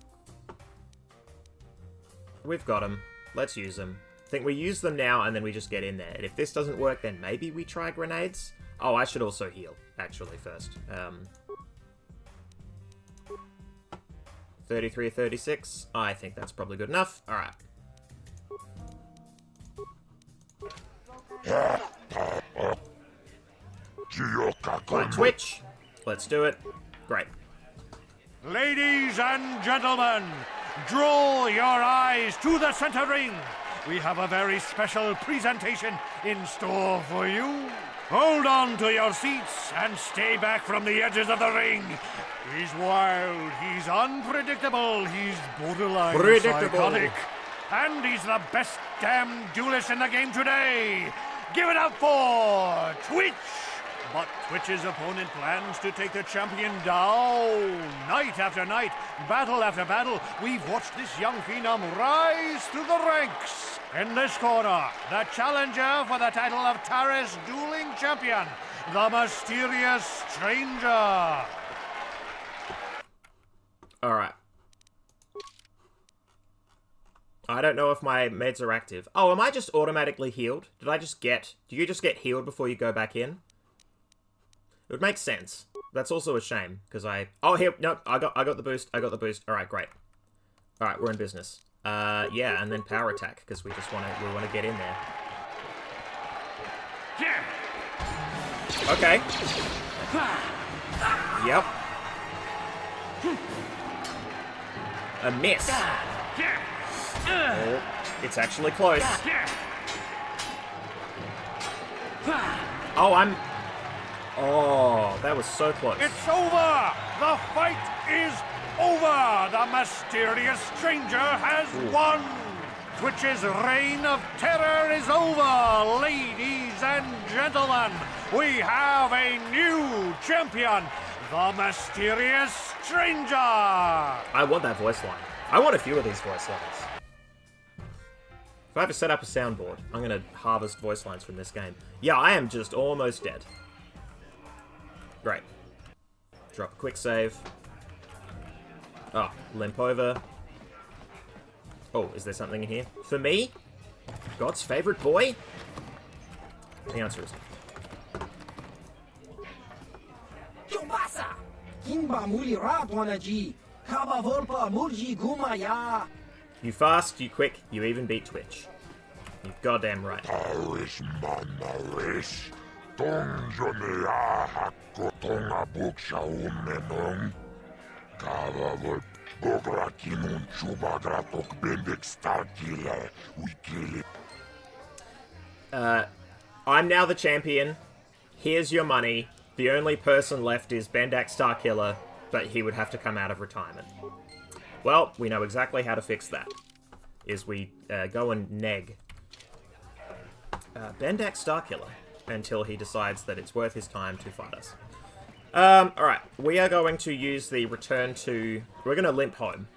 We've got him. Let's use them. I think we use them now and then we just get in there. And if this doesn't work, then maybe we try grenades. Oh, I should also heal, actually, first. 33 or 36. I think that's probably good enough. Alright. Right, Twitch. Let's do it. Great. Ladies and gentlemen, draw your eyes to the center ring. We have a very special presentation in store for you. Hold on to your seats and stay back from the edges of the ring. He's wild, he's unpredictable, he's borderline psychotic. And he's the best damn duelist in the game today. Give it up for Twitch. But Twitch's opponent plans to take the champion down. Night after night, battle after battle, we've watched this young phenom rise through the ranks. In this corner, the challenger for the title of Taris Dueling Champion, the mysterious stranger. Alright. I don't know if my meds are active. Oh, am I just automatically healed? Do you just get healed before you go back in? It would make sense. That's also a shame, because oh, here, no, I got the boost, Alright, great. Alright, we're in business. Yeah, and then power attack, because we want to get in there. Okay. Yep. A miss. Oh, it's actually close. Oh, that was so close. It's over! The fight is over! The mysterious stranger has won! Twitch's reign of terror is over, ladies and gentlemen! We have a new champion, the mysterious stranger! I want that voice line. I want a few of these voice lines. If I ever set up a soundboard, I'm going to harvest voice lines from this game. Yeah, I am just almost dead. Great. Drop a quick save. Oh, limp over. Oh, is there something in here? For me? God's favorite boy? The answer is you fast, you quick, you even beat Twitch. You goddamn right. I'm now the champion. Here's your money. The only person left is Bendak Starkiller, but he would have to come out of retirement. Well, we know exactly how to fix that. Is we go and neg Bendak Starkiller until he decides that it's worth his time to fight us. Alright, we are going to use the return to... We're going to limp home.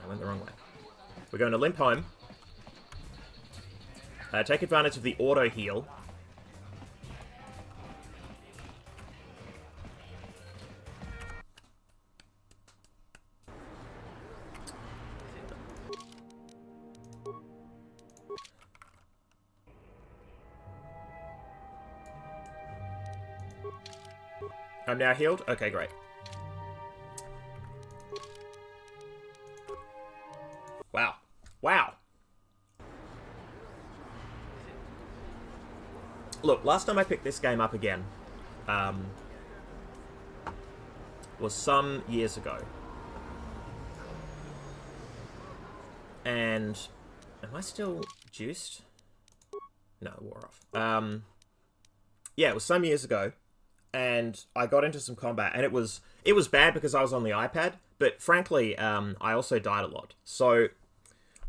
I went the wrong way. We're going to limp home. Take advantage of the auto heal. I'm now healed? Okay, great. Wow. Wow. Look, last time I picked this game up again, was some years ago. And... Am I still juiced? No, it wore off. Yeah, it was some years ago. And I got into some combat, and it was bad because I was on the iPad, but frankly, I also died a lot. So,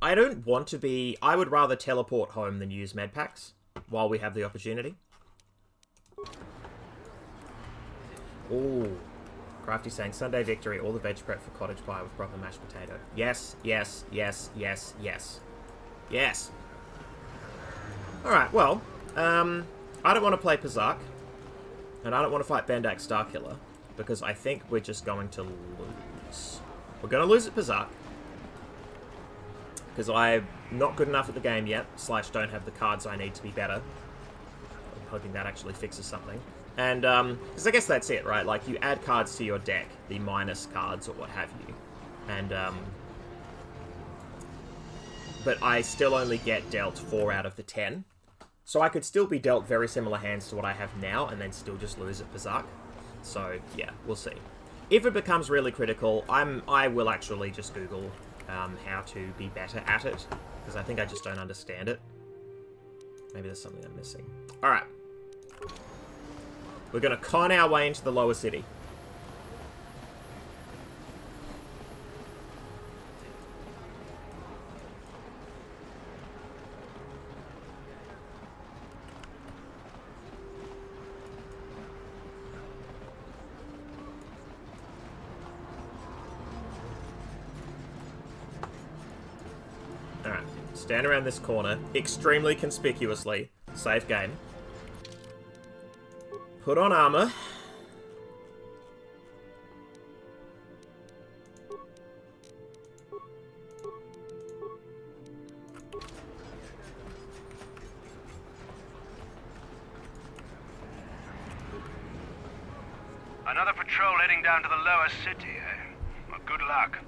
I don't want to be... I would rather teleport home than use medpacks while we have the opportunity. Ooh. Crafty saying, Sunday victory, all the veg prep for cottage pie with proper mashed potato. Yes, yes, yes, yes, yes. Yes. Alright, well, I don't want to play Pazak, and I don't want to fight Bendak Starkiller, because I think we're just going to lose. We're going to lose at Pazak, because I'm not good enough at the game yet, / don't have the cards I need to be better. I'm hoping that actually fixes something. And, because I guess that's it, right? Like, you add cards to your deck, the minus cards or what have you. And, but I still only get dealt 4 out of the 10. So I could still be dealt very similar hands to what I have now, and then still just lose at Pazak. So, yeah, we'll see. If it becomes really critical, I will actually just Google how to be better at it, because I think I just don't understand it. Maybe there's something I'm missing. Alright. We're going to con our way into the lower city. Alright, stand around this corner, extremely conspicuously. Safe game. Put on armor. Another patrol heading down to the lower city, eh? Well, good luck.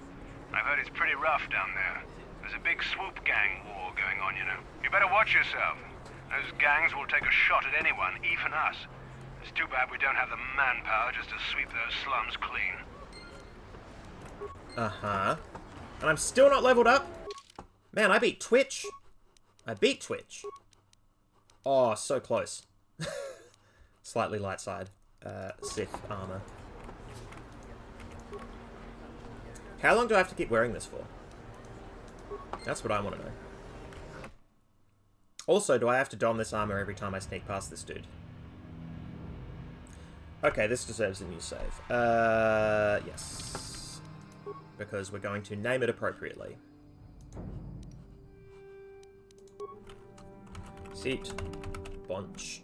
I've heard it's pretty rough down there. There's a big swoop gang war going on, you know. You better watch yourself. Those gangs will take a shot at anyone, even us. It's too bad we don't have the manpower just to sweep those slums clean. Uh-huh. And I'm still not leveled up? Man, I beat Twitch. I beat Twitch. Oh, so close. Slightly light side. Sith armor. How long do I have to keep wearing this for? That's what I want to know. Also, do I have to don this armor every time I sneak past this dude? Okay, this deserves a new save. Yes. Because we're going to name it appropriately. Seat. Bunch.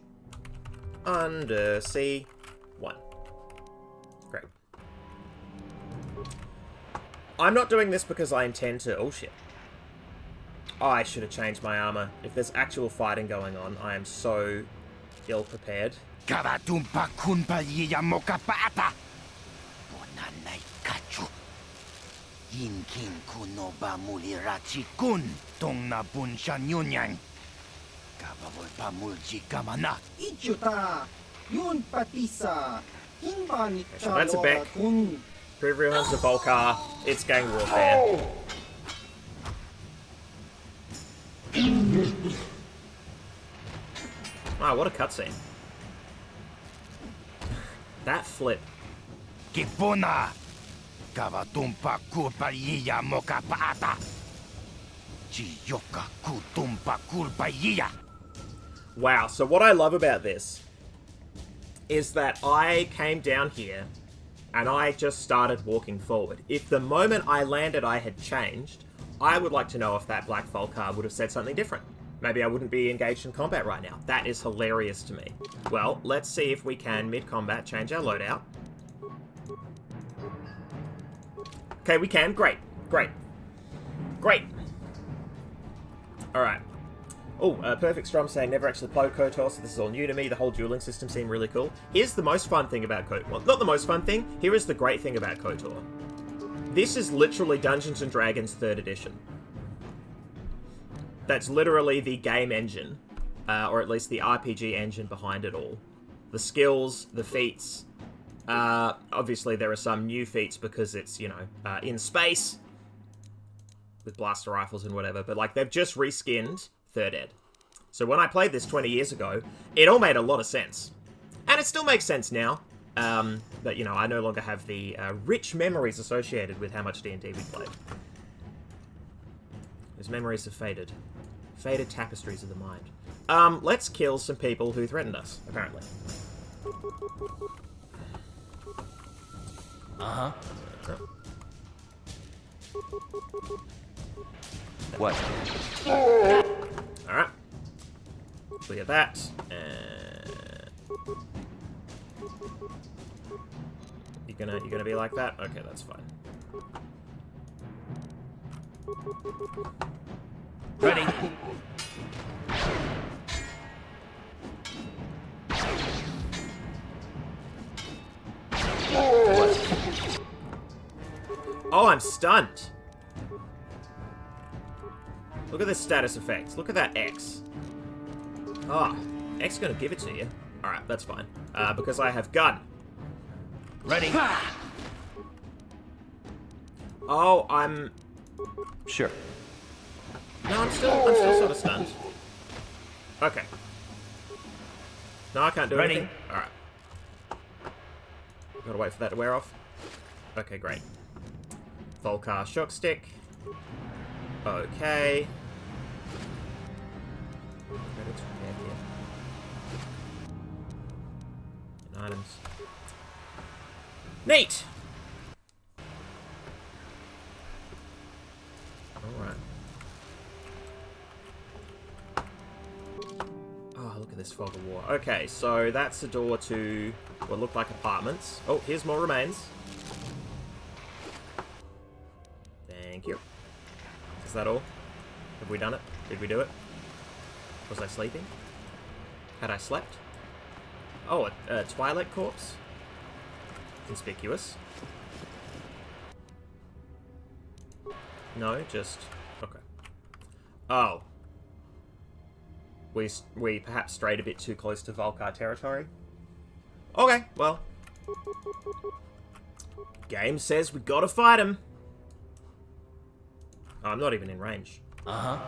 Under C1. Great. I'm not doing this because I intend to... Oh, shit. Oh, I should have changed my armor. If there's actual fighting going on, I am so ill-prepared. Kavatumpa kunpa yiya mokapaata. Bonanay kachu. Yinkin kuno ba mulirachi kun. Tong na bunshan yunyan. Kabawol pa mulji kamana. Ichuta. Yun patisa. Hinbani So that's a Beck. Everyone's a Volcar. It's gang warfare. Oh. Wow, what a cutscene. That flip. Kipuna. Kavatumpa kulpa yiya mokapaata. Chiyoka kutumpa kulpa yiya. Wow, so what I love about this is that I came down here and I just started walking forward. If the moment I landed I had changed, I would like to know if that Black Volcar would have said something different. Maybe I wouldn't be engaged in combat right now. That is hilarious to me. Well, let's see if we can, mid-combat, change our loadout. Okay, we can. Great. Great. Great. Alright. Oh, Perfect Strom saying, never actually played KOTOR, so this is all new to me. The whole dueling system seemed really cool. Here's the most fun thing about KOTOR. Well, not the most fun thing. Here is the great thing about KOTOR. This is literally Dungeons & Dragons 3rd edition. That's literally the game engine, or at least the RPG engine behind it all. The skills, the feats. Obviously, there are some new feats because it's, you know, in space with blaster rifles and whatever. But, like, they've just reskinned 3rd Ed. So when I played this 20 years ago, it all made a lot of sense. And it still makes sense now. But, you know, I no longer have the rich memories associated with how much D&D we played. Those memories have faded. Faded tapestries of the mind. Let's kill some people who threatened us, apparently. Uh-huh. What? Alright. Clear that. You're gonna be like that? Okay, that's fine. Ready. Oh, I'm stunned. Look at this status effect. Look at that X. Ah, X is gonna give it to you. Alright, that's fine. Because I have gun. Ready. Oh, I'm... Sure. No, I'm still sort of stunned. Okay. No, I can't do Ready. anything. Alright. Gotta wait for that to wear off. Okay, great. Volcar shock stick. Okay. Items. Neat! Alright. Oh, look at this fog of war. Okay, so that's the door to what look like apartments. Oh, here's more remains. Thank you. Is that all? Have we done it? Did we do it? Was I sleeping? Had I slept? Oh, a Twilight corpse? Conspicuous. No, just... Okay. Oh. We perhaps strayed a bit too close to Volcar territory? Okay, well. Game says we gotta fight him. Oh, I'm not even in range. Uh-huh.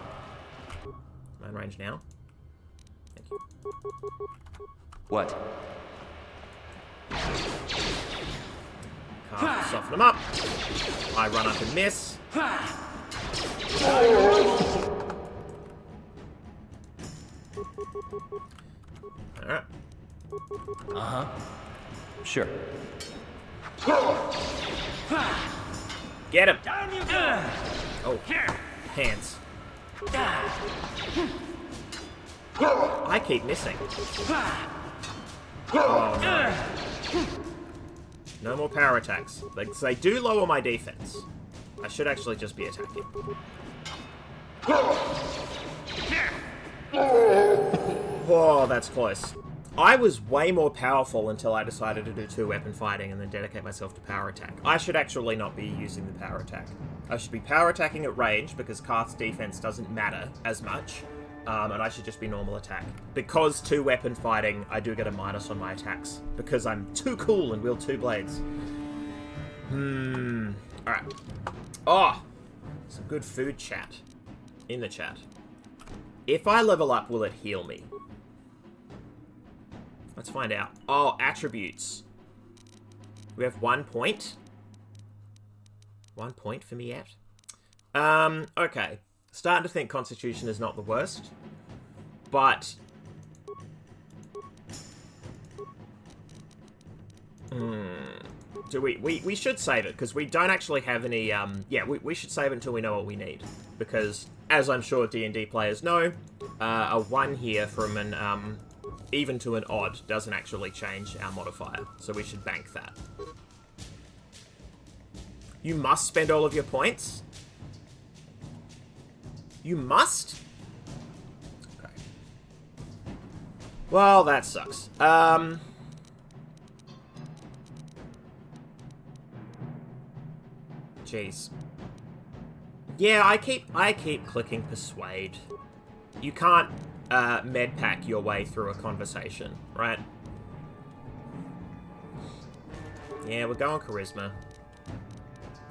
Am I in range now? Thank you. What? Can't soften them up. I run up and miss. Alright. Uh-huh. Sure. Get him! Oh, hands. I keep missing. Oh, no. No more power attacks. They do lower my defense. I should actually just be attacking. Oh, that's close. I was way more powerful until I decided to do 2-weapon fighting and then dedicate myself to power attack. I should actually not be using the power attack. I should be power attacking at range because Karth's defense doesn't matter as much. And I should just be normal attack. Because 2-weapon fighting, I do get a minus on my attacks. Because I'm too cool and wield 2 blades. Alright. Oh! Some good food chat. In the chat. If I level up, will it heal me? Let's find out. Oh, attributes. We have 1 point. 1 point for me yet? Okay. Starting to think Constitution is not the worst. But... Do we should save it, because we don't actually have any, yeah, we should save it until we know what we need. Because, as I'm sure D&D players know, a 1 here from an, even to an odd doesn't actually change our modifier. So we should bank that. You must spend all of your points? You must? Okay. Well, that sucks. Jeez. Yeah, I keep clicking persuade. You can't med pack your way through a conversation, right? Yeah, we're going charisma.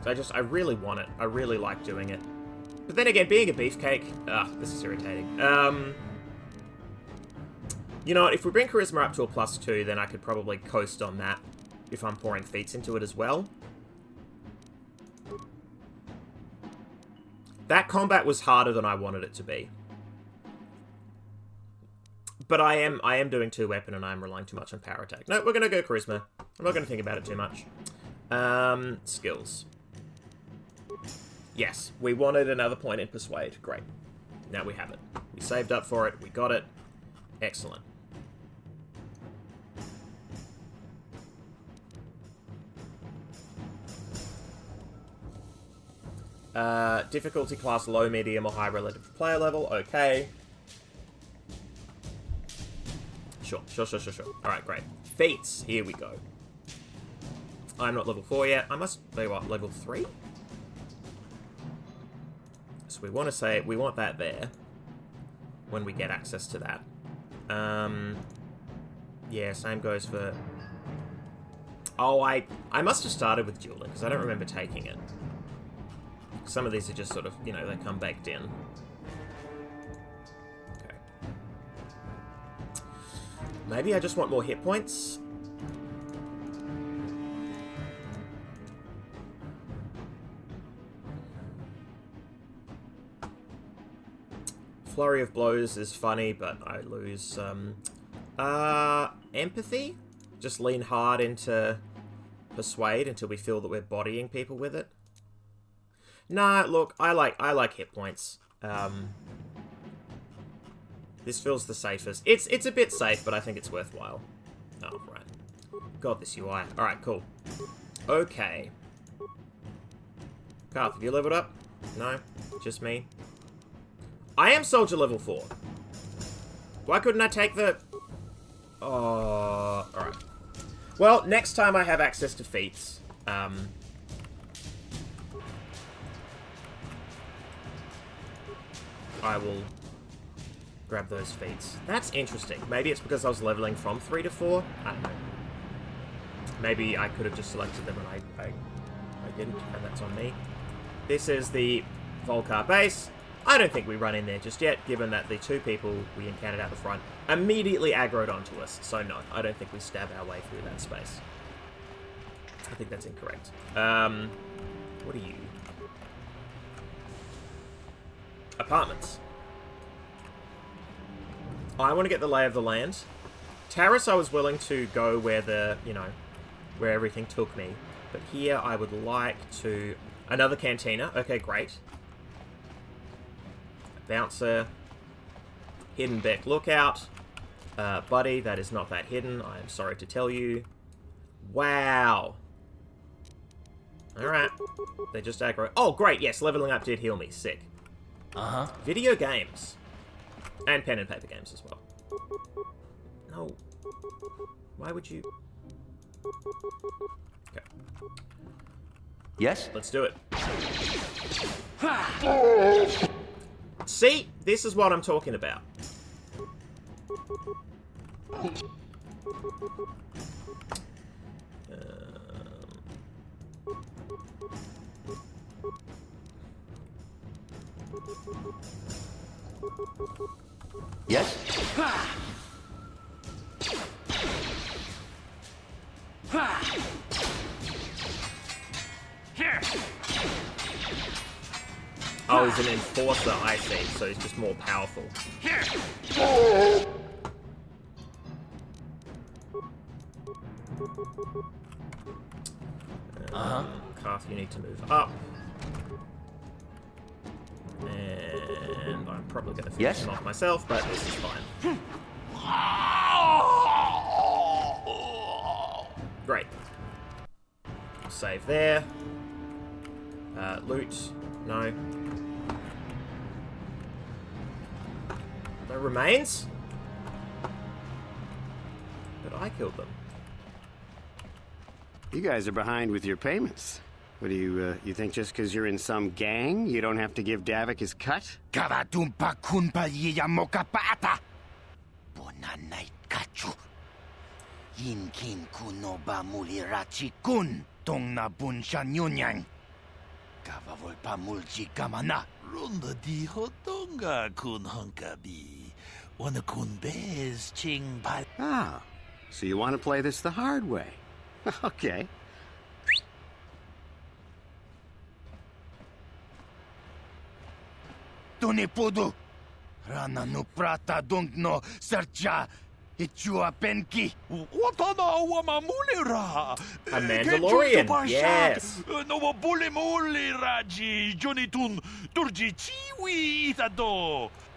So I really want it. I really like doing it. But then again, being a beefcake, this is irritating. You know what, if we bring charisma up to a +2, then I could probably coast on that if I'm pouring feats into it as well. That combat was harder than I wanted it to be. But I am doing 2-weapon and I am relying too much on power attack. No, we're going to go charisma. I'm not going to think about it too much. Skills. Yes, we wanted another point in Persuade. Great. Now we have it. We saved up for it. We got it. Excellent. Difficulty class low, medium, or high relative to player level. Okay. Sure. Alright, great. Feats. Here we go. I'm not level 4 yet. I must be, what, level 3? So we want to say, we want that there. When we get access to that. Yeah, same goes for... Oh, I must have started with dueling, because I don't remember taking it. Some of these are just sort of, you know, they come baked in. Okay. Maybe I just want more hit points? Flurry of blows is funny, but I lose empathy? Just lean hard into persuade until we feel that we're bodying people with it. Nah, look, I like hit points. This feels the safest. It's a bit safe, but I think it's worthwhile. Oh, right. God, this UI. Alright, cool. Okay. Garth, have you leveled up? No? Just me? I am soldier level 4. Why couldn't I take the... Oh, alright. Well, next time I have access to feats, I will grab those feats. That's interesting. Maybe it's because I was leveling from 3 to 4? I don't know. Maybe I could have just selected them and I didn't, and that's on me. This is the Volcar base. I don't think we run in there just yet, given that the 2 people we encountered out the front immediately aggroed onto us. So no, I don't think we stab our way through that space. I think that's incorrect. What are you? Apartments. I want to get the lay of the land. Terrace, I was willing to go where the, you know, where everything took me. But here, I would like to... Another cantina. Okay, great. Bouncer. Hidden Beck Lookout. Buddy, that is not that hidden. I am sorry to tell you. Wow. Alright. They just aggro. Oh, great. Yes, leveling up did heal me. Sick. Uh-huh. Video games. And pen and paper games as well. No. Why would you... Okay. Yes? Let's do it. See? This is what I'm talking about. Yes? Here. Oh, he's an enforcer, I see. So he's just more powerful. Here. Karth, you need to move up. And I'm probably going to finish him off myself, but this is fine. Great. Save there. Loot. No. No remains? But I killed them. You guys are behind with your payments. What do you think just because you're in some gang, you don't have to give Davik his cut? Kavatumpa kunpalyiya mokapaata. Bonanay kachu. Yinkin kunoba mulirachi kun. Tong na bunshan yunyang. Kavavulpa mulji kamana. Runda di hotonga kun hunkabi. Wana kun bez ching pal. Ah, so you want to play this the hard way. Okay. Tunipudu. Rana no prata dungno sercha. Ichua Penki. A Mandalorian, yes.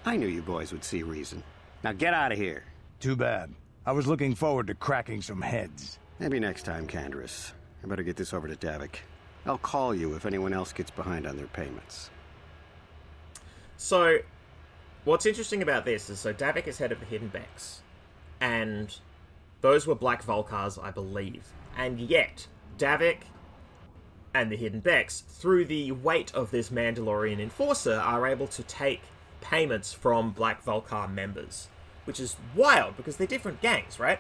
I knew you boys would see reason. Now get out of here. Too bad. I was looking forward to cracking some heads. Maybe next time, Canderous. I better get this over to Davik. I'll call you if anyone else gets behind on their payments. So, what's interesting about this is, so Davik is head of the Hidden Becks, and those were Black Volcars, I believe. And yet, Davik and the Hidden Becks, through the weight of this Mandalorian enforcer, are able to take payments from Black Volcar members. Which is wild, because they're different gangs, right?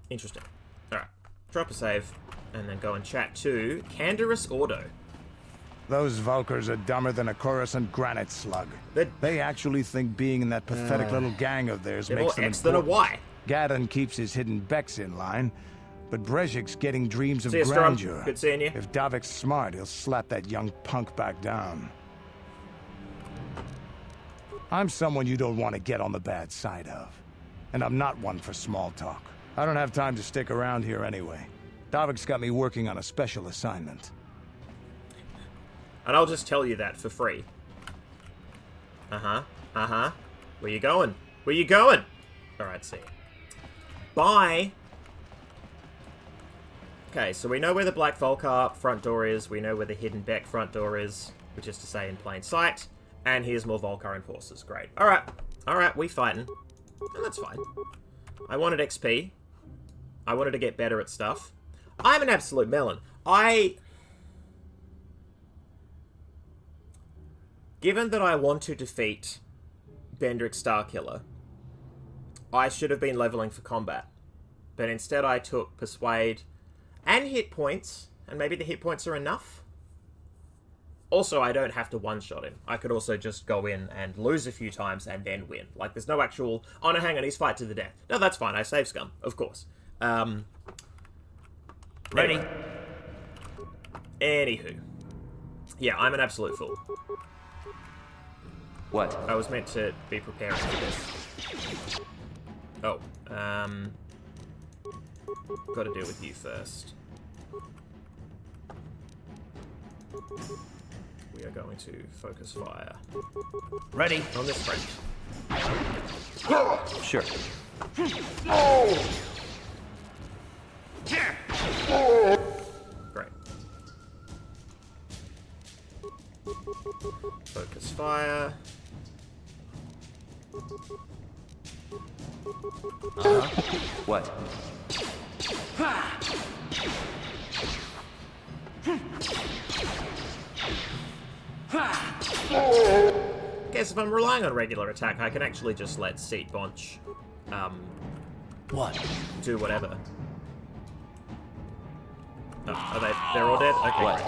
Interesting. Alright. Drop a save, and then go and chat to Canderous Ordo. Those Vulkars are dumber than a Coruscant granite slug. They actually think being in that pathetic little gang of theirs makes them X than a Y. Gadon keeps his hidden Becks in line, but Brezhik's getting dreams of See you, grandeur. Strom. Good seeing you. If Davik's smart, he'll slap that young punk back down. I'm someone you don't want to get on the bad side of. And I'm not one for small talk. I don't have time to stick around here anyway. Davik's got me working on a special assignment. And I'll just tell you that for free. Uh-huh. Uh-huh. Where you going? Where you going? Alright, see. Bye! Okay, so we know where the Black Volcar front door is. We know where the Hidden Beck front door is. Which is to say in plain sight. And here's more Volcar enforcers. Great. Alright. Alright, we fighting. And that's fine. I wanted XP. I wanted to get better at stuff. I'm an absolute melon. Given that I want to defeat Bendrick Starkiller, I should have been leveling for combat. But instead I took Persuade and hit points. And maybe the hit points are enough. Also, I don't have to one-shot him. I could also just go in and lose a few times and then win. Like, there's no actual, oh no, hang on, he's fight to the death. No, that's fine, I save scum, of course. Ready? Anywho. Yeah, I'm an absolute fool. What? I was meant to be preparing for this. Oh, gotta deal with you first. We are going to focus fire. Ready? On this friend. Sure. Great. Focus fire. What? Guess if I'm relying on regular attack, I can actually just let Seat Bonch, do whatever. Oh, are they're all dead? Okay, great.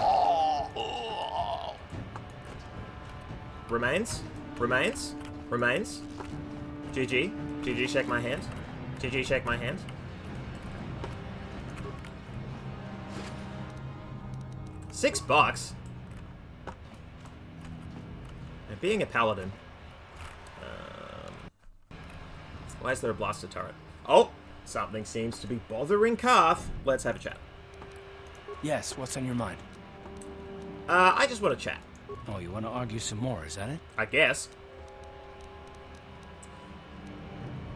Remains? Remains? Remains? GG. GG, shake my hand. GG, shake my hand. $6? And being a paladin. Why is there a blaster turret? Oh! Something seems to be bothering Karth. Let's have a chat. Yes, what's on your mind? I just want to chat. Oh, you want to argue some more, is that it? I guess.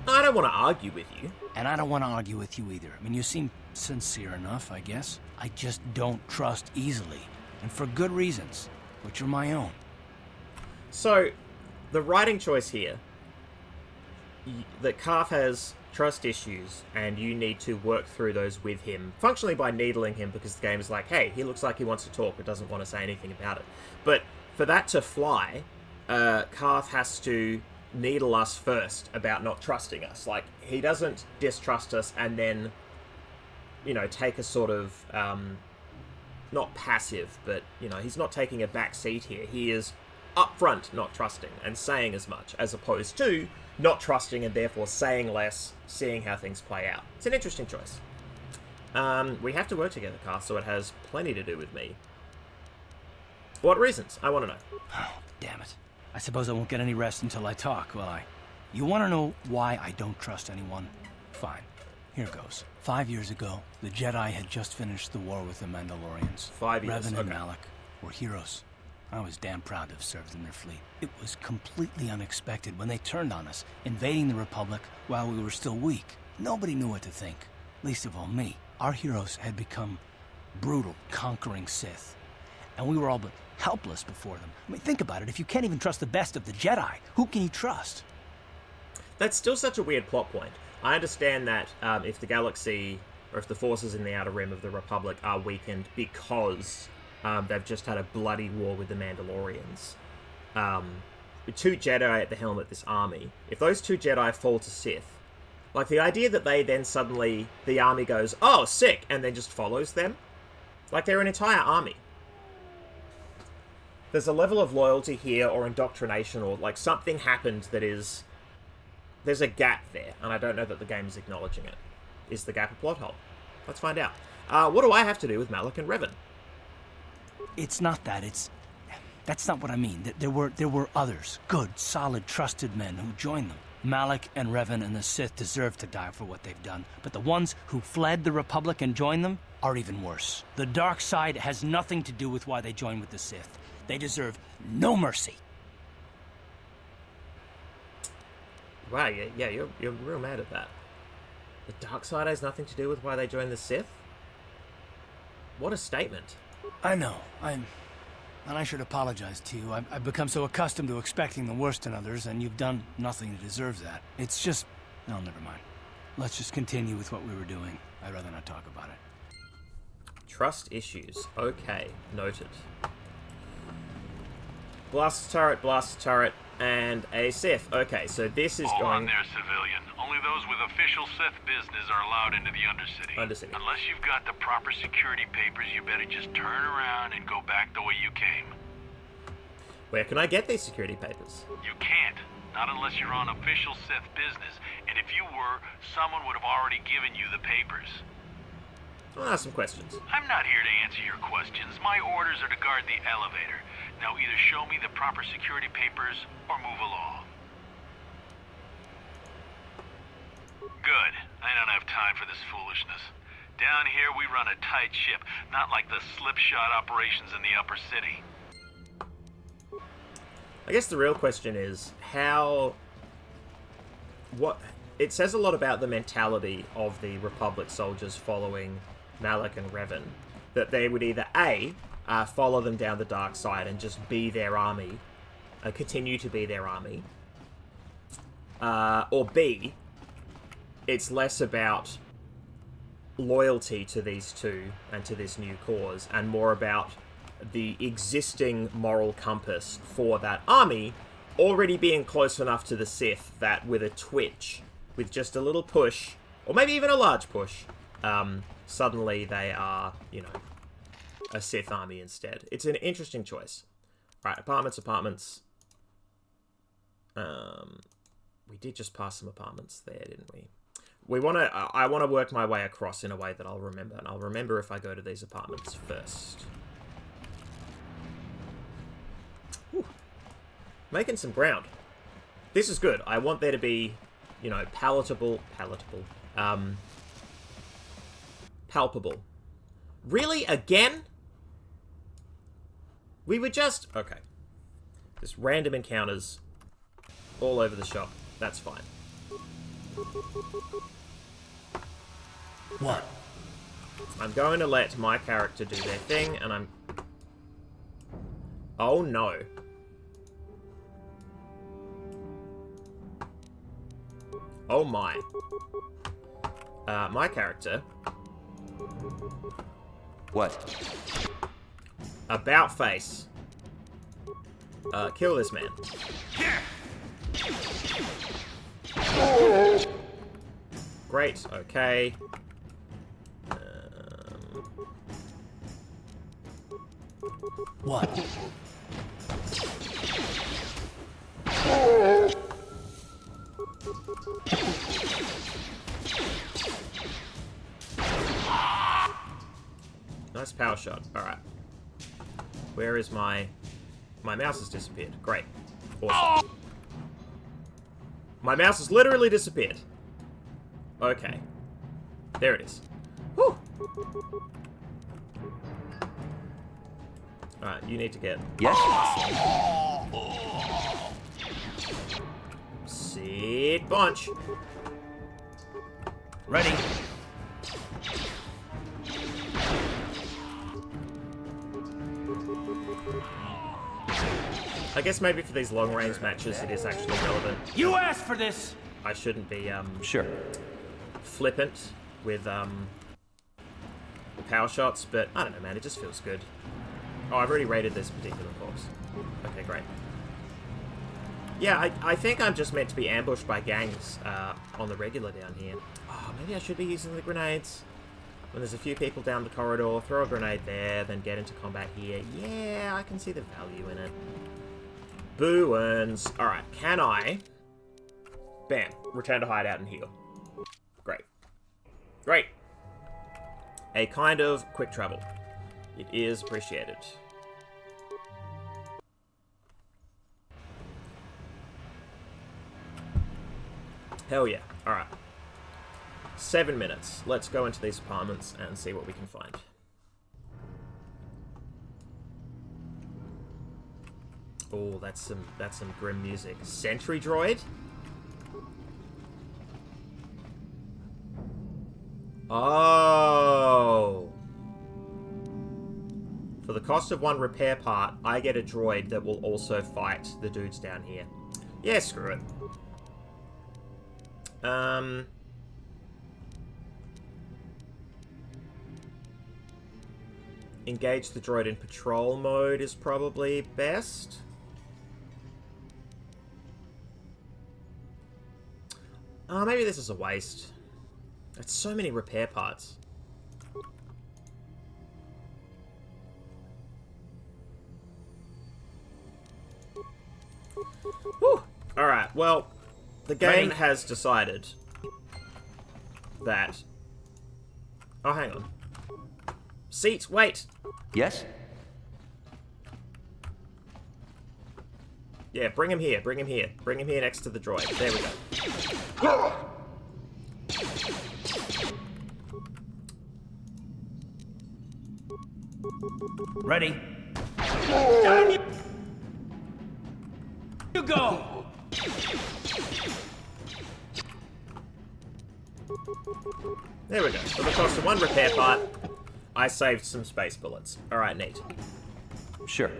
I don't want to argue with you. And I don't want to argue with you either. I mean, you seem sincere enough, I guess. I just don't trust easily. And for good reasons, which are my own. So, the writing choice here, that Karth has trust issues, and you need to work through those with him, functionally by needling him, because the game is like, hey, he looks like he wants to talk, but doesn't want to say anything about it. But for that to fly, Karth has to needle us first about not trusting us. Like, he doesn't distrust us and then, you know, take a sort of, not passive, but, you know, he's not taking a back seat here. He is upfront not trusting and saying as much, as opposed to not trusting and therefore saying less, seeing how things play out. It's an interesting choice. We have to work together, Karth, so it has plenty to do with me. What reasons? I want to know. Oh, damn it. I suppose I won't get any rest until I talk, will I? You want to know why I don't trust anyone? Fine. Here goes. 5 years ago, the Jedi had just finished the war with the Mandalorians. 5 years, Revan and Malak were heroes. I was damn proud to have served in their fleet. It was completely unexpected when they turned on us, invading the Republic while we were still weak. Nobody knew what to think, least of all me. Our heroes had become brutal, conquering Sith, and we were all but helpless before them. I mean, think about it. If you can't even trust the best of the Jedi, who can you trust? That's still such a weird plot point. I understand that if the galaxy, or if the forces in the Outer Rim of the Republic are weakened because they've just had a bloody war with the Mandalorians. With 2 Jedi at the helm of this army, if those 2 Jedi fall to Sith, like the idea that they then suddenly, the army goes, oh, sick, and then just follows them, like they're an entire army. There's a level of loyalty here, or indoctrination, or like something happened that is... There's a gap there, and I don't know that the game is acknowledging it. Is the gap a plot hole? Let's find out. What do I have to do with Malak and Revan? It's not that, that's not what I mean. There were others, good, solid, trusted men who joined them. Malak and Revan and the Sith deserve to die for what they've done, but the ones who fled the Republic and joined them are even worse. The dark side has nothing to do with why they joined with the Sith. They deserve no mercy. Wow, yeah, you're real mad at that. The dark side has nothing to do with why they joined the Sith? What a statement. I know, and I should apologize to you. I've become so accustomed to expecting the worst in others, and you've done nothing to deserve that. It's just... No, never mind. Let's just continue with what we were doing. I'd rather not talk about it. Trust issues. Okay, noted. Blaster turret, and a Sith. Okay, so this is Hold on going... there, civilian. Only those with official Sith business are allowed into the Undercity. Unless you've got the proper security papers, you better just turn around and go back the way you came. Where can I get these security papers? You can't. Not unless you're on official Sith business. And if you were, someone would have already given you the papers. I'll ask some questions. I'm not here to answer your questions. My orders are to guard the elevator. Now either show me the proper security papers or move along. Good. I don't have time for this foolishness. Down here we run a tight ship, not like the slipshod operations in the upper city. I guess the real question is how... What... It says a lot about the mentality of the Republic soldiers following Malak and Revan. That they would either A, follow them down the dark side and just be their army, continue to be their army, or B, it's less about loyalty to these two and to this new cause, and more about the existing moral compass for that army already being close enough to the Sith that with a twitch, with just a little push, or maybe even a large push, suddenly they are, you know, a Sith army instead. It's an interesting choice. Right, apartments. We did just pass some apartments there, didn't we? I want to work my way across in a way that I'll remember, and I'll remember if I go to these apartments first. Whew. Making some ground. This is good. I want there to be, you know, palpable. Really? Again? We were just... Okay. Just random encounters all over the shop. That's fine. What? I'm going to let my character do their thing, and I'm... Oh, no. Oh, my. My character... What? About face. Kill this man. Great, okay. What? Nice power shot. Alright. Where is my... My mouse has disappeared. Great. Awesome. My mouse has literally disappeared. Okay. There it is. Whew. Alright, you need to get... Yes? Sick bunch. Ready. I guess maybe for these long-range matches it is actually relevant. You asked for this! I shouldn't be, Sure. flippant with, power shots, but I don't know, man, it just feels good. Oh, I've already rated this particular corpse. Okay, great. Yeah, I think I'm just meant to be ambushed by gangs, on the regular down here. Oh, maybe I should be using the grenades. When there's a few people down the corridor, throw a grenade there, then get into combat here. Yeah, I can see the value in it. Boo-earns. Alright, can I... Bam. Return to hideout and heal. Great. Great. A kind of quick travel. It is appreciated. Hell yeah. Alright. 7 minutes. Let's go into these apartments and see what we can find. Oh, that's some grim music. Sentry droid? Oh. For the cost of one repair part, I get a droid that will also fight the dudes down here. Yeah, screw it. Engage the droid in patrol mode is probably best. Maybe this is a waste. That's so many repair parts. Whew. Alright, well, the game has decided that... Oh, hang on. Seats, wait! Yes? Yeah, bring him here, bring him here. Bring him here next to the droid. There we go. Ready. You go! There we go. For the cost of one repair part, I saved some space bullets. Alright, neat. Sure.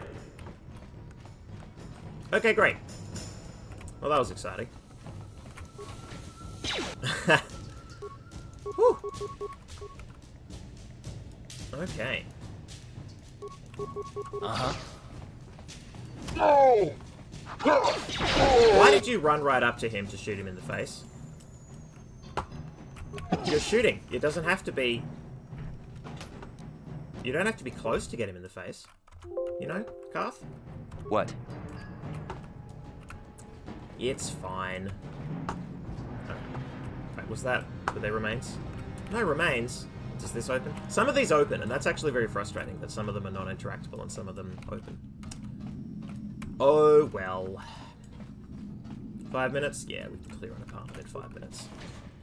Okay, great. Well, that was exciting. Whew. Okay. Uh-huh. No! Why did you run right up to him to shoot him in the face? You're shooting. It doesn't have to be... You don't have to be close to get him in the face. You know, Karth? What? It's fine. Oh. Wait, was that... Were there remains? No remains. Does this open? Some of these open, and that's actually very frustrating, that some of them are non-interactable and some of them open. Oh, well. 5 minutes? Yeah, we can clear an apartment in 5 minutes.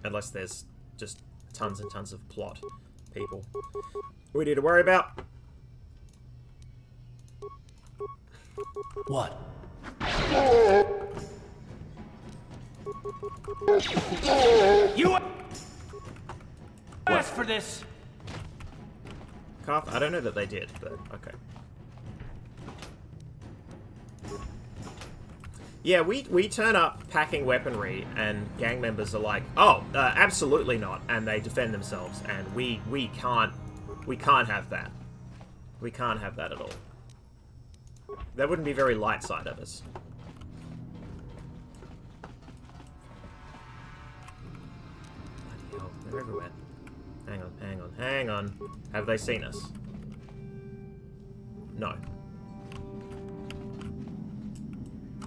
Unless there's just tons and tons of plot people we need to worry about. What? You asked for this. Karth, I don't know that they did, but okay. Yeah, we turn up packing weaponry, and gang members are like, "Oh, absolutely not," and they defend themselves, and we can't have that. We can't have that at all. That wouldn't be very light side of us. Bloody hell, they're everywhere. Hang on, hang on, hang on. Have they seen us? No.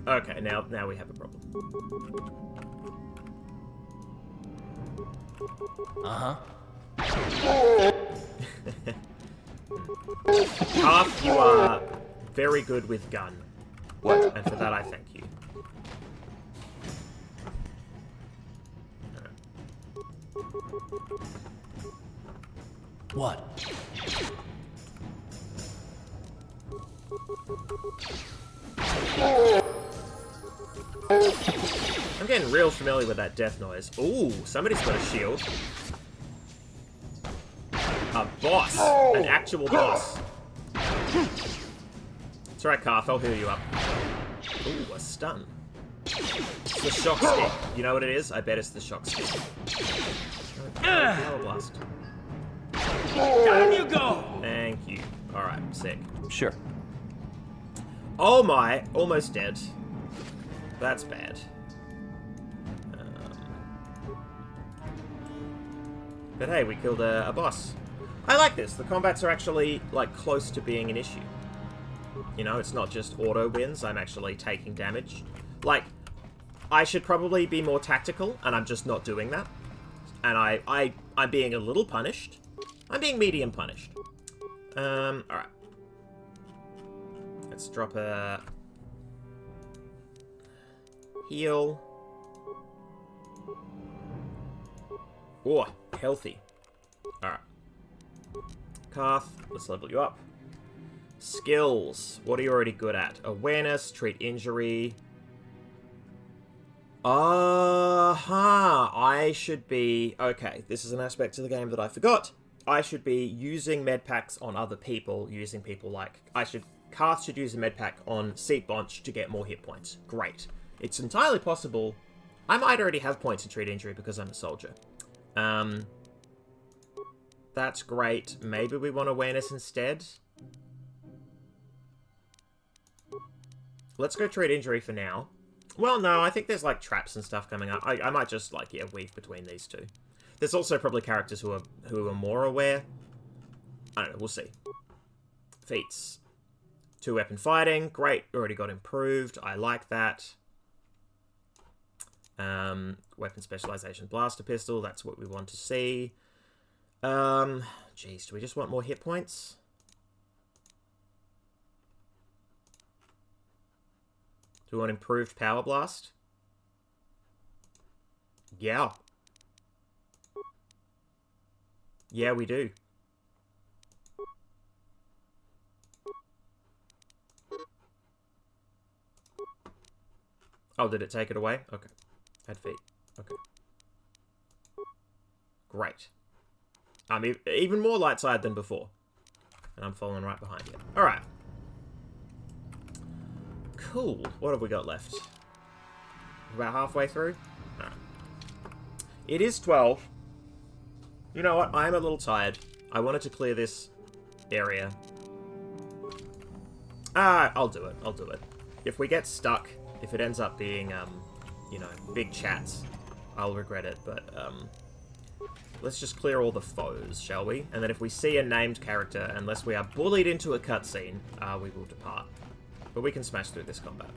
Okay, now we have a problem. Uh-huh. Karth, you are very good with gun. What? And for that I thank you. What? I'm getting real familiar with that death noise. Ooh, somebody's got a shield. A boss. An actual boss. It's alright, Karth, I'll heal you up. Ooh, a stun. It's the shock stick. You know what it is? I bet it's the shock stick. Power blast. Down you go! Thank you. Alright, sick. Sure. Oh my, almost dead. That's bad. But hey, we killed a boss. I like this. The combats are actually, like, close to being an issue. You know, it's not just auto wins. I'm actually taking damage. Like, I should probably be more tactical, and I'm just not doing that. And I'm being a little punished. I'm being medium punished. Alright. Let's drop a heal. Oh, healthy. Alright. Karth, let's level you up. Skills. What are you already good at? Awareness, treat injury. I should be... Okay, this is an aspect of the game that I forgot. I should be using medpacks on other people, using people like... Karth should use a medpack on Seatbonch to get more hit points. Great. It's entirely possible... I might already have points in treat injury because I'm a soldier. That's great. Maybe we want awareness instead. Let's go treat injury for now. Well, no, I think there's, like, traps and stuff coming up. I might just, like, yeah, weave between these two. There's also probably characters who are more aware. I don't know, we'll see. Feats. 2-weapon fighting. Great, already got improved. I like that. Weapon specialization, blaster pistol. That's what we want to see. Jeez, do we just want more hit points? Do we want improved power blast? Yeah. Yeah, we do. Oh, did it take it away? Okay. Add feet. Okay. Great. I'm even more light side than before. And I'm falling right behind you. Alright. Cool. What have we got left? About halfway through? Alright. It is 12. You know what? I am a little tired. I wanted to clear this area. I'll do it. I'll do it. If we get stuck, if it ends up being, you know, big chats, I'll regret it, but, let's just clear all the foes, shall we? And then if we see a named character, unless we are bullied into a cutscene, we will depart. But we can smash through this combat.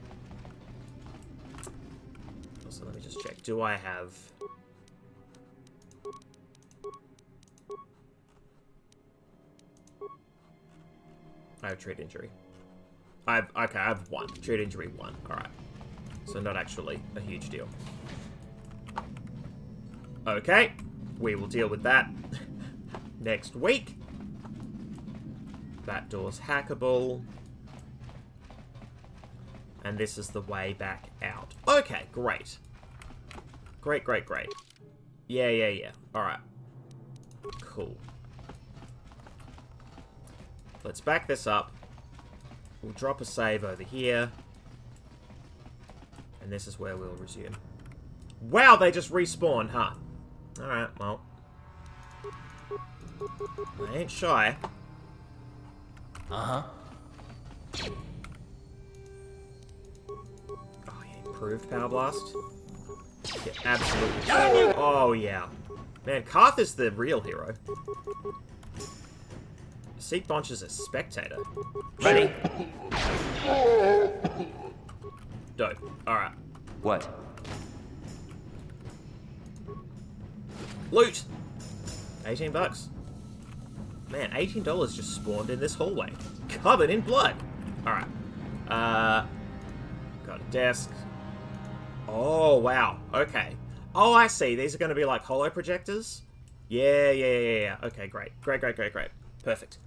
Also, let me just check. Do I have... I have treat injury. Okay, I have 1. Treat injury 1. Alright. So not actually a huge deal. Okay. We will deal with that next week. That door's hackable. And this is the way back out. Okay, great. Great, great, great. Yeah. Alright. Cool. Let's back this up. We'll drop a save over here. And this is where we'll resume. Wow, they just respawn, huh? Alright, well. I ain't shy. Uh-huh. Oh, yeah, improved power blast. Yeah, absolutely. Oh, yeah. Man, Karth is the real hero. Seatbonch is a spectator. Ready? Dope. Alright. What? Loot! 18 bucks. Man, $18 just spawned in this hallway. Covered in blood. Alright. Got a desk. Oh, wow. Okay. Oh, I see. These are going to be like holo projectors? Yeah. Okay, great. Great. Perfect.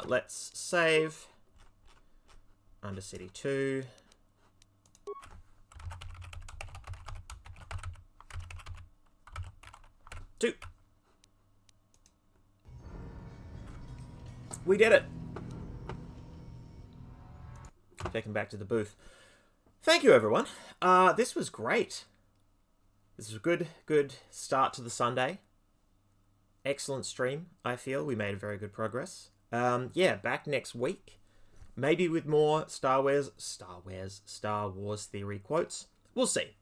Let's save. Undercity 2. We did it. Take him back to the booth. Thank you, everyone. This was great. This was a good start to the Sunday. Excellent stream, I feel. We made very good progress. Yeah, back next week. Maybe with more Star Wars theory quotes. We'll see.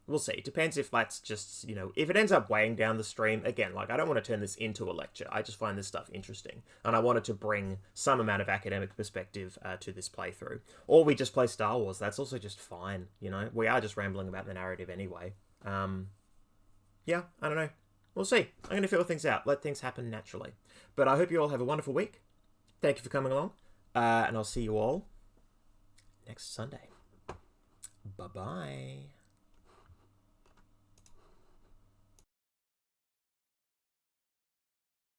Depends if that's just, if it ends up weighing down the stream. Again, like, I don't want to turn this into a lecture. I just find this stuff interesting. And I wanted to bring some amount of academic perspective to this playthrough. Or we just play Star Wars. That's also just fine, We are just rambling about the narrative anyway. Yeah, I don't know. We'll see. I'm going to feel things out. Let things happen naturally. But I hope you all have a wonderful week. Thank you for coming along. And I'll see you all next Sunday. Bye-bye.